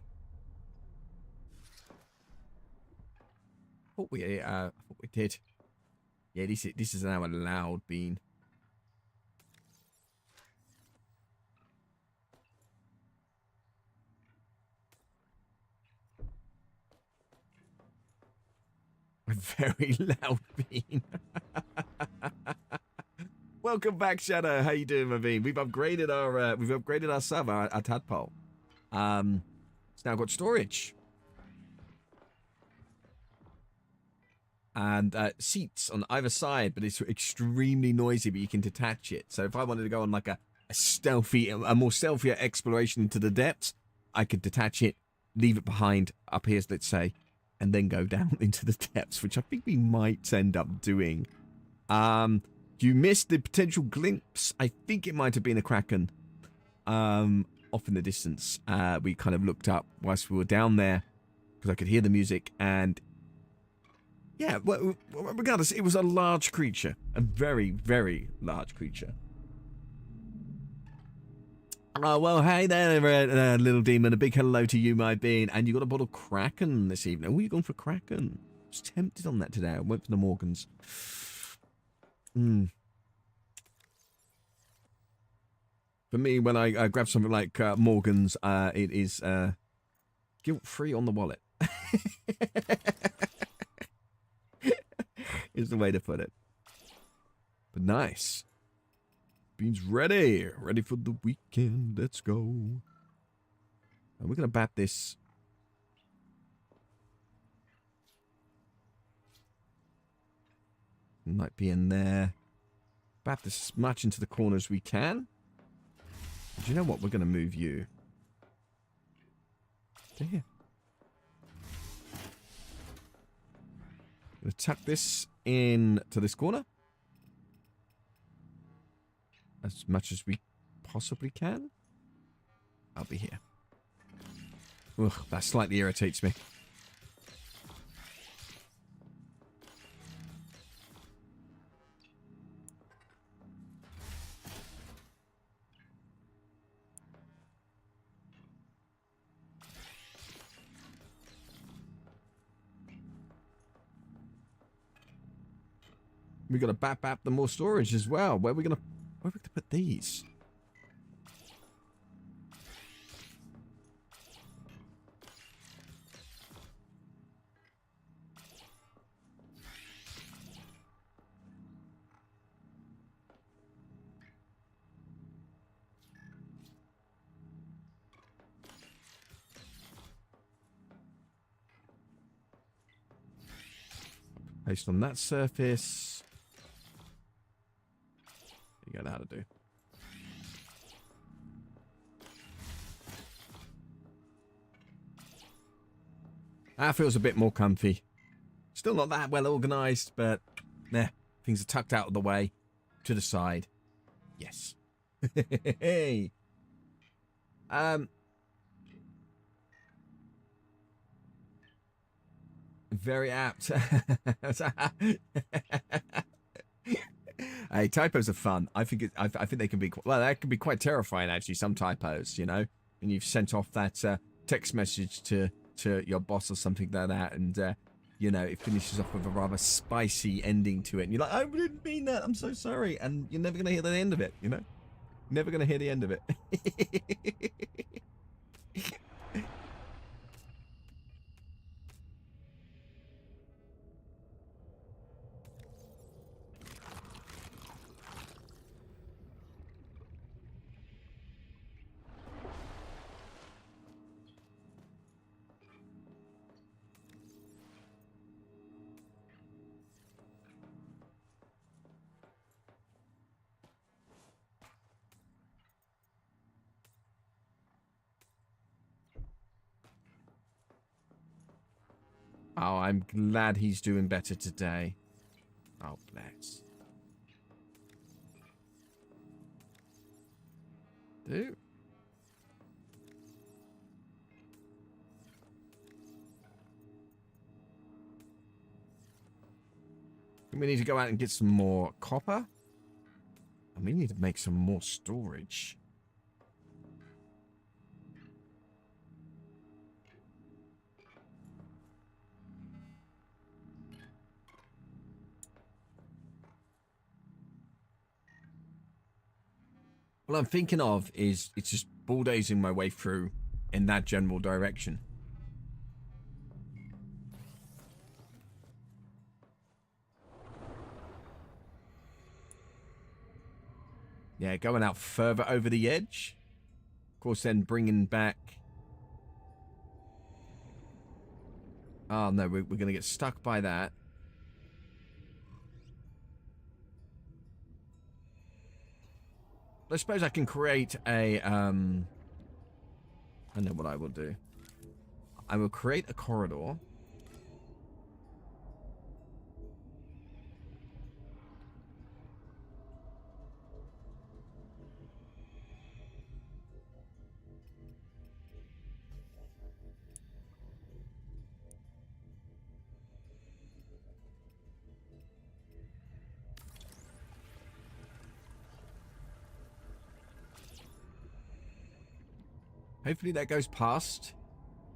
Thought we did. Yeah, this is now a loud bean. A very loud bean. Welcome back, Shadow. How you doing, my bean? We've upgraded our server, our tadpole. It's now got storage. And seats on either side, but it's extremely noisy, but you can detach it. So if I wanted to go on like a more stealthier exploration into the depths, I could detach it, leave it behind up here, let's say, and then go down into the depths, which I think we might end up doing. You missed the potential glimpse. I think it might have been a kraken off in the distance. We kind of looked up whilst we were down there because I could hear the music, and yeah, well, regardless, it was a large creature. A very, very large creature. Oh, well, hey there, little demon. A big hello to you, my bean. And you got a bottle of Kraken this evening. Oh, you gone for Kraken? I was tempted on that today. I went for the Morgans. For me, when I grab something like Morgans, it is guilt-free on the wallet. Is the way to put it. But nice. Beans ready. Ready for the weekend. Let's go. And we're going to bat this. Might be in there. Bat this as much into the corner as we can. Do you know what? We're going to move you to here. Going to tuck this in to this corner. As much as we possibly can. I'll be here. Ugh, that slightly irritates me. We got to bap the more storage as well. Where are we gonna put these? Based on that surface. You got how to do. That feels a bit more comfy. Still not that well organized, but nah, things are tucked out of the way, to the side. Yes. Hey. Very apt. Hey, typos are fun. I think they can be, well, that can be quite terrifying actually, some typos, you know, and you've sent off that text message to your boss or something like that, and you know, it finishes off with a rather spicy ending to it, and you're like, I didn't mean that, I'm so sorry, and you're never gonna hear the end of it, you know. Never going to hear the end of it. Oh, I'm glad he's doing better today. Oh, bless. Dude. We need to go out and get some more copper. And we need to make some more storage. What I'm thinking of is it's just bulldozing my way through in that general direction. Yeah, going out further over the edge. Of course, then bringing back... Oh, no, we're going to get stuck by that. I suppose I can create a... I know what I will do. I will create a corridor. Hopefully that goes past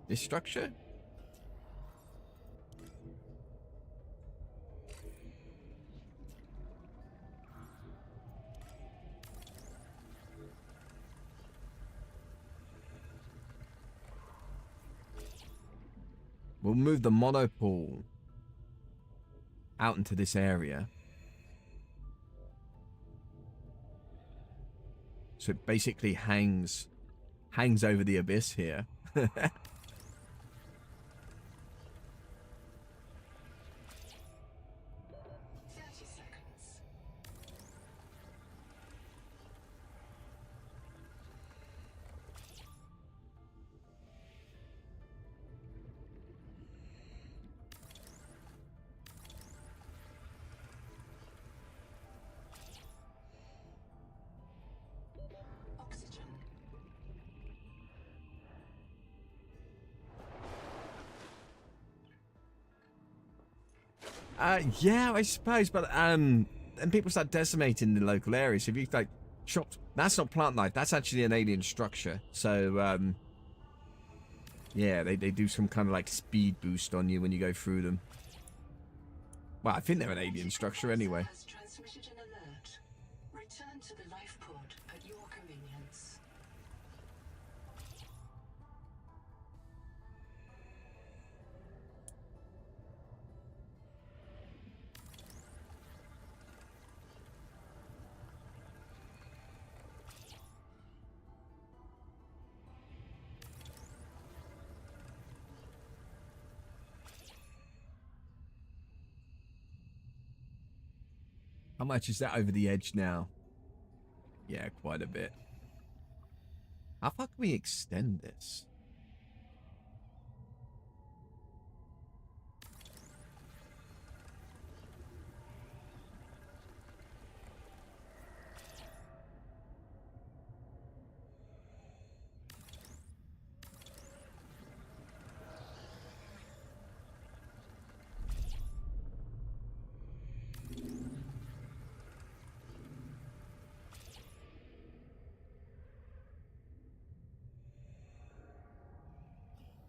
this structure. We'll move the monopool out into this area. So it basically hangs over the abyss here. 30 seconds. Oxygen. Yeah, I suppose, but and people start decimating the local areas. So if you like chopped, that's not plant life. That's actually an alien structure. So yeah, they do some kind of like speed boost on you when you go through them. Well, I think they're an alien structure anyway. Has transmitted an alert. Return to the life pod at your convenience. How much is that over the edge now? Yeah, quite a bit. How far can we extend this?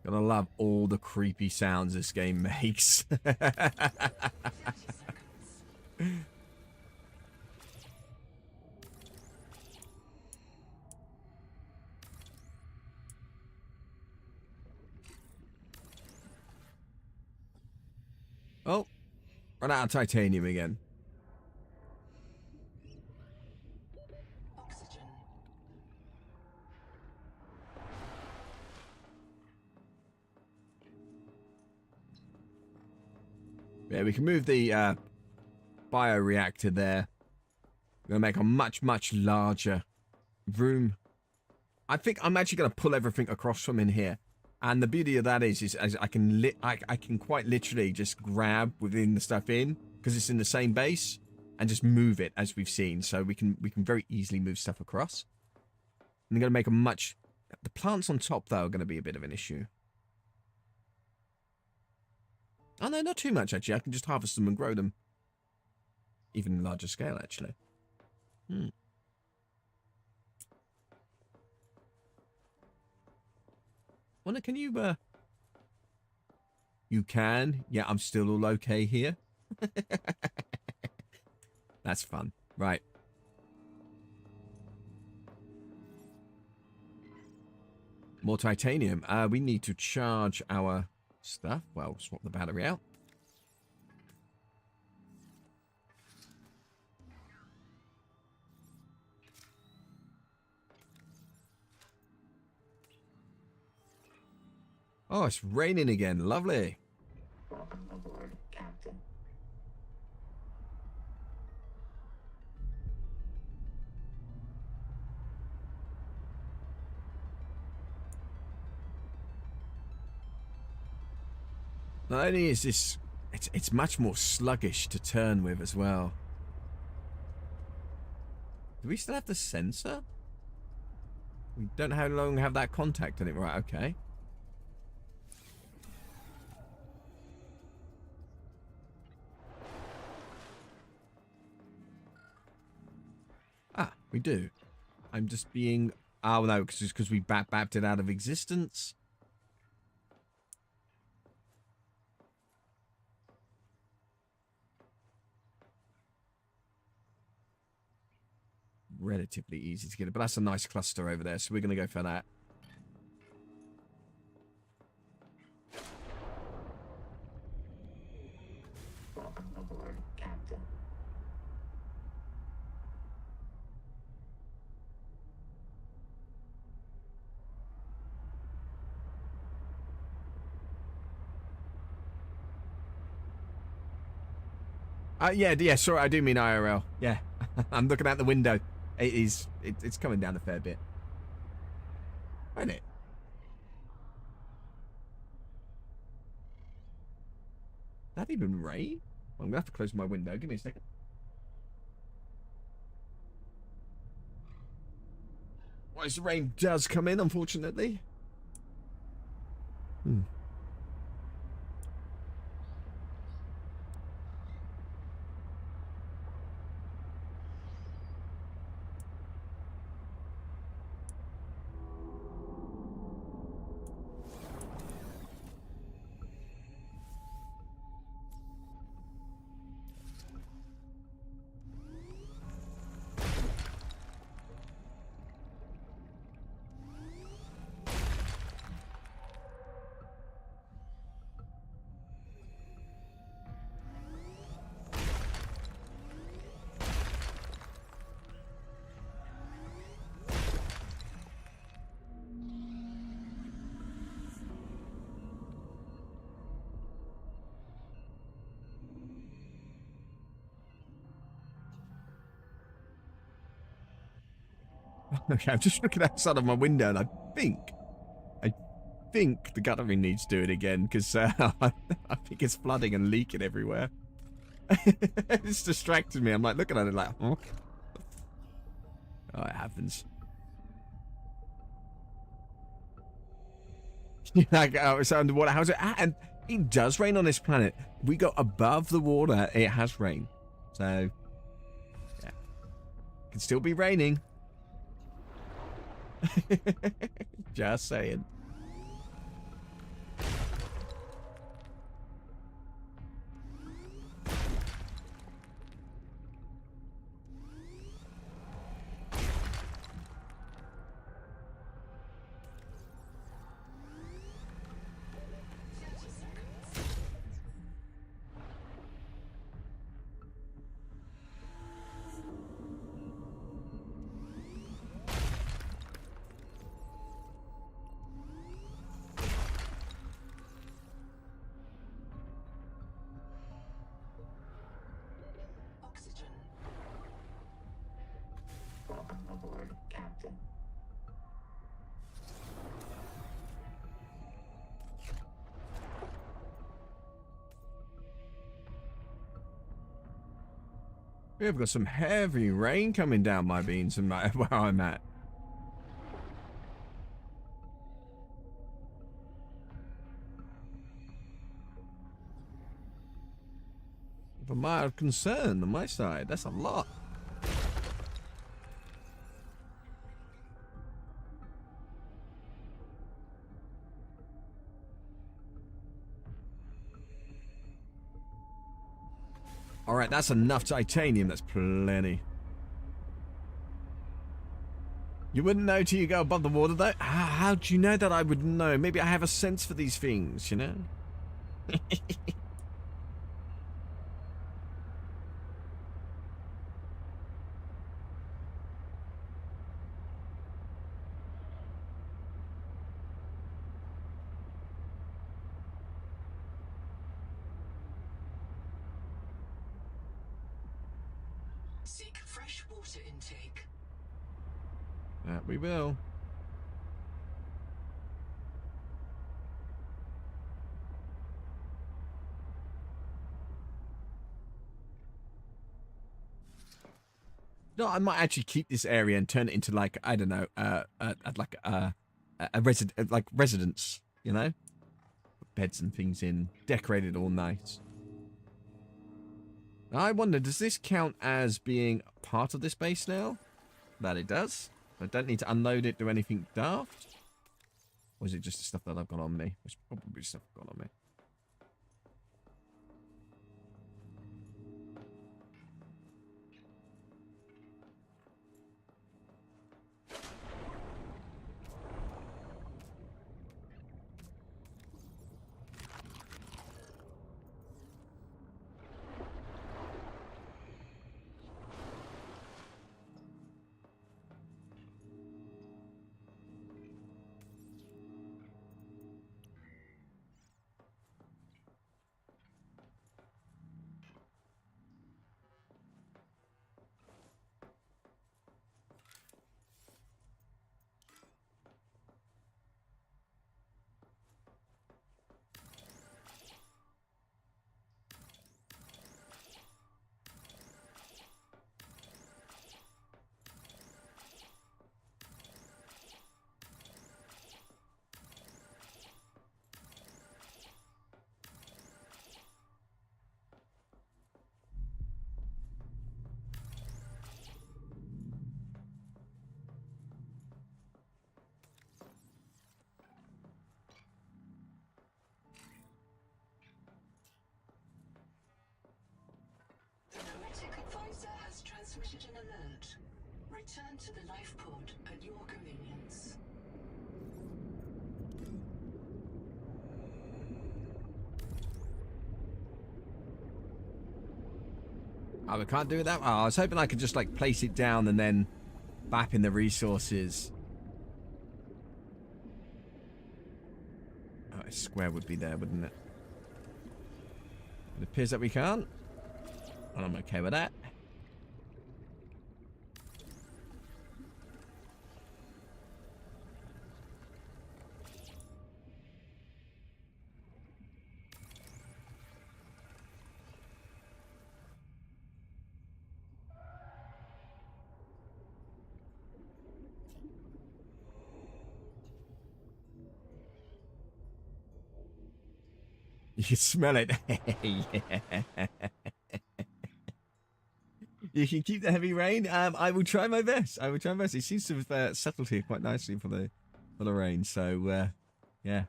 Gonna love all the creepy sounds this game makes. 30 seconds. Run out of titanium again. Oxygen. Yeah, we can move the bioreactor there. We're going to make a much, much larger room. I think I'm actually going to pull everything across from in here. And the beauty of that is I can quite literally just grab within the stuff in, because it's in the same base, and just move it as we've seen. So we can very easily move stuff across. And I'm going to make a much... The plants on top, though, are going to be a bit of an issue. Oh, no, not too much, actually. I can just harvest them and grow them. Even larger scale, actually. Wonder, can you, You can? Yeah, I'm still all okay here. That's fun. Right. More titanium. We need to charge our stuff. Well, swap the battery out. Oh, it's raining again. Lovely. Welcome aboard, Captain. Not only is this... It's much more sluggish to turn with as well. Do we still have the sensor? We don't how long have that contact on it. Right, okay. Ah, we do. I'm just being... Oh, no, because we bapped it out of existence. Relatively easy to get it, but that's a nice cluster over there, so we're going to go for that. Welcome aboard, Captain. Yeah, sorry, I do mean IRL. Yeah, I'm looking out the window. It's coming down a fair bit. Isn't it? That even rain? Well, I'm going to have to close my window. Give me a second. Well, the rain does come in, unfortunately. Okay, I'm just looking outside of my window, and I think the guttering needs doing again, because I think it's flooding and leaking everywhere. It's distracted me. I'm like looking at it like, huh? Oh, it happens. Like, oh, it's underwater. How's it? And it does rain on this planet. We go above the water, it has rain. So, yeah. It can still be raining. Just saying. We've got some heavy rain coming down my beans and where I'm at. Of a mild concern on my side. That's a lot. Alright, that's enough titanium. That's plenty. You wouldn't know till you go above the water, though? How do you know that I would know? Maybe I have a sense for these things, you know? Seek fresh water intake. That we will. No, I might actually keep this area and turn it into like, I don't know, like a residence, you know? Put beds and things in, decorated all nice. I wonder, does this count as being part of this base now? That it does. I don't need to unload it, do anything daft. Or is it just the stuff that I've got on me? It's probably stuff I've got on me. The Noetic advisor has transmitted an alert. Return to the life pod at your convenience. Oh, we can't do it that way. Oh, I was hoping I could just like place it down and then bap in the resources. Oh, a square would be there, wouldn't it? It appears that we can't. And I'm okay with that. You can smell it. Yeah. You can keep the heavy rain. I will try my best. I will try my best. It seems to have settled here quite nicely for the rain. So yeah.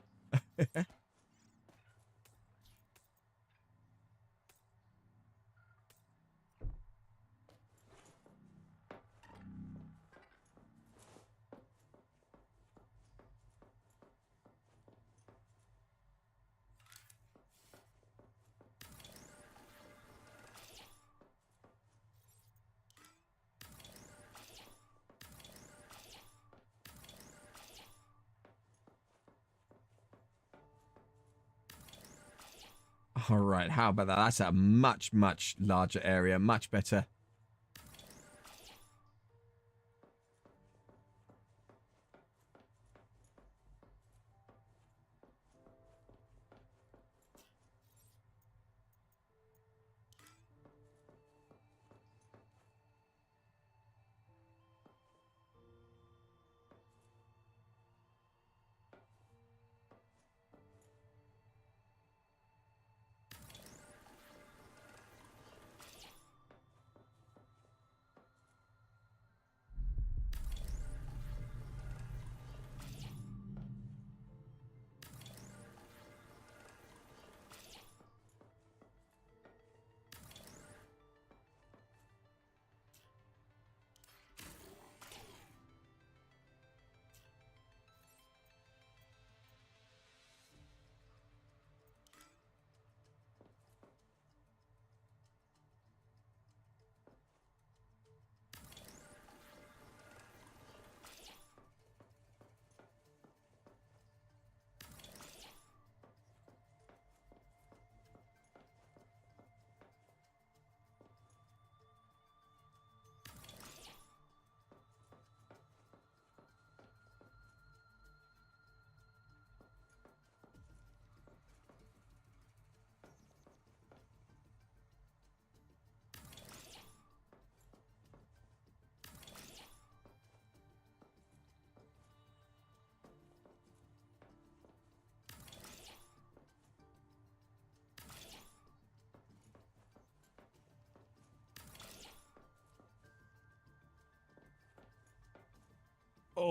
All right. How about that? That's a much larger area. Much better.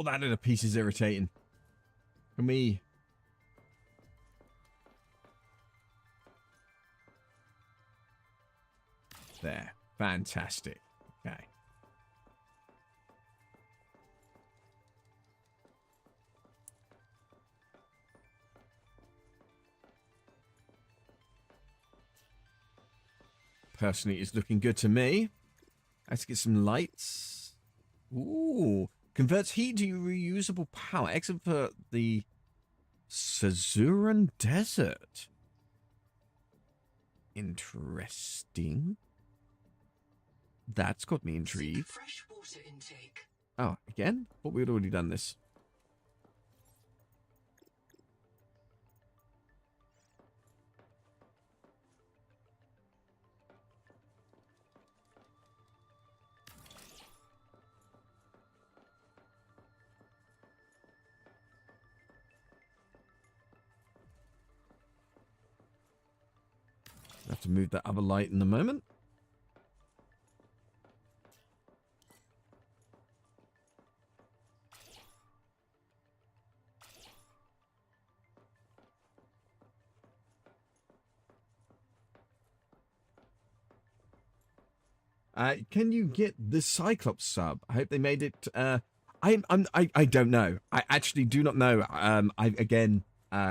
Oh, that little piece is irritating. Can we... There. Fantastic. Okay. Personally, it's looking good to me. Let's get some lights. Ooh. Converts heat to reusable power. Excellent for the Sazuran Desert. Interesting. That's got me intrigued. Fresh water intake. Oh, again? Thought we had already done this. Have to move that other light in a moment. Can you get the Cyclops sub? I hope they made it. I don't know. I actually do not know.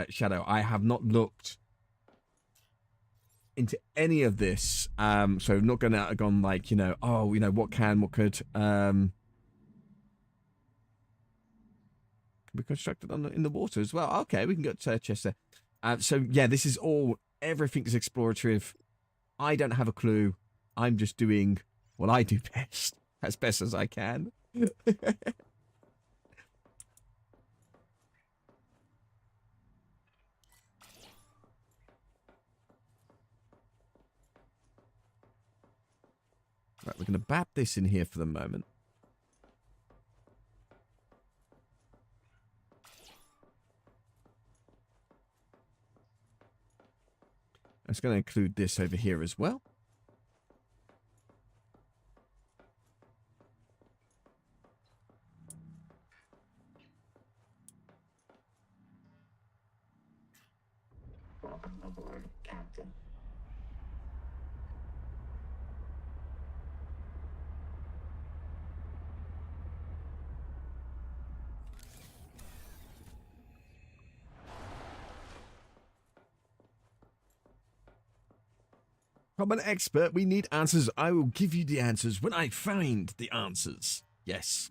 Shadow, I have not looked into any of this. So I'm not going to gone like, oh, what could be constructed in the water as well. Okay, we can go to Chester. So yeah, this is all, everything's explorative. I don't have a clue. I'm just doing what I do best, as best as I can. Right, we're going to bat this in here for the moment. It's going to include this over here as well. Welcome aboard, Captain. From an expert, we need answers. I will give you the answers when I find the answers. Yes.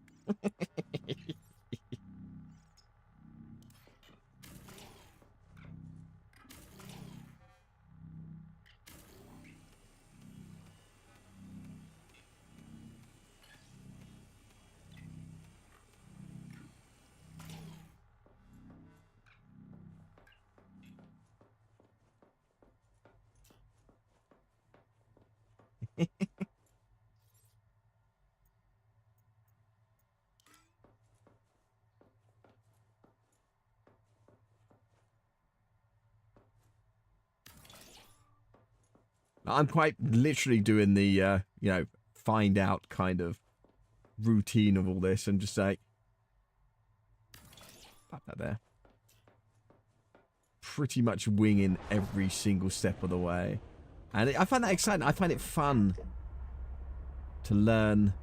I'm quite literally doing the, find out kind of routine of all this and just like, pop that there. Pretty much winging every single step of the way. And I find that exciting. I find it fun to learn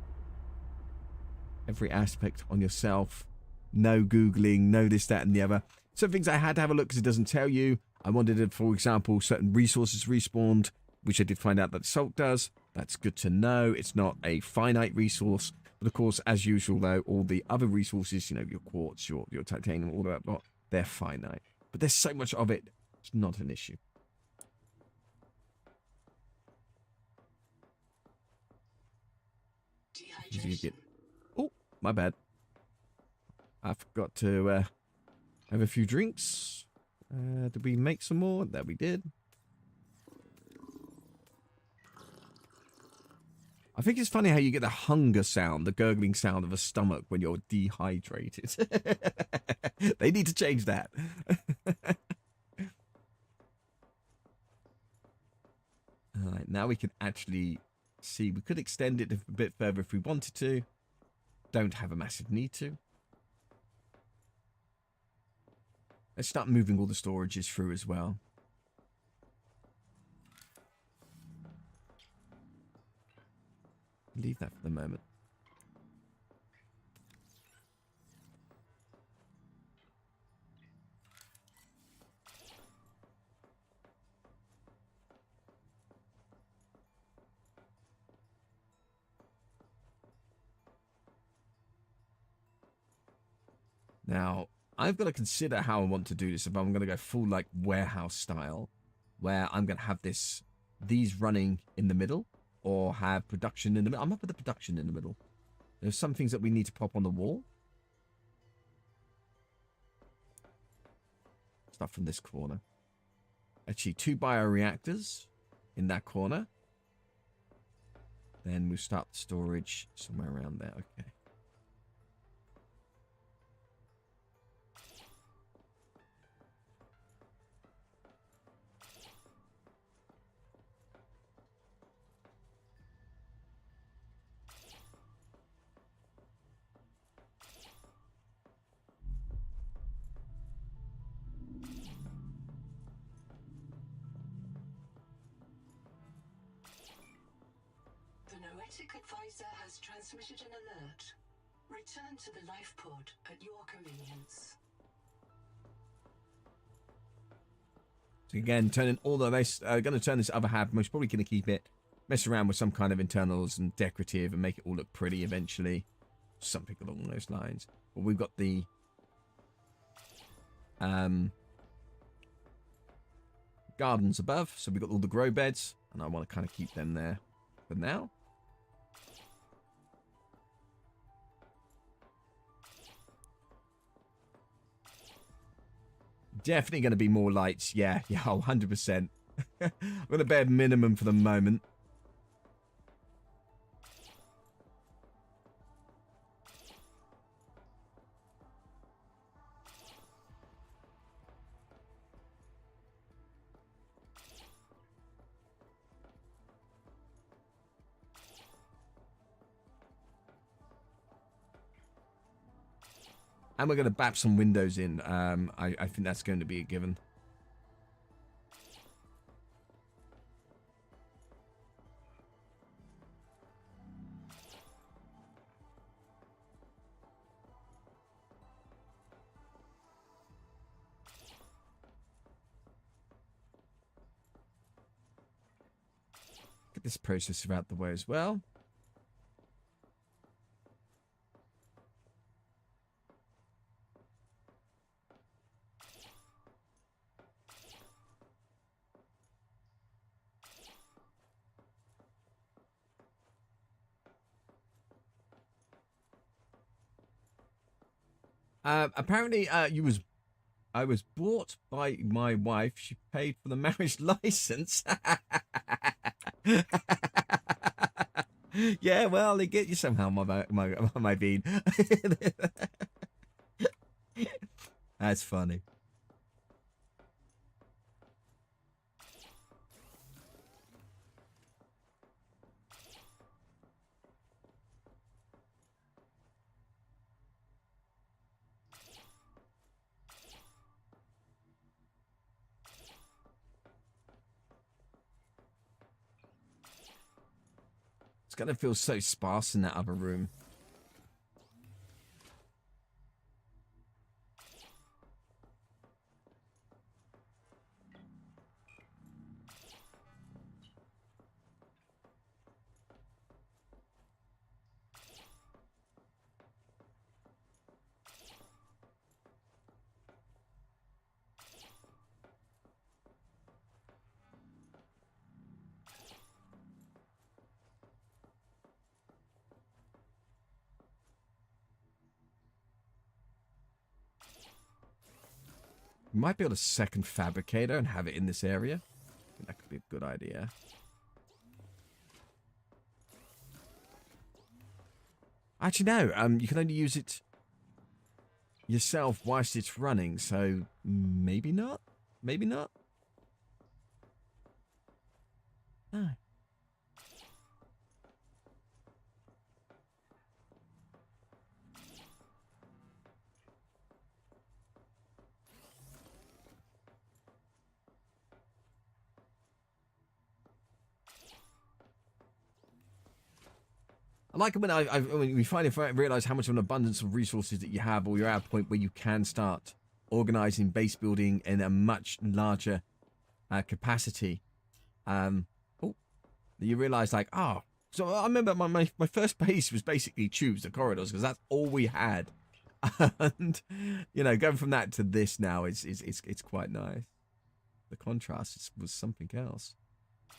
every aspect on yourself. No Googling, no this, that, and the other. Some things I had to have a look because it doesn't tell you. I wanted, for example, certain resources respawned, which I did find out that salt does. That's good to know. It's not a finite resource. But of course, as usual, though, all the other resources, your quartz, your titanium, all that lot, they're finite. But there's so much of it, it's not an issue. Oh, my bad. I forgot to have a few drinks. Did we make some more? There we did. I think it's funny how you get the hunger sound, the gurgling sound of a stomach when you're dehydrated. They need to change that. Alright, now we can actually see. We could extend it a bit further if we wanted to. Don't have a massive need to. Let's start moving all the storages through as well. Leave that for the moment. Now, I've got to consider how I want to do this. If I'm going to go full like warehouse style, where I'm going to have these running in the middle, or have production in the middle. I'm up with the production in the middle. There's some things that we need to pop on the wall. Start from this corner. Actually, 2 bioreactors in that corner. Then we'll start the storage somewhere around there. Okay. The Noetic advisor has transmitted an alert. Return to the life pod at your convenience. So again, turning all the base, going to turn this other half. Most probably going to keep it, mess around with some kind of internals and decorative, and make it all look pretty eventually. Something along those lines. But we've got the gardens above, so we've got all the grow beds, and I want to kind of keep them there for now. Definitely going to be more lights. Yeah, oh, 100%. I'm going to bare minimum for the moment. And we're going to bap some windows in. I think that's going to be a given. Get this processor out the way as well. Apparently, I was bought by my wife. She paid for the marriage license. Yeah, well, they get you somehow, my bean. That's funny. It's gonna feel so sparse in that other room. We might be able to second fabricator and have it in this area. I think that could be a good idea. Actually, no. You can only use it yourself whilst it's running, so maybe not. Maybe not. No. I like it when when we finally realize how much of an abundance of resources that you have, or you're at a point where you can start organizing base building in a much larger capacity. Oh, you realize like, oh, so I remember my first base was basically tubes, the corridors, because that's all we had. And you know, going from that to this now, it's quite nice. The contrast was something else.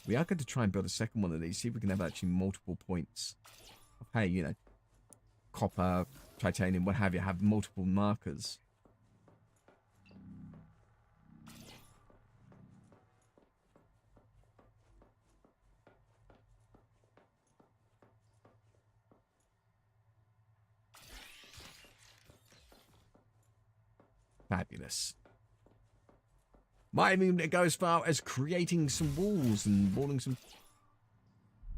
We are going to try and build a second one of these, see if we can have actually multiple points. Hey, you know, copper, titanium, what have you, have multiple markers. Fabulous. Might even go as far as creating some walls and walling some...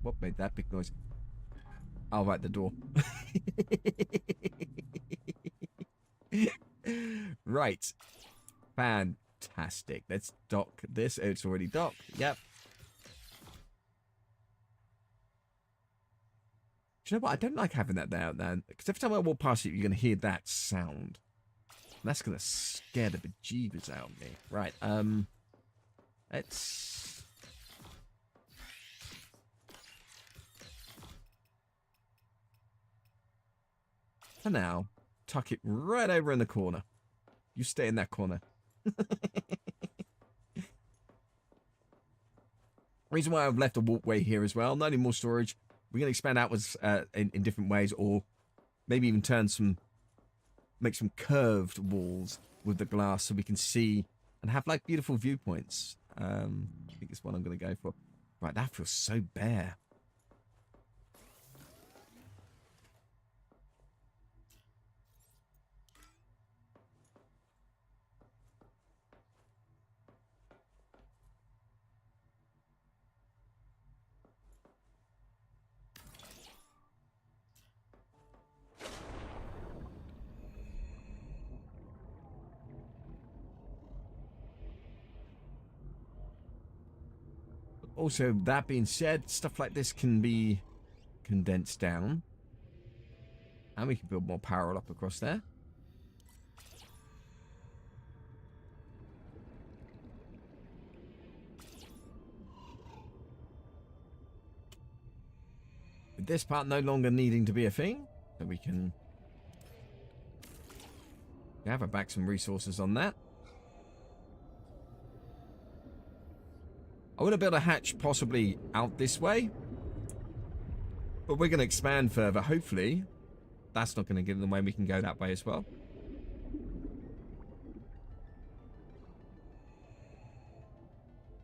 What made that big noise? Oh, right, the door. Right. Fantastic. Let's dock this. It's already docked. Yep. Do you know what? I don't like having that there, man. Because every time I walk past it, you're going to hear that sound. And that's going to scare the bejeebers out of me. Right, let's... For now, tuck it right over in the corner. You stay in that corner. Reason why I've left a walkway here as well. Not any more storage. We're going to expand outwards in different ways, or maybe even make some curved walls with the glass so we can see and have like beautiful viewpoints. I think it's what I'm going to go for. Right, that feels so bare. Also, that being said, stuff like this can be condensed down. And we can build more power up across there. With this part no longer needing to be a thing, so we can gather back some resources on that. I want to build a hatch possibly out this way. But we're going to expand further. Hopefully, that's not going to get in the way. We can go that way as well.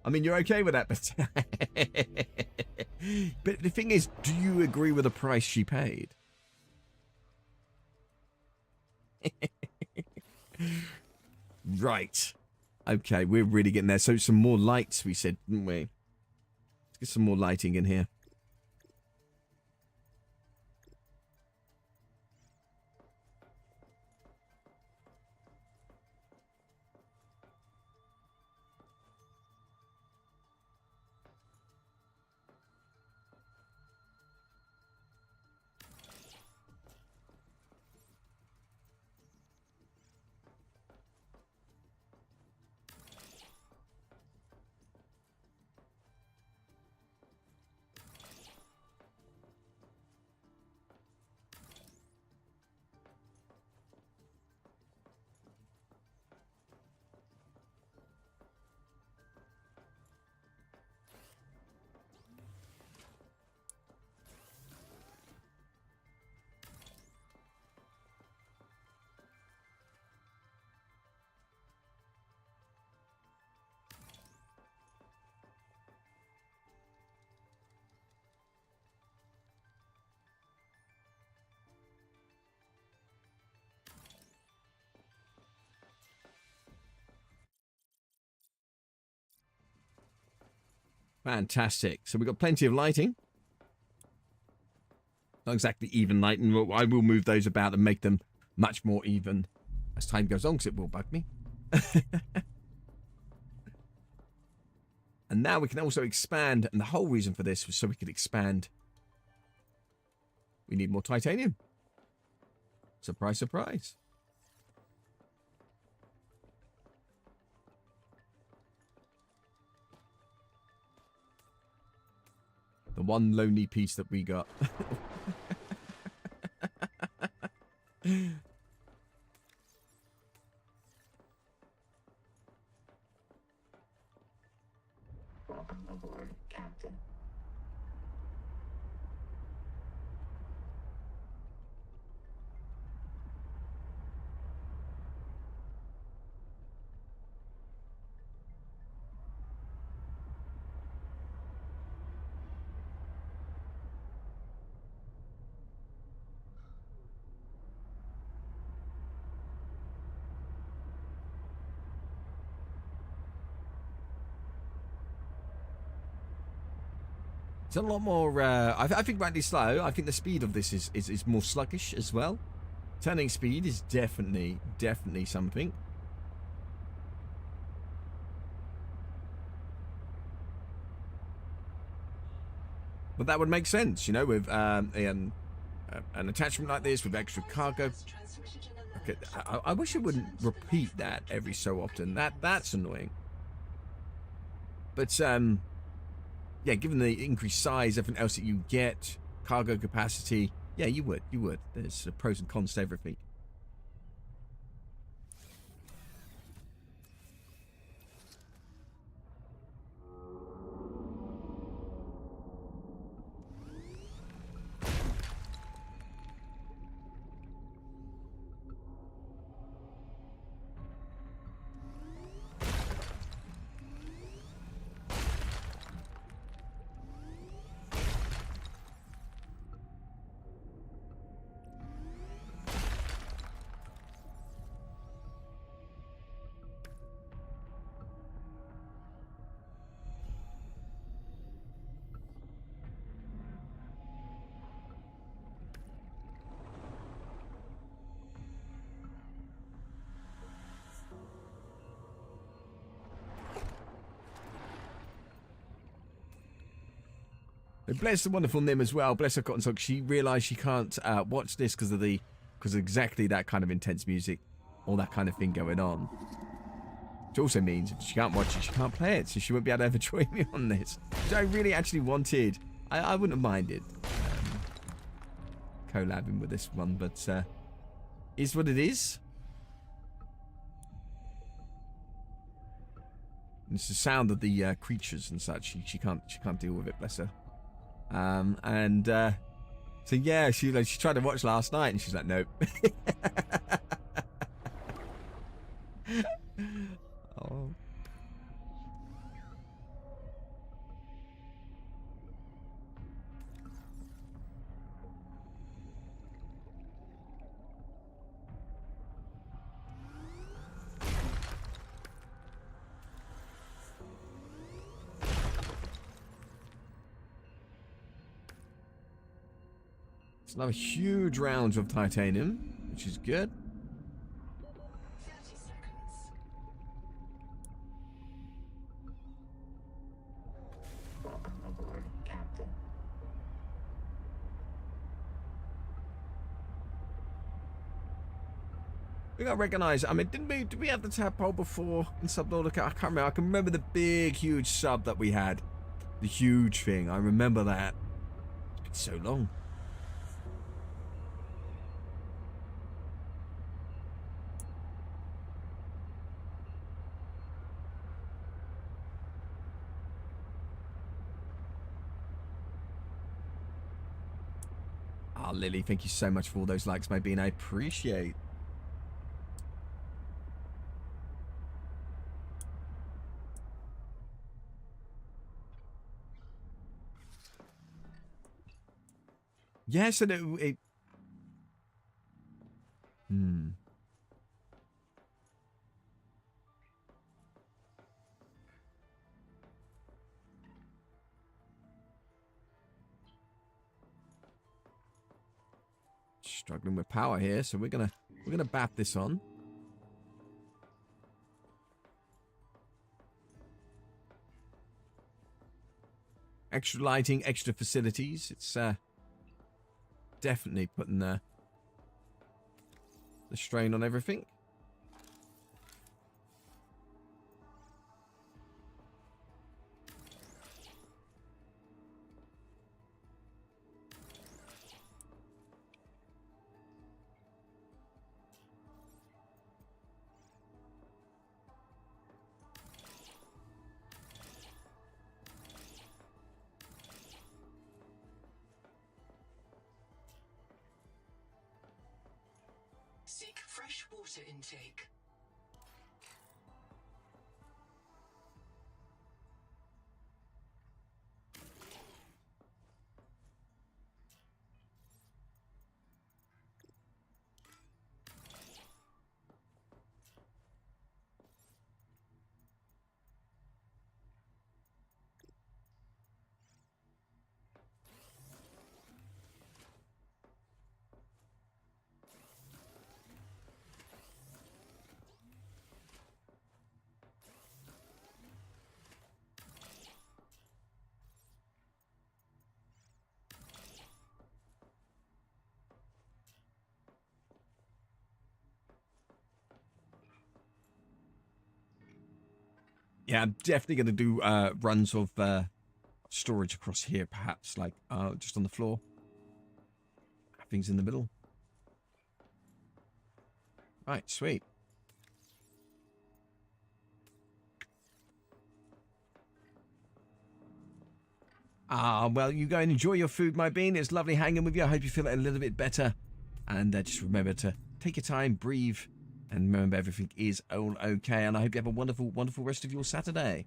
I mean, you're okay with that, but... But the thing is, do you agree with the price she paid? Right. Okay, we're really getting there. So some more lights, we said, didn't we? Let's get some more lighting in here. Fantastic. So we've got plenty of lighting. Not exactly even lighting. I will move those about and make them much more even as time goes on, because it will bug me. And now we can also expand, and the whole reason for this was so we could expand We need more titanium. Surprise, surprise. The one lonely piece that we got. Welcome aboard, Captain. It's a lot more, I think rightly slow. I think the speed of this is more sluggish as well. Turning speed is definitely something. But that would make sense, you know, with an attachment like this with extra cargo. Okay, I wish it wouldn't repeat that every so often. That's annoying. But yeah, given the increased size, everything else that you get, cargo capacity, yeah, you would. There's pros and cons to everything. Bless the wonderful Nim as well. Bless her cotton sock. She realised she can't watch this because of exactly that kind of intense music, or that kind of thing going on. Which also means if she can't watch it, she can't play it, so she won't be able to ever join me on this. Which I really actually wanted. I wouldn't have minded collabing with this one, but is what it is. And it's the sound of the creatures and such. She can't deal with it. Bless her. So yeah, she tried to watch last night and she's like, nope. Oh. It's another huge round of titanium, which is good. 30 seconds. Welcome aboard, Captain. We gotta recognize. I mean, did we have the tadpole before in Subnautica? I can't remember. I can remember the big, huge sub that we had. The huge thing. I remember that. It's been so long. Ah, Lily, thank you so much for all those likes, my bean. I appreciate. Yes, and it struggling with power here, so we're gonna bat this on. Extra lighting, extra facilities. It's definitely putting the strain on everything. Seek fresh water intake. Yeah, I'm definitely going to do runs of storage across here, perhaps, like just on the floor. Things in the middle. Right, sweet. Well, you go and enjoy your food, my bean. It's lovely hanging with you. I hope you feel a little bit better. And just remember to take your time, breathe, and remember everything is all okay. And I hope you have a wonderful, wonderful rest of your Saturday.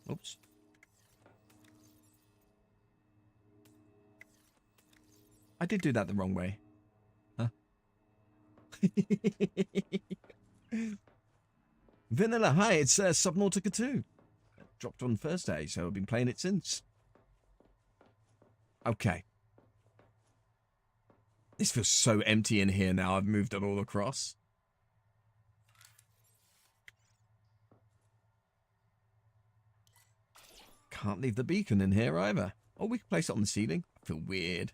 Oops. I did do that the wrong way. Huh? Vanilla, hi, it's Subnautica 2. Dropped on Thursday, so I've been playing it since. Okay. This feels so empty in here now. I've moved it all across. Can't leave the beacon in here either. Oh, we can place it on the ceiling. I feel weird.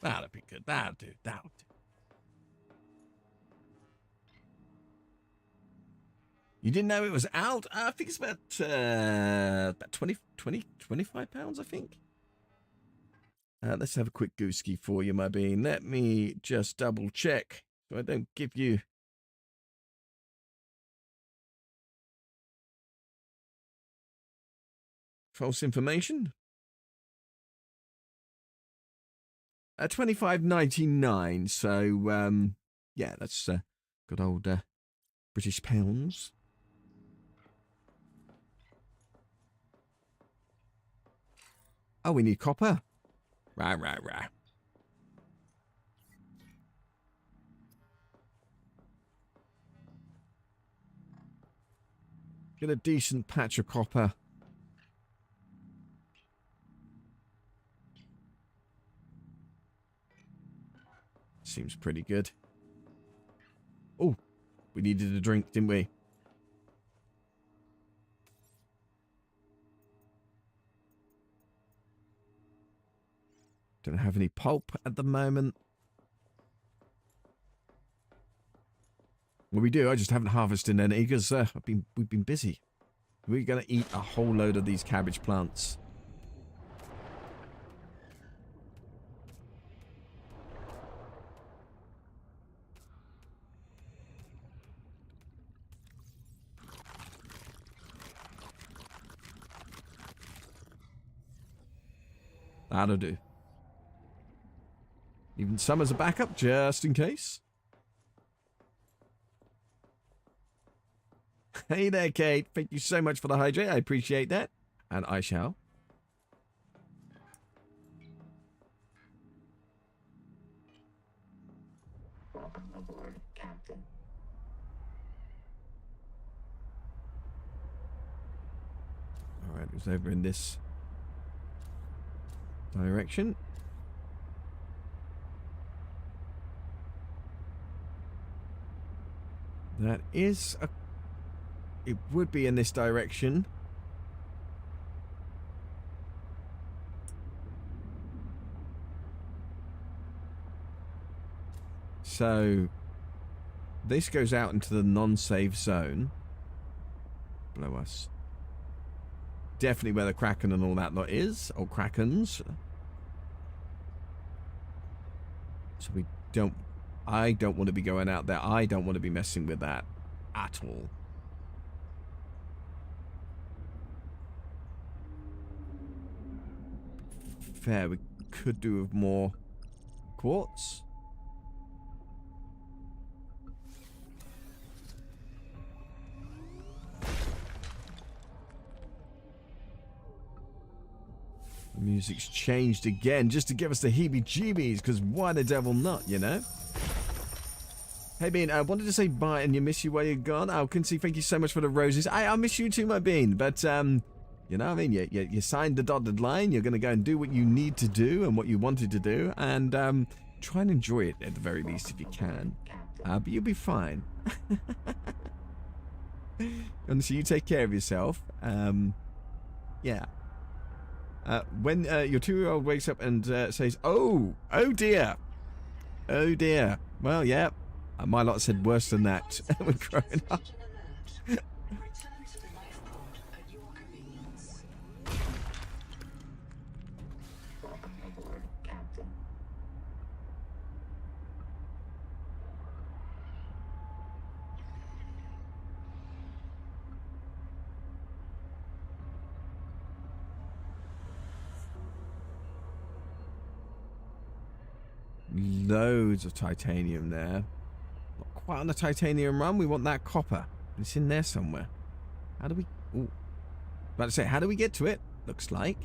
That'll be good. That'll do. That'll do. You didn't know it was out? I think it's about 25 pounds, I think. Let's have a quick gooski for you, my bean. Let me just double check so I don't give you false information. 25.99. So yeah, that's good old British pounds. Oh, we need copper. Right. Get a decent patch of copper. Seems pretty good. Oh, we needed a drink, didn't we? Don't have any pulp at the moment. Well, we do. I just haven't harvested any because we've been busy. We're gonna eat a whole load of these cabbage plants. That'll do. Even some as a backup, just in case. Hey there, Kate. Thank you so much for the hydrate. I appreciate that. And I shall. Welcome aboard, Captain. Goes over in this direction. That is a... It would be in this direction. So this goes out into the non-save zone. Below us. Definitely where the Kraken and all that lot is. Or Krakens. So we don't... I don't want to be going out there. I don't want to be messing with that at all. Fair, we could do with more quartz. The music's changed again just to give us the heebie-jeebies, because why the devil not, you know? Hey, Bean, I wanted to say bye and you miss you while you're gone. Oh, Quincy, thank you so much for the roses. I miss you too, my Bean, but, you know what I mean? You signed the dotted line. You're going to go and do what you need to do and what you wanted to do, and try and enjoy it at the very least if you can. But you'll be fine. Honestly, you take care of yourself. Yeah. When your 2-year-old wakes up and says, oh dear. Oh dear. Well, yeah. My lot said worse than that when growing up. Return to the life pod at your convenience. Welcome aboard, Captain. Loads of titanium there. Not quite on the titanium run. We want that copper. It's in there somewhere. How do we... Ooh. About to say, how do we get to it? Looks like.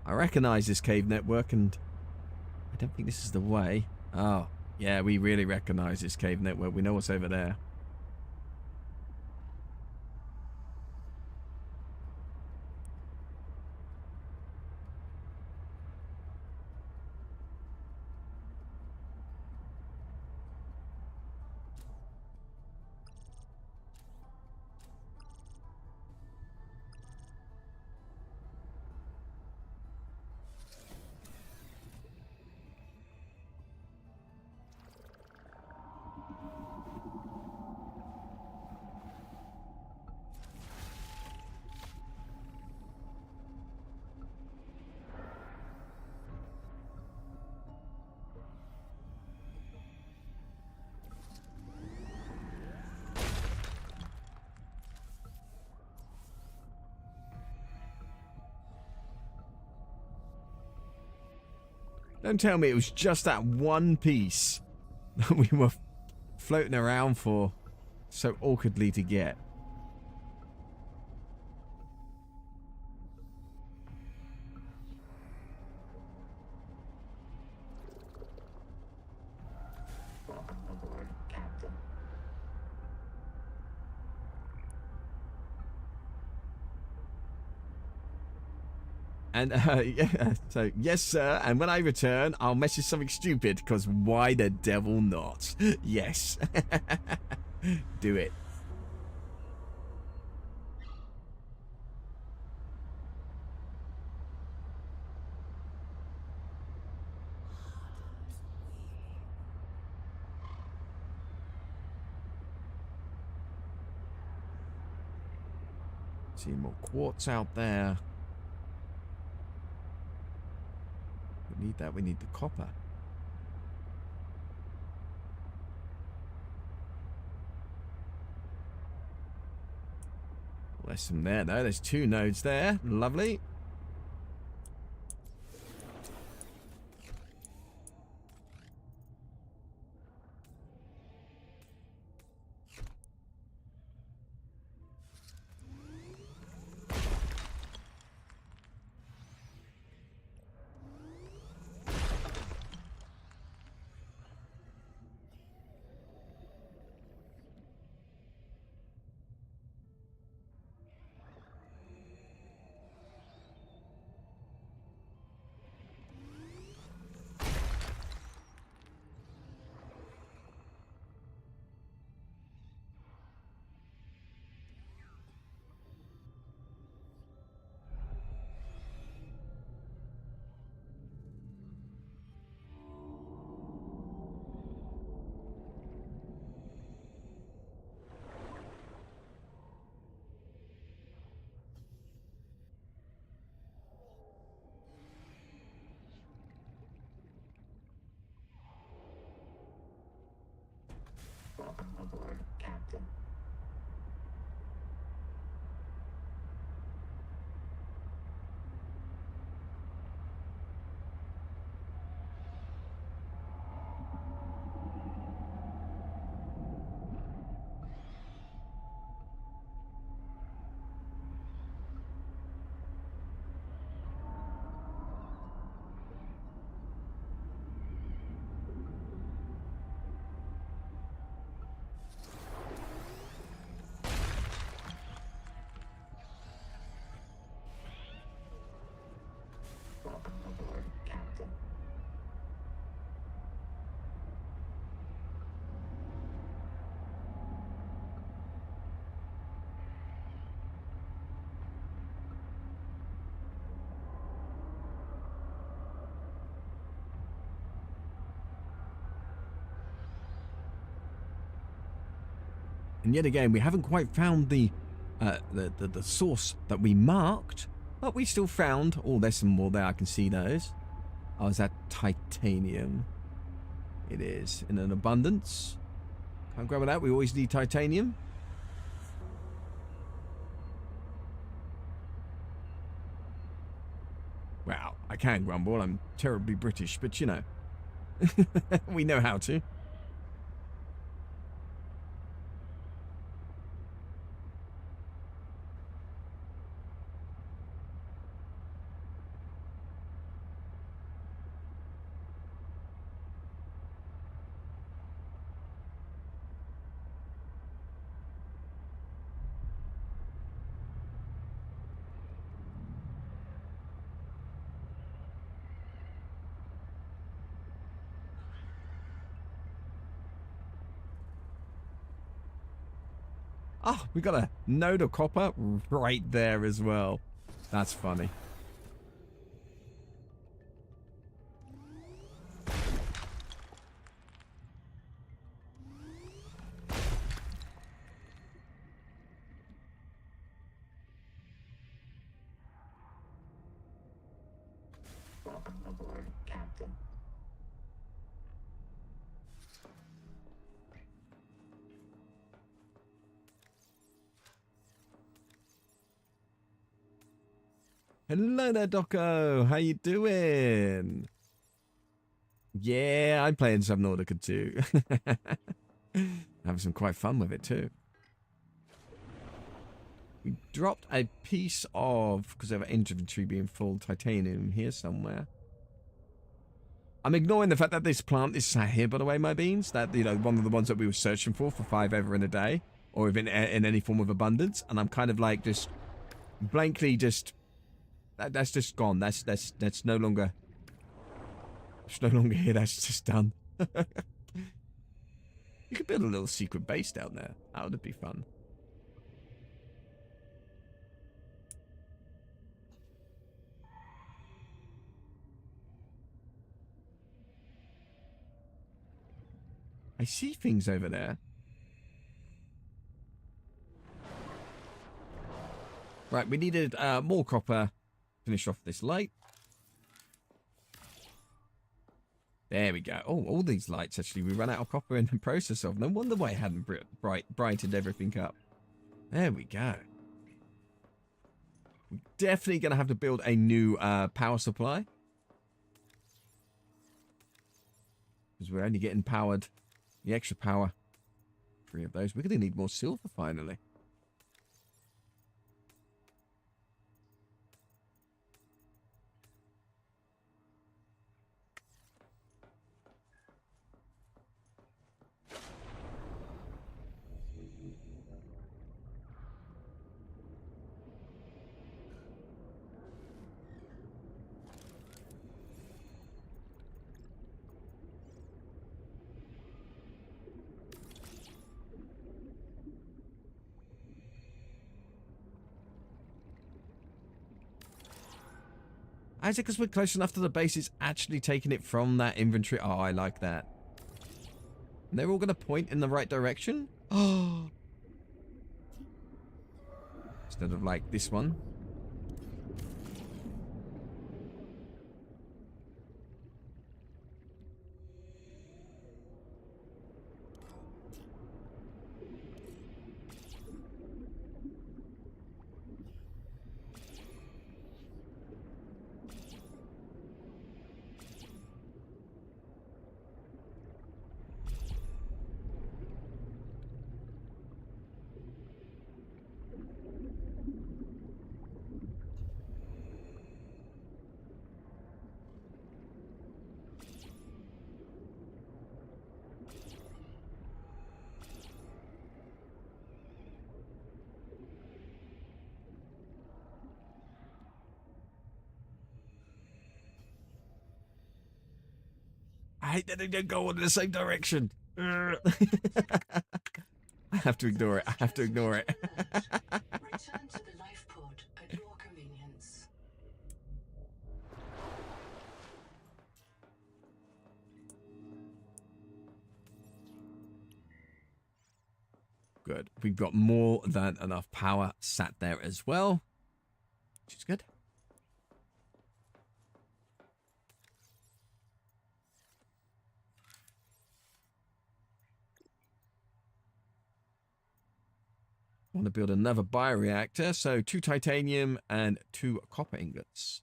I recognize this cave network, and I don't think this is the way. Oh, yeah, we really recognize this cave network. We know what's over there. Don't tell me it was just that one piece that we were floating around for so awkwardly to get. Welcome aboard, Captain. And, yeah, so, yes, sir, and when I return, I'll message something stupid, because why the devil not? Yes. Do it. See more quartz out there. We need that. We need the copper. Less than there, though. There's 2 nodes there. Lovely. Captain. Welcome aboard, Captain. And yet again, we haven't quite found the source that we marked, but we still found. Oh, there's some more there. I can see those. Oh, is that titanium? It is in an abundance. Can't grab that. We always need titanium. Well, I can grumble. I'm terribly British, but you know, we know how to. Oh, we got a node of copper right there as well. That's funny. Welcome aboard, Captain. Hello there, Doco. How you doing? Yeah, I'm playing Subnautica too. Having some quite fun with it too. We dropped a piece of, because of our inventory being full, titanium here somewhere. I'm ignoring the fact that this plant is sat here, by the way, my beans. That, you know, one of the ones that we were searching for 5 ever in a day, or even in any form of abundance. And I'm kind of like just blankly just. That's just gone. That's no longer. It's no longer here. That's just done. You could build a little secret base down there. That would be fun. I see things over there. Right, we needed more copper. Finish off this light. There we go. Oh, all these lights, actually. We ran out of copper in the process of. No wonder why it hadn't brightened everything up. There we go. We're definitely going to have to build a new power supply. Because we're only getting powered. The extra power. 3 of those. We're going to need more silver, finally. Is it because we're close enough to the base, it's actually taking it from that inventory? Oh, I like that. And they're all going to point in the right direction? Oh. Instead of like this one. I hate that they don't go in the same direction. I have to ignore it. I have to ignore it. Return to the life pod at your convenience. Good. We've got more than enough power sat there as well, which is good. Want to build another bioreactor, so 2 titanium and 2 copper ingots.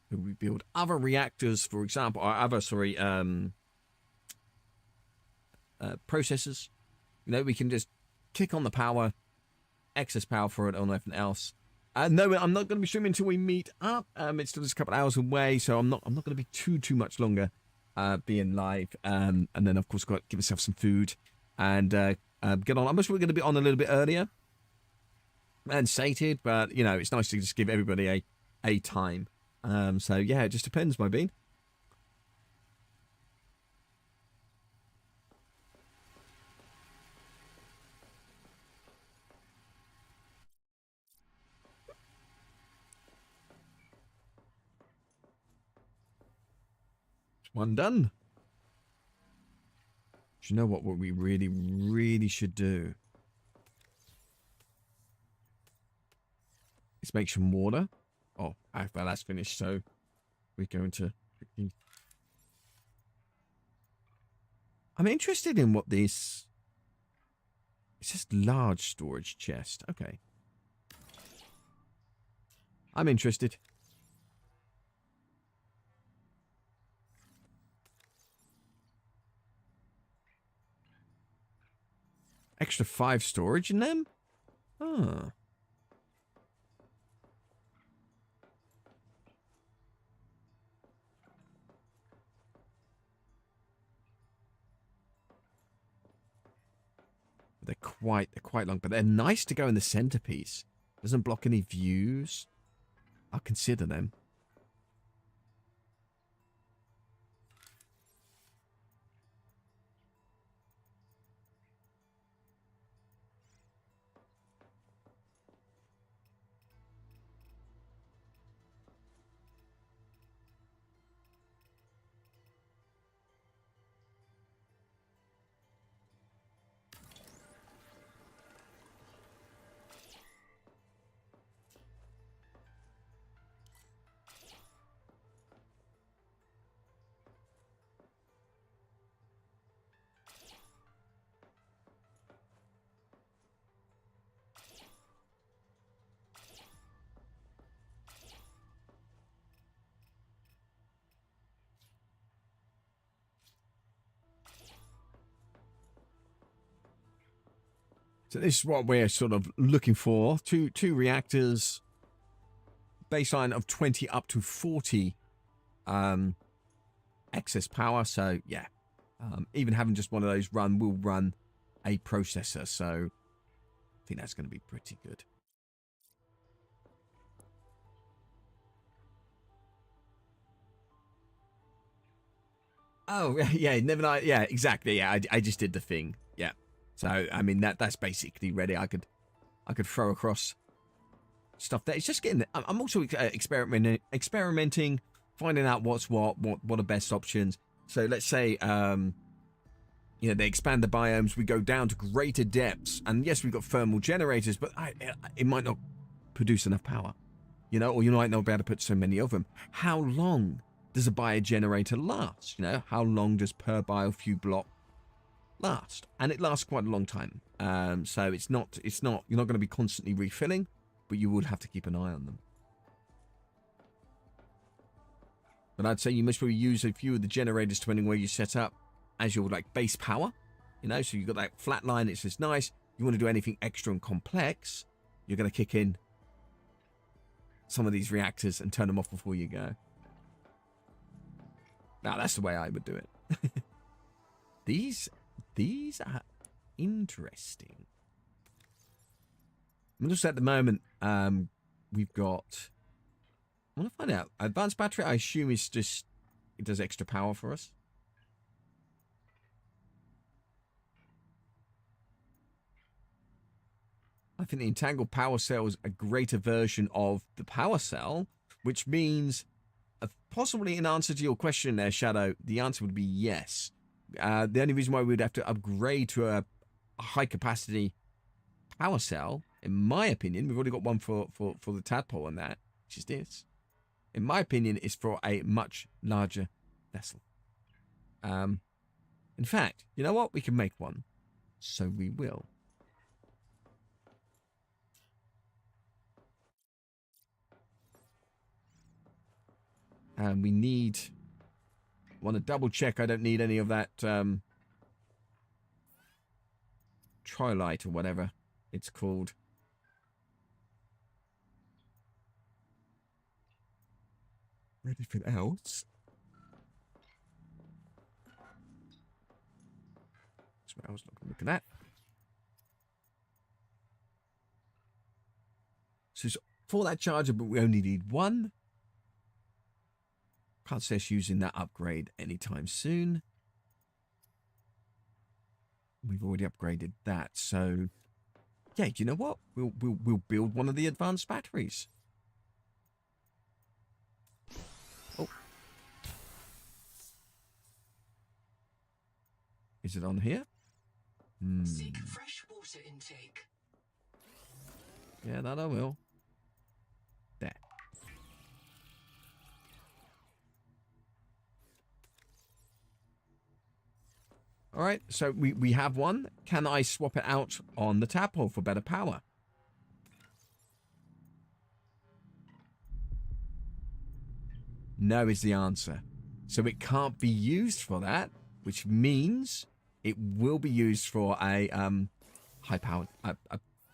We build other reactors, for example, or other, sorry, processors. You know, we can just kick on the power, excess power for it, or nothing else. No, I'm not going to be streaming until we meet up. It's still just a couple of hours away, so I'm not going to be too much longer being live. And then, of course, got to give myself some food and get on. I'm sure we're going to be on a little bit earlier and sated, but you know, it's nice to just give everybody a time. So yeah, it just depends, my bean. One done. Do you know what we really should do? Is make some water. Oh, well, that's finished, so we're going to... I'm interested in what this... It's just large storage chest. Okay. I'm interested. Extra 5 storage in them? Ah. They're quite long, but they're nice to go in the centerpiece. Doesn't block any views. I'll consider them. So this is what we're sort of looking for. Two reactors, baseline of 20 up to 40 excess power. So yeah, even having just one of those will run a processor. So I think that's going to be pretty good. Oh yeah, never know. Yeah, exactly. Yeah, I just did the thing. Yeah. So I mean that's basically ready. I could throw across stuff there. It's just getting. I'm also experimenting, finding out what are the best options. So let's say you know, they expand the biomes. We go down to greater depths, and yes, we've got thermal generators, but it might not produce enough power. You know, or you might not be able to put so many of them. How long does a biogenerator last? You know, how long does per biofuel block last? And it lasts quite a long time. So it's not you're not going to be constantly refilling, but you would have to keep an eye on them. But I'd say you must probably use a few of the generators depending where you set up as your like base power. You know, so you've got that flat line, it's just nice. You want to do anything extra and complex, you're going to kick in some of these reactors and turn them off before you go. Now, that's the way I would do it. These are interesting. I'm just at the moment, we've got... I want to find out. Advanced battery, I assume, is just... It does extra power for us. I think the entangled power cell is a greater version of the power cell, which means, possibly in answer to your question there, Shadow, the answer would be yes. The only reason why we'd have to upgrade to a high-capacity power cell, in my opinion, we've already got one for the tadpole and that, which is this. In my opinion, is for a much larger vessel. In fact, you know what? We can make one. So we will. And we need... want to double check I don't need any of that trilite or whatever it's called. Anything else? That's what I was looking at. So it's for that charger, but we only need one. Can't say us using that upgrade anytime soon. We've already upgraded that, so yeah. You know what? We'll build one of the advanced batteries. Oh, is it on here? Seek fresh water intake. Yeah, that I will. There. All right, so we have one. Can I swap it out on the tadpole for better power? No is the answer. So it can't be used for that, which means it will be used for a high-powered, a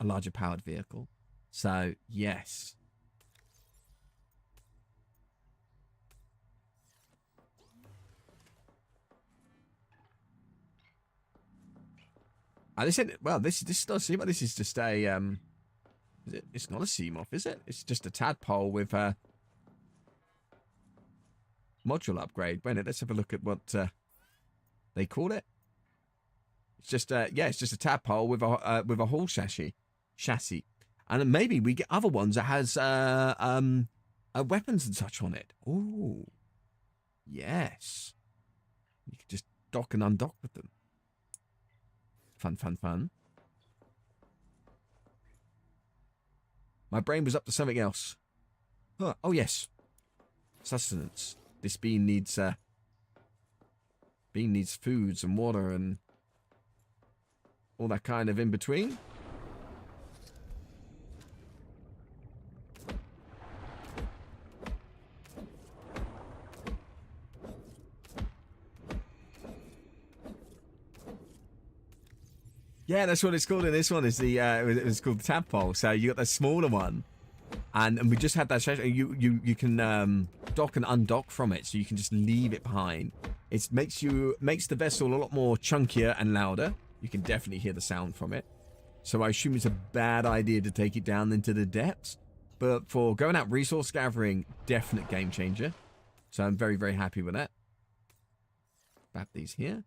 larger powered vehicle. So, yes. This does seem like this is just a it's not a Seamoth, is it? It's just a tadpole with a module upgrade. Wait a minute, let's have a look at what they call it. It's just yeah, it's just a tadpole with a hull chassis, and then maybe we get other ones that has weapons and such on it. Oh, yes, you can just dock and undock with them. Fun. My brain was up to something else. Oh yes, sustenance. This bean needs foods and water and all that kind of in between. Yeah, that's what it's called in this one. Is the it's called the tadpole. So you got the smaller one, and we just had that. You can dock and undock from it, so you can just leave it behind. It makes the vessel a lot more chunkier and louder. You can definitely hear the sound from it. So I assume it's a bad idea to take it down into the depths, but for going out resource gathering, definite game changer. So I'm very, very happy with that. Bap these here.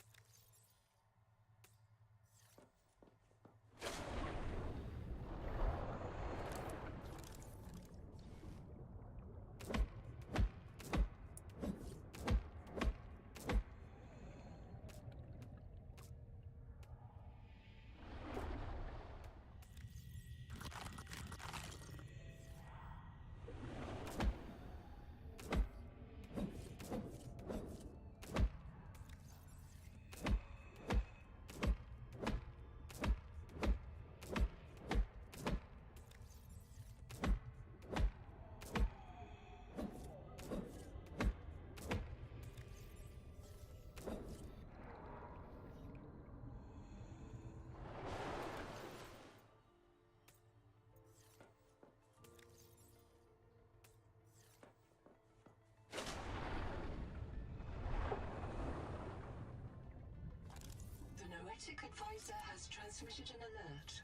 Subnautic advisor has transmitted an alert.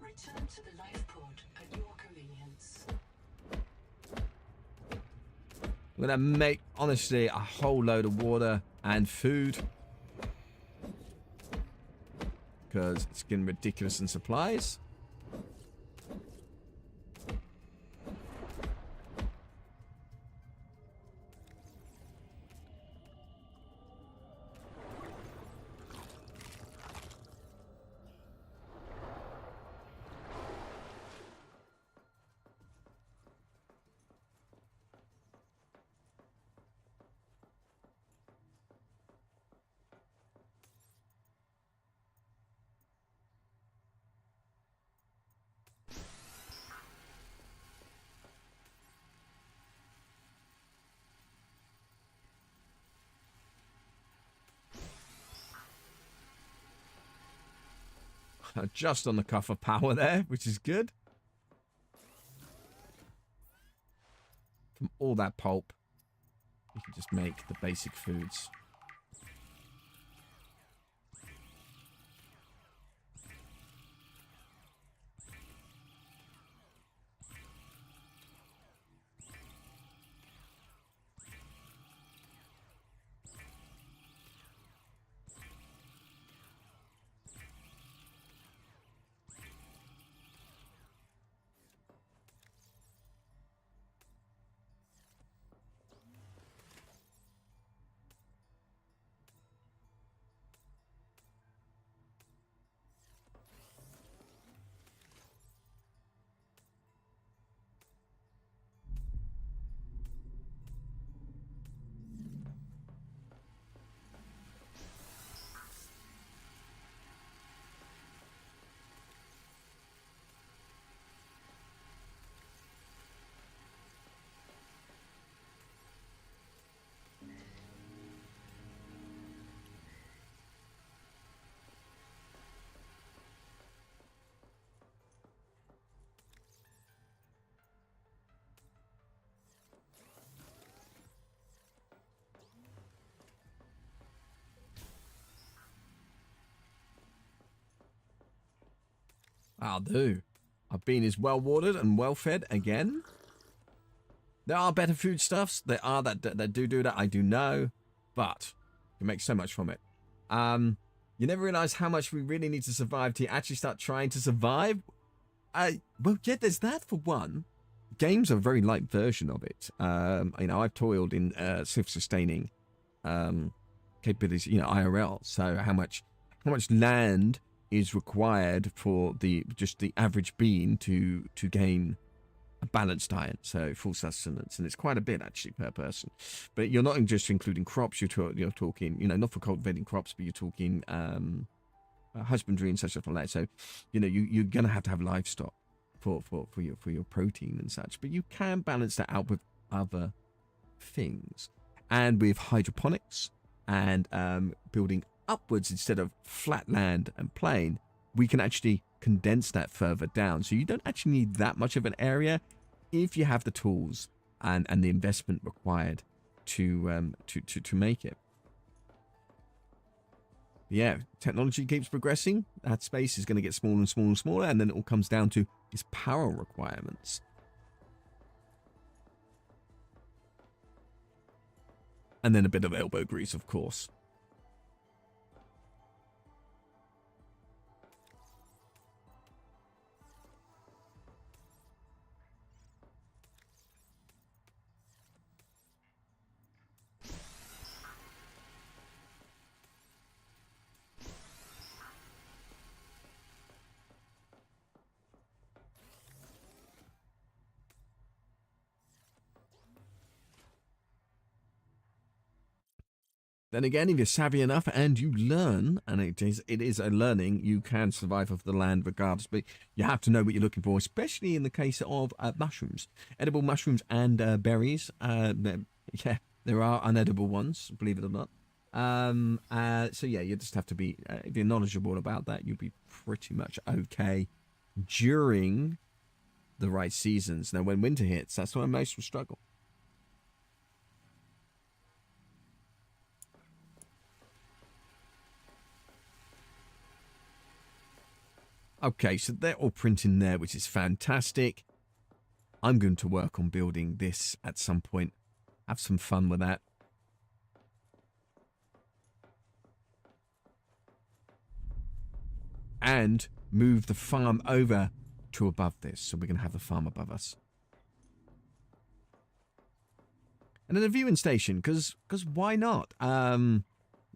Return to the life pod at your convenience. I'm gonna make, honestly, a whole load of water and food. Because it's getting ridiculous in supplies. Just on the cuff of power there, which is good. From all that pulp, you can just make the basic foods. I'll do. Our bean is well watered and well fed again. There are better foodstuffs. There are that do that. I do know, but you can make so much from it. You never realize how much we really need to survive to actually start trying to survive. Well, yeah, there's that for one. Games are a very light version of it. You know, I've toiled in self-sustaining capabilities. You know, IRL. So how much land is required for just the average bean to gain a balanced diet, so full sustenance, and it's quite a bit actually per person. But you're not just including crops. You're talking, you know, not for cultivating crops, but you're talking husbandry and such like that. So, you know, you're gonna have to have livestock for your protein and such. But you can balance that out with other things, and with hydroponics and building upwards instead of flat land and plain, we can actually condense that further down. So you don't actually need that much of an area if you have the tools and the investment required to make it. Yeah, technology keeps progressing. That space is going to get smaller and smaller and smaller, and then it all comes down to its power requirements. And then a bit of elbow grease, of course. Then again, if you're savvy enough and you learn, and it is a learning, you can survive off the land regardless. But you have to know what you're looking for, especially in the case of mushrooms, edible mushrooms and berries. Yeah, there are unedible ones, believe it or not. So yeah, you just have to be, if you're knowledgeable about that, you'll be pretty much okay during the right seasons. Now, when winter hits, that's when most will struggle. Okay, so they're all printing there, which is fantastic. I'm going to work on building this at some point. Have some fun with that. And move the farm over to above this. So we're going to have the farm above us. And then a viewing station, because why not? We're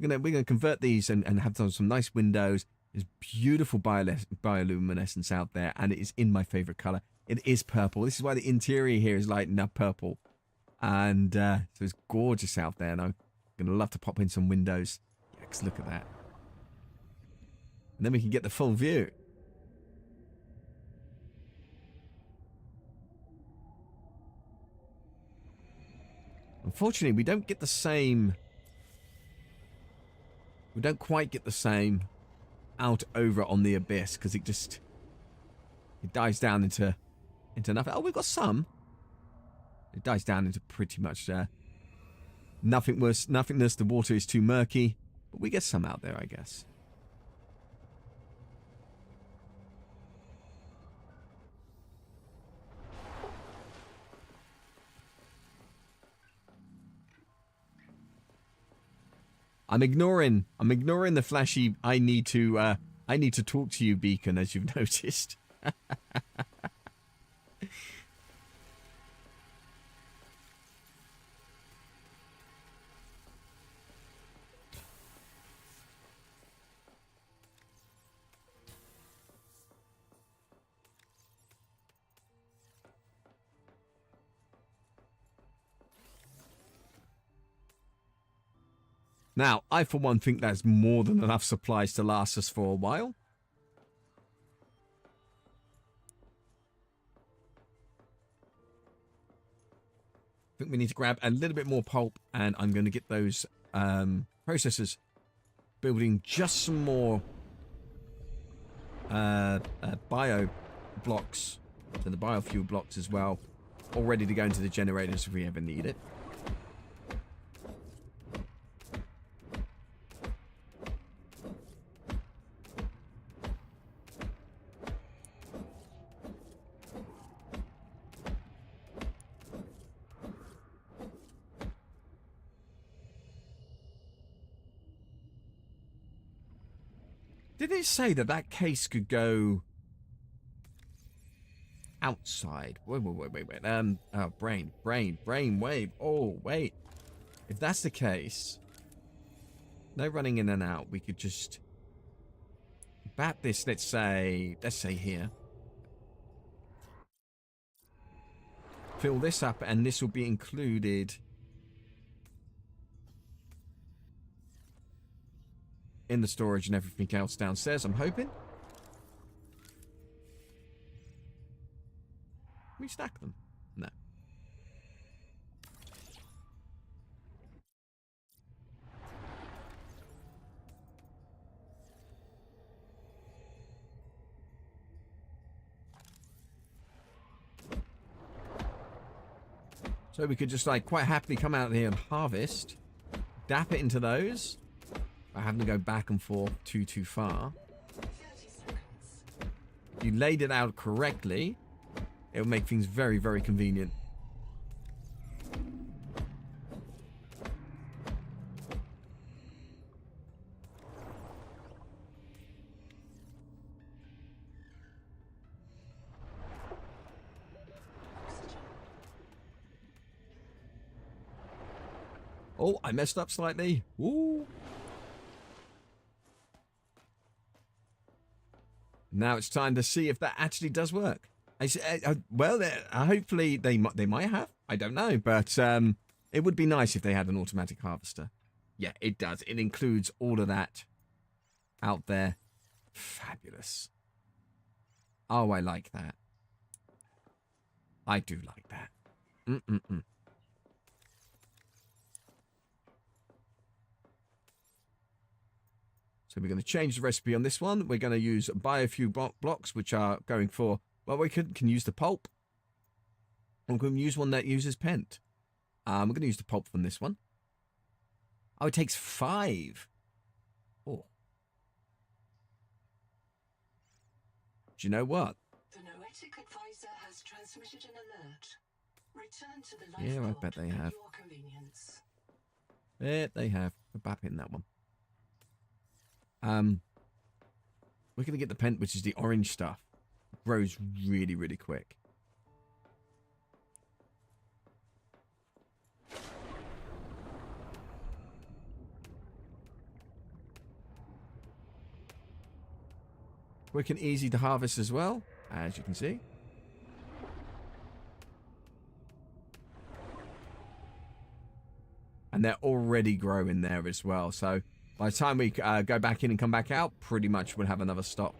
gonna convert these and have some nice windows. There's beautiful bioluminescence out there, and it is in my favorite color. It is purple. This is why the interior here is lighting up purple. And so it's gorgeous out there, and I'm gonna love to pop in some windows. Yeah, 'cause look at that. And then we can get the full view. Unfortunately, we don't get the same... We don't quite get the same out over on the Abyss, because it dies down into nothing. Oh, we've got some. It dies down into pretty much nothingness. The water is too murky, but we get some out there, I guess. I'm ignoring the flashy I need to talk to you beacon, as you've noticed. Now, I for one think that's more than enough supplies to last us for a while. I think we need to grab a little bit more pulp, and I'm going to get those processors building just some more bio blocks, so the biofuel blocks as well, all ready to go into the generators if we ever need it. Did it say that case could go outside? Wait. Oh, brain wave. Oh, wait. If that's the case, no running in and out. We could just bat this. Let's say here. Fill this up, and this will be included in the storage and everything else downstairs, I'm hoping. Can we stack them? No. So we could just like quite happily come out here and harvest, dap it into those. I having to go back and forth too far. 30 seconds. If you laid it out correctly, it would make things very, very convenient. Oh, I messed up slightly. Ooh. Now it's time to see if that actually does work. Well, hopefully they might have. I don't know, but it would be nice if they had an automatic harvester. Yeah, it does. It includes all of that out there. Fabulous. Oh, I like that. I do like that. So we're going to change the recipe on this one. We're going to use biofuel blocks, which are going for... Well, we can use the pulp. We're going to use one that uses pent. We're going to use the pulp from this one. Oh, it takes 5. Oh. Do you know what? The Noetic advisor has transmitted an alert. Return to the Yeah, I life bet pod they at have. your convenience. Yeah, they have. We're back in that one. We're gonna get the pent, which is the orange stuff. It grows really, really quick. Quick and easy to harvest as well, as you can see. And they're already growing there as well. So by the time we go back in and come back out, pretty much we'll have another stock.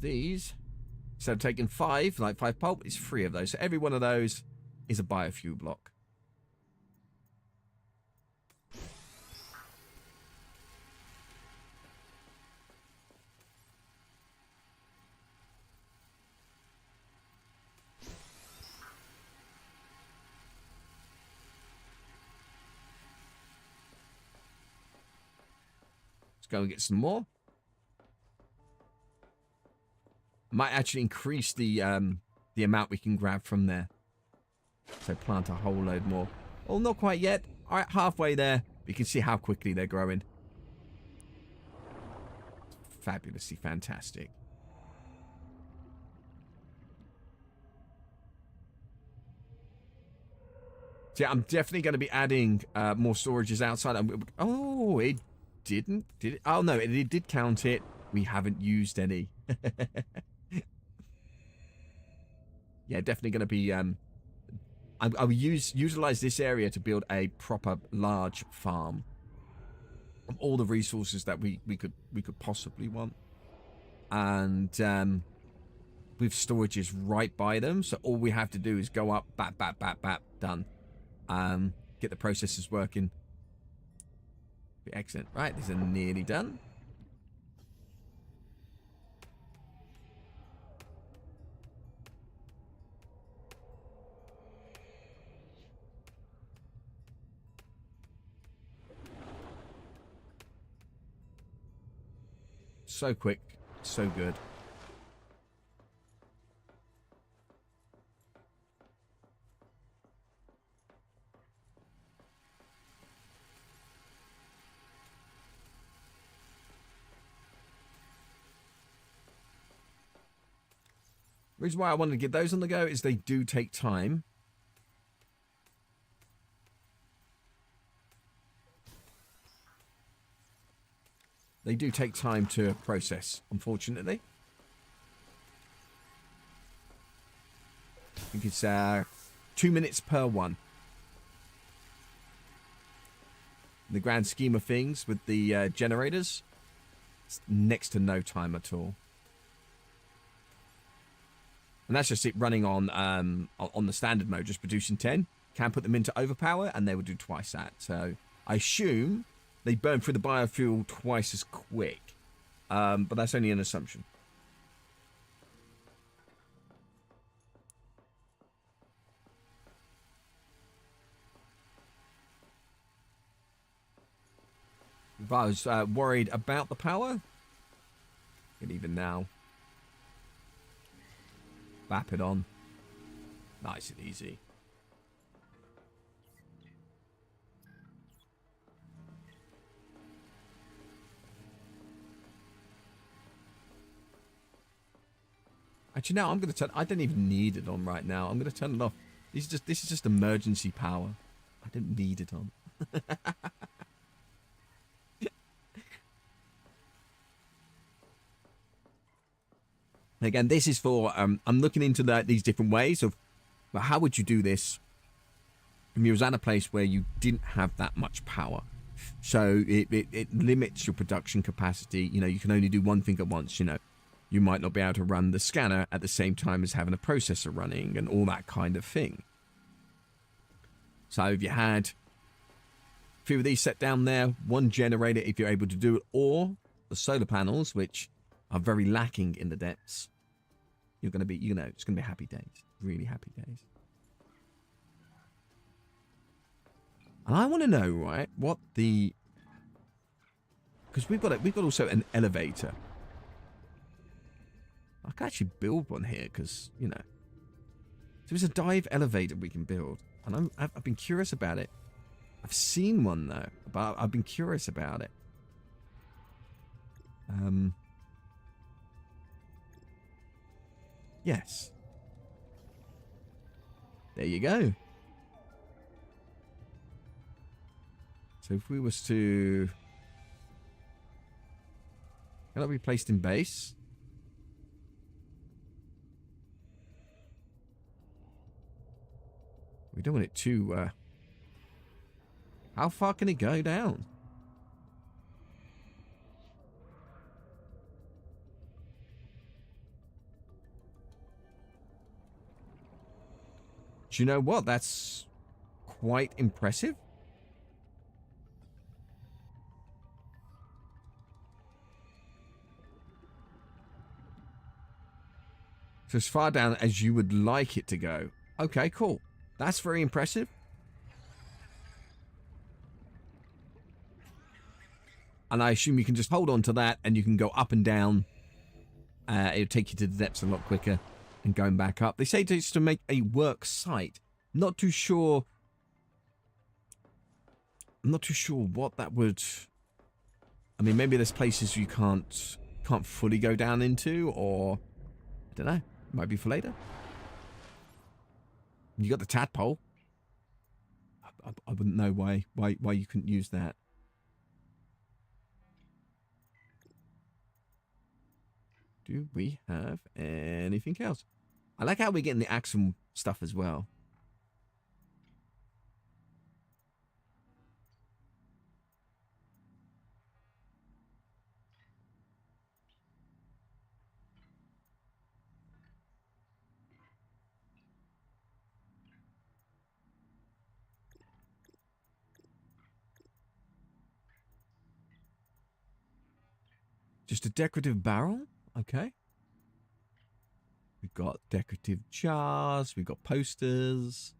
These, instead of taking 5, like 5 pulp, it's 3 of those. So every one of those is a biofuel block. Let's go and get some more. Might actually increase the amount we can grab from there. So plant a whole load more. Well, not quite yet. All right, halfway there. You can see how quickly they're growing. Fabulously fantastic. So yeah, I'm definitely going to be adding more storages outside. Oh, it didn't. Did it? Oh, no, it did count it. We haven't used any. Yeah, definitely going to be... I'll utilize this area to build a proper large farm of all the resources that we could possibly want, and with storages right by them. So all we have to do is go up, bap, bap, bap, bap, done. Get the processes working. Be excellent. Right, these are nearly done. So quick, so good. The reason why I wanted to get those on the go is they do take time. They do take time to process, unfortunately. I think it's 2 minutes per one. In the grand scheme of things with the generators, it's next to no time at all. And that's just it running on the standard mode, just producing 10. Can put them into overpower, and they will do twice that. So I assume they burn through the biofuel twice as quick. But that's only an assumption. If I was worried about the power, and even now, bap it on. Nice and easy. Actually, no, I'm going to turn... I don't even need it on right now. I'm going to turn it off. This is just emergency power. I don't need it on. Again, this is for... I'm looking into these different ways of... But how would you do this if you was at a place where you didn't have that much power? So it limits your production capacity. You know, you can only do one thing at once, you know. You might not be able to run the scanner at the same time as having a processor running and all that kind of thing. So if you had a few of these set down there, one generator if you're able to do it, or the solar panels, which are very lacking in the depths. you're going to be, you know, it's going to be happy days. Really happy days. And I want to know, right, what the... Because we've got also an elevator. I can actually build one here because, you know. So there's a dive elevator we can build. And I've been curious about it. I've seen one, though. But I've been curious about it. Yes. There you go. So if we was to... Can that be placed in base? We don't want it too... How far can it go down? Do you know what? That's quite impressive. So as far down as you would like it to go. Okay, cool. That's very impressive. And I assume you can just hold on to that and you can go up and down. It'll take you to the depths a lot quicker and going back up. They say it's to make a work site. Not too sure. I'm not too sure what that would... I mean, maybe there's places you can't fully go down into, or... I don't know. Might be for later. You got the tadpole. I wouldn't know why you couldn't use that. Do we have anything else? I like how we're getting the Axum stuff as well. Just a decorative barrel? Okay. We've got decorative jars. We've got posters.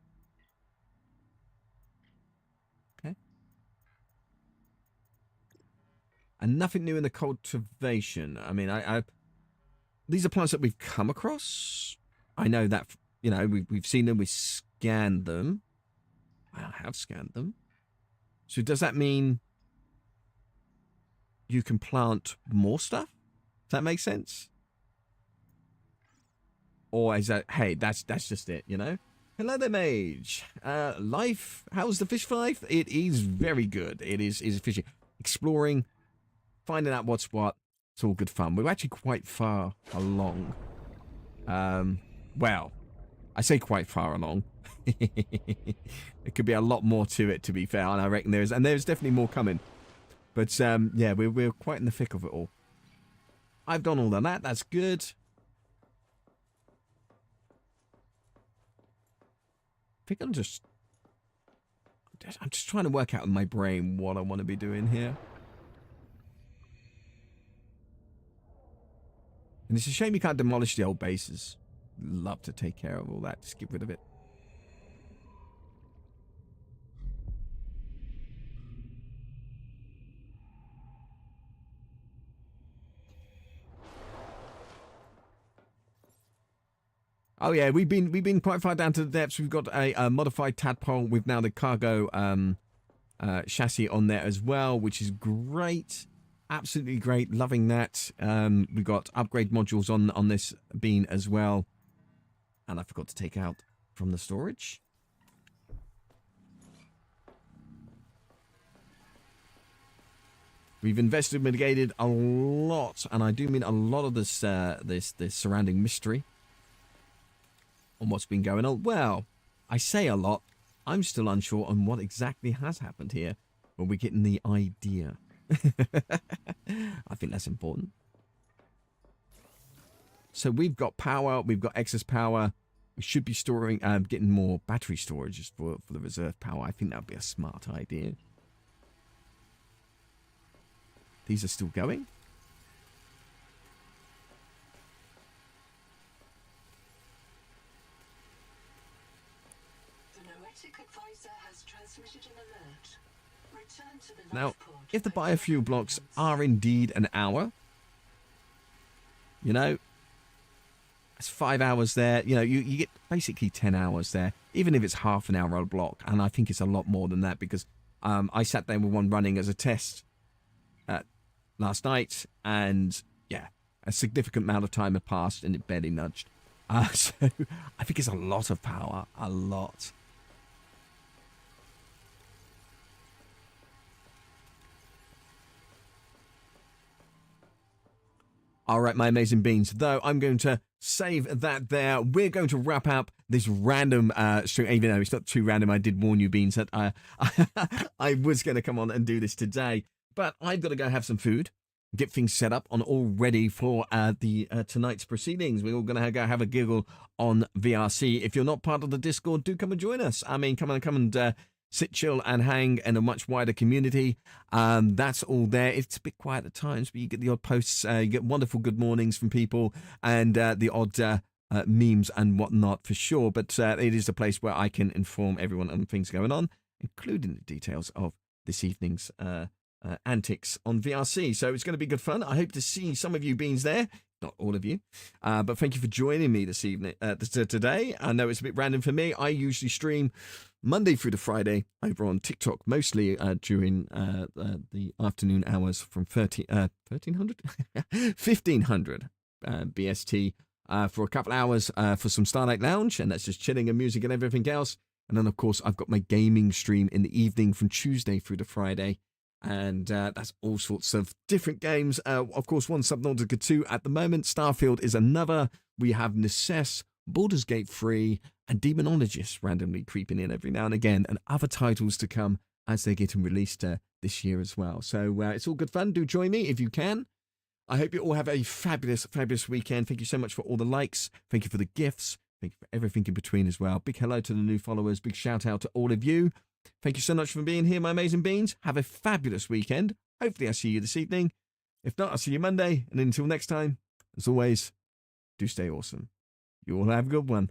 Okay. And nothing new in the cultivation. I mean, these are plants that we've come across. I know that, you know, we've seen them. We scanned them. I have scanned them. So does that mean you can plant more stuff? Does that make sense? Or is that, hey, that's just it, you know? Hello there, Mage. Life, how's the fish life? It is very good. It is fishing. Exploring, finding out what's what. It's all good fun. We're actually quite far along. Well, I say quite far along. There could be a lot more to it, to be fair, and I reckon there's definitely more coming. But, yeah, we're quite in the thick of it all. I've done all of that. That's good. I think I'm just trying to work out in my brain what I want to be doing here. And it's a shame you can't demolish the old bases. Love to take care of all that. Just get rid of it. Oh yeah, we've been quite far down to the depths. We've got a modified tadpole with now the cargo chassis on there as well, which is great. Absolutely great. Loving that. We've got upgrade modules on this bean as well. And I forgot to take out from the storage. We've investigated a lot, and I do mean a lot of this this surrounding mystery on what's been going on. Well, I say a lot. I'm still unsure on what exactly has happened here, but we're getting the idea. I think that's important. So we've got power. We've got excess power. We should be storing, getting more battery storage for the reserve power. I think that would be a smart idea. These are still going. advisor has transmitted an alert. Return to the Now, life pod if the for biofuel blocks maintenance. are indeed an hour, you know, it's 5 hours there. You know, you get basically 10 hours there, even if it's half an hour a block. And I think it's a lot more than that because I sat there with one running as a test last night, and yeah, a significant amount of time had passed and it barely nudged. So I think it's a lot of power, a lot. All right, my amazing beans, though I'm going to save that there. We're going to wrap up this random stream, even though it's not too random. I did warn you, Beans, that I was going to come on and do this today, but I've got to go have some food, get things set up on all ready for the tonight's proceedings. We're all going to go have a giggle on VRC. If you're not part of the Discord, do come and join us. I mean, come and sit, chill, and hang in a much wider community. That's all there. It's a bit quiet at times, but you get the odd posts. You get wonderful good mornings from people and the odd memes and whatnot for sure. But it is a place where I can inform everyone on things going on, including the details of this evening's antics on VRC. So it's going to be good fun. I hope to see some of you beans there. Not all of you, but thank you for joining me this evening, today. I know it's a bit random for me. I usually stream Monday through to Friday over on TikTok, mostly during the afternoon hours from 1500 BST for a couple hours for some Starlight Lounge, and that's just chilling and music and everything else. And then, of course, I've got my gaming stream in the evening from Tuesday through to Friday. And that's all sorts of different games. Of course, one Subnautica 2 at the moment. Starfield is another. We have Necess, Baldur's Gate 3, and Demonologist randomly creeping in every now and again. And other titles to come as they're getting released this year as well. So it's all good fun. Do join me if you can. I hope you all have a fabulous, fabulous weekend. Thank you so much for all the likes. Thank you for the gifts. Thank you for everything in between as well. Big hello to the new followers. Big shout out to all of you. Thank you so much for being here, my amazing beans. Have a fabulous weekend. Hopefully I'll see you this evening. If not, I'll see you Monday. And until next time, as always, do stay awesome. You all have a good one.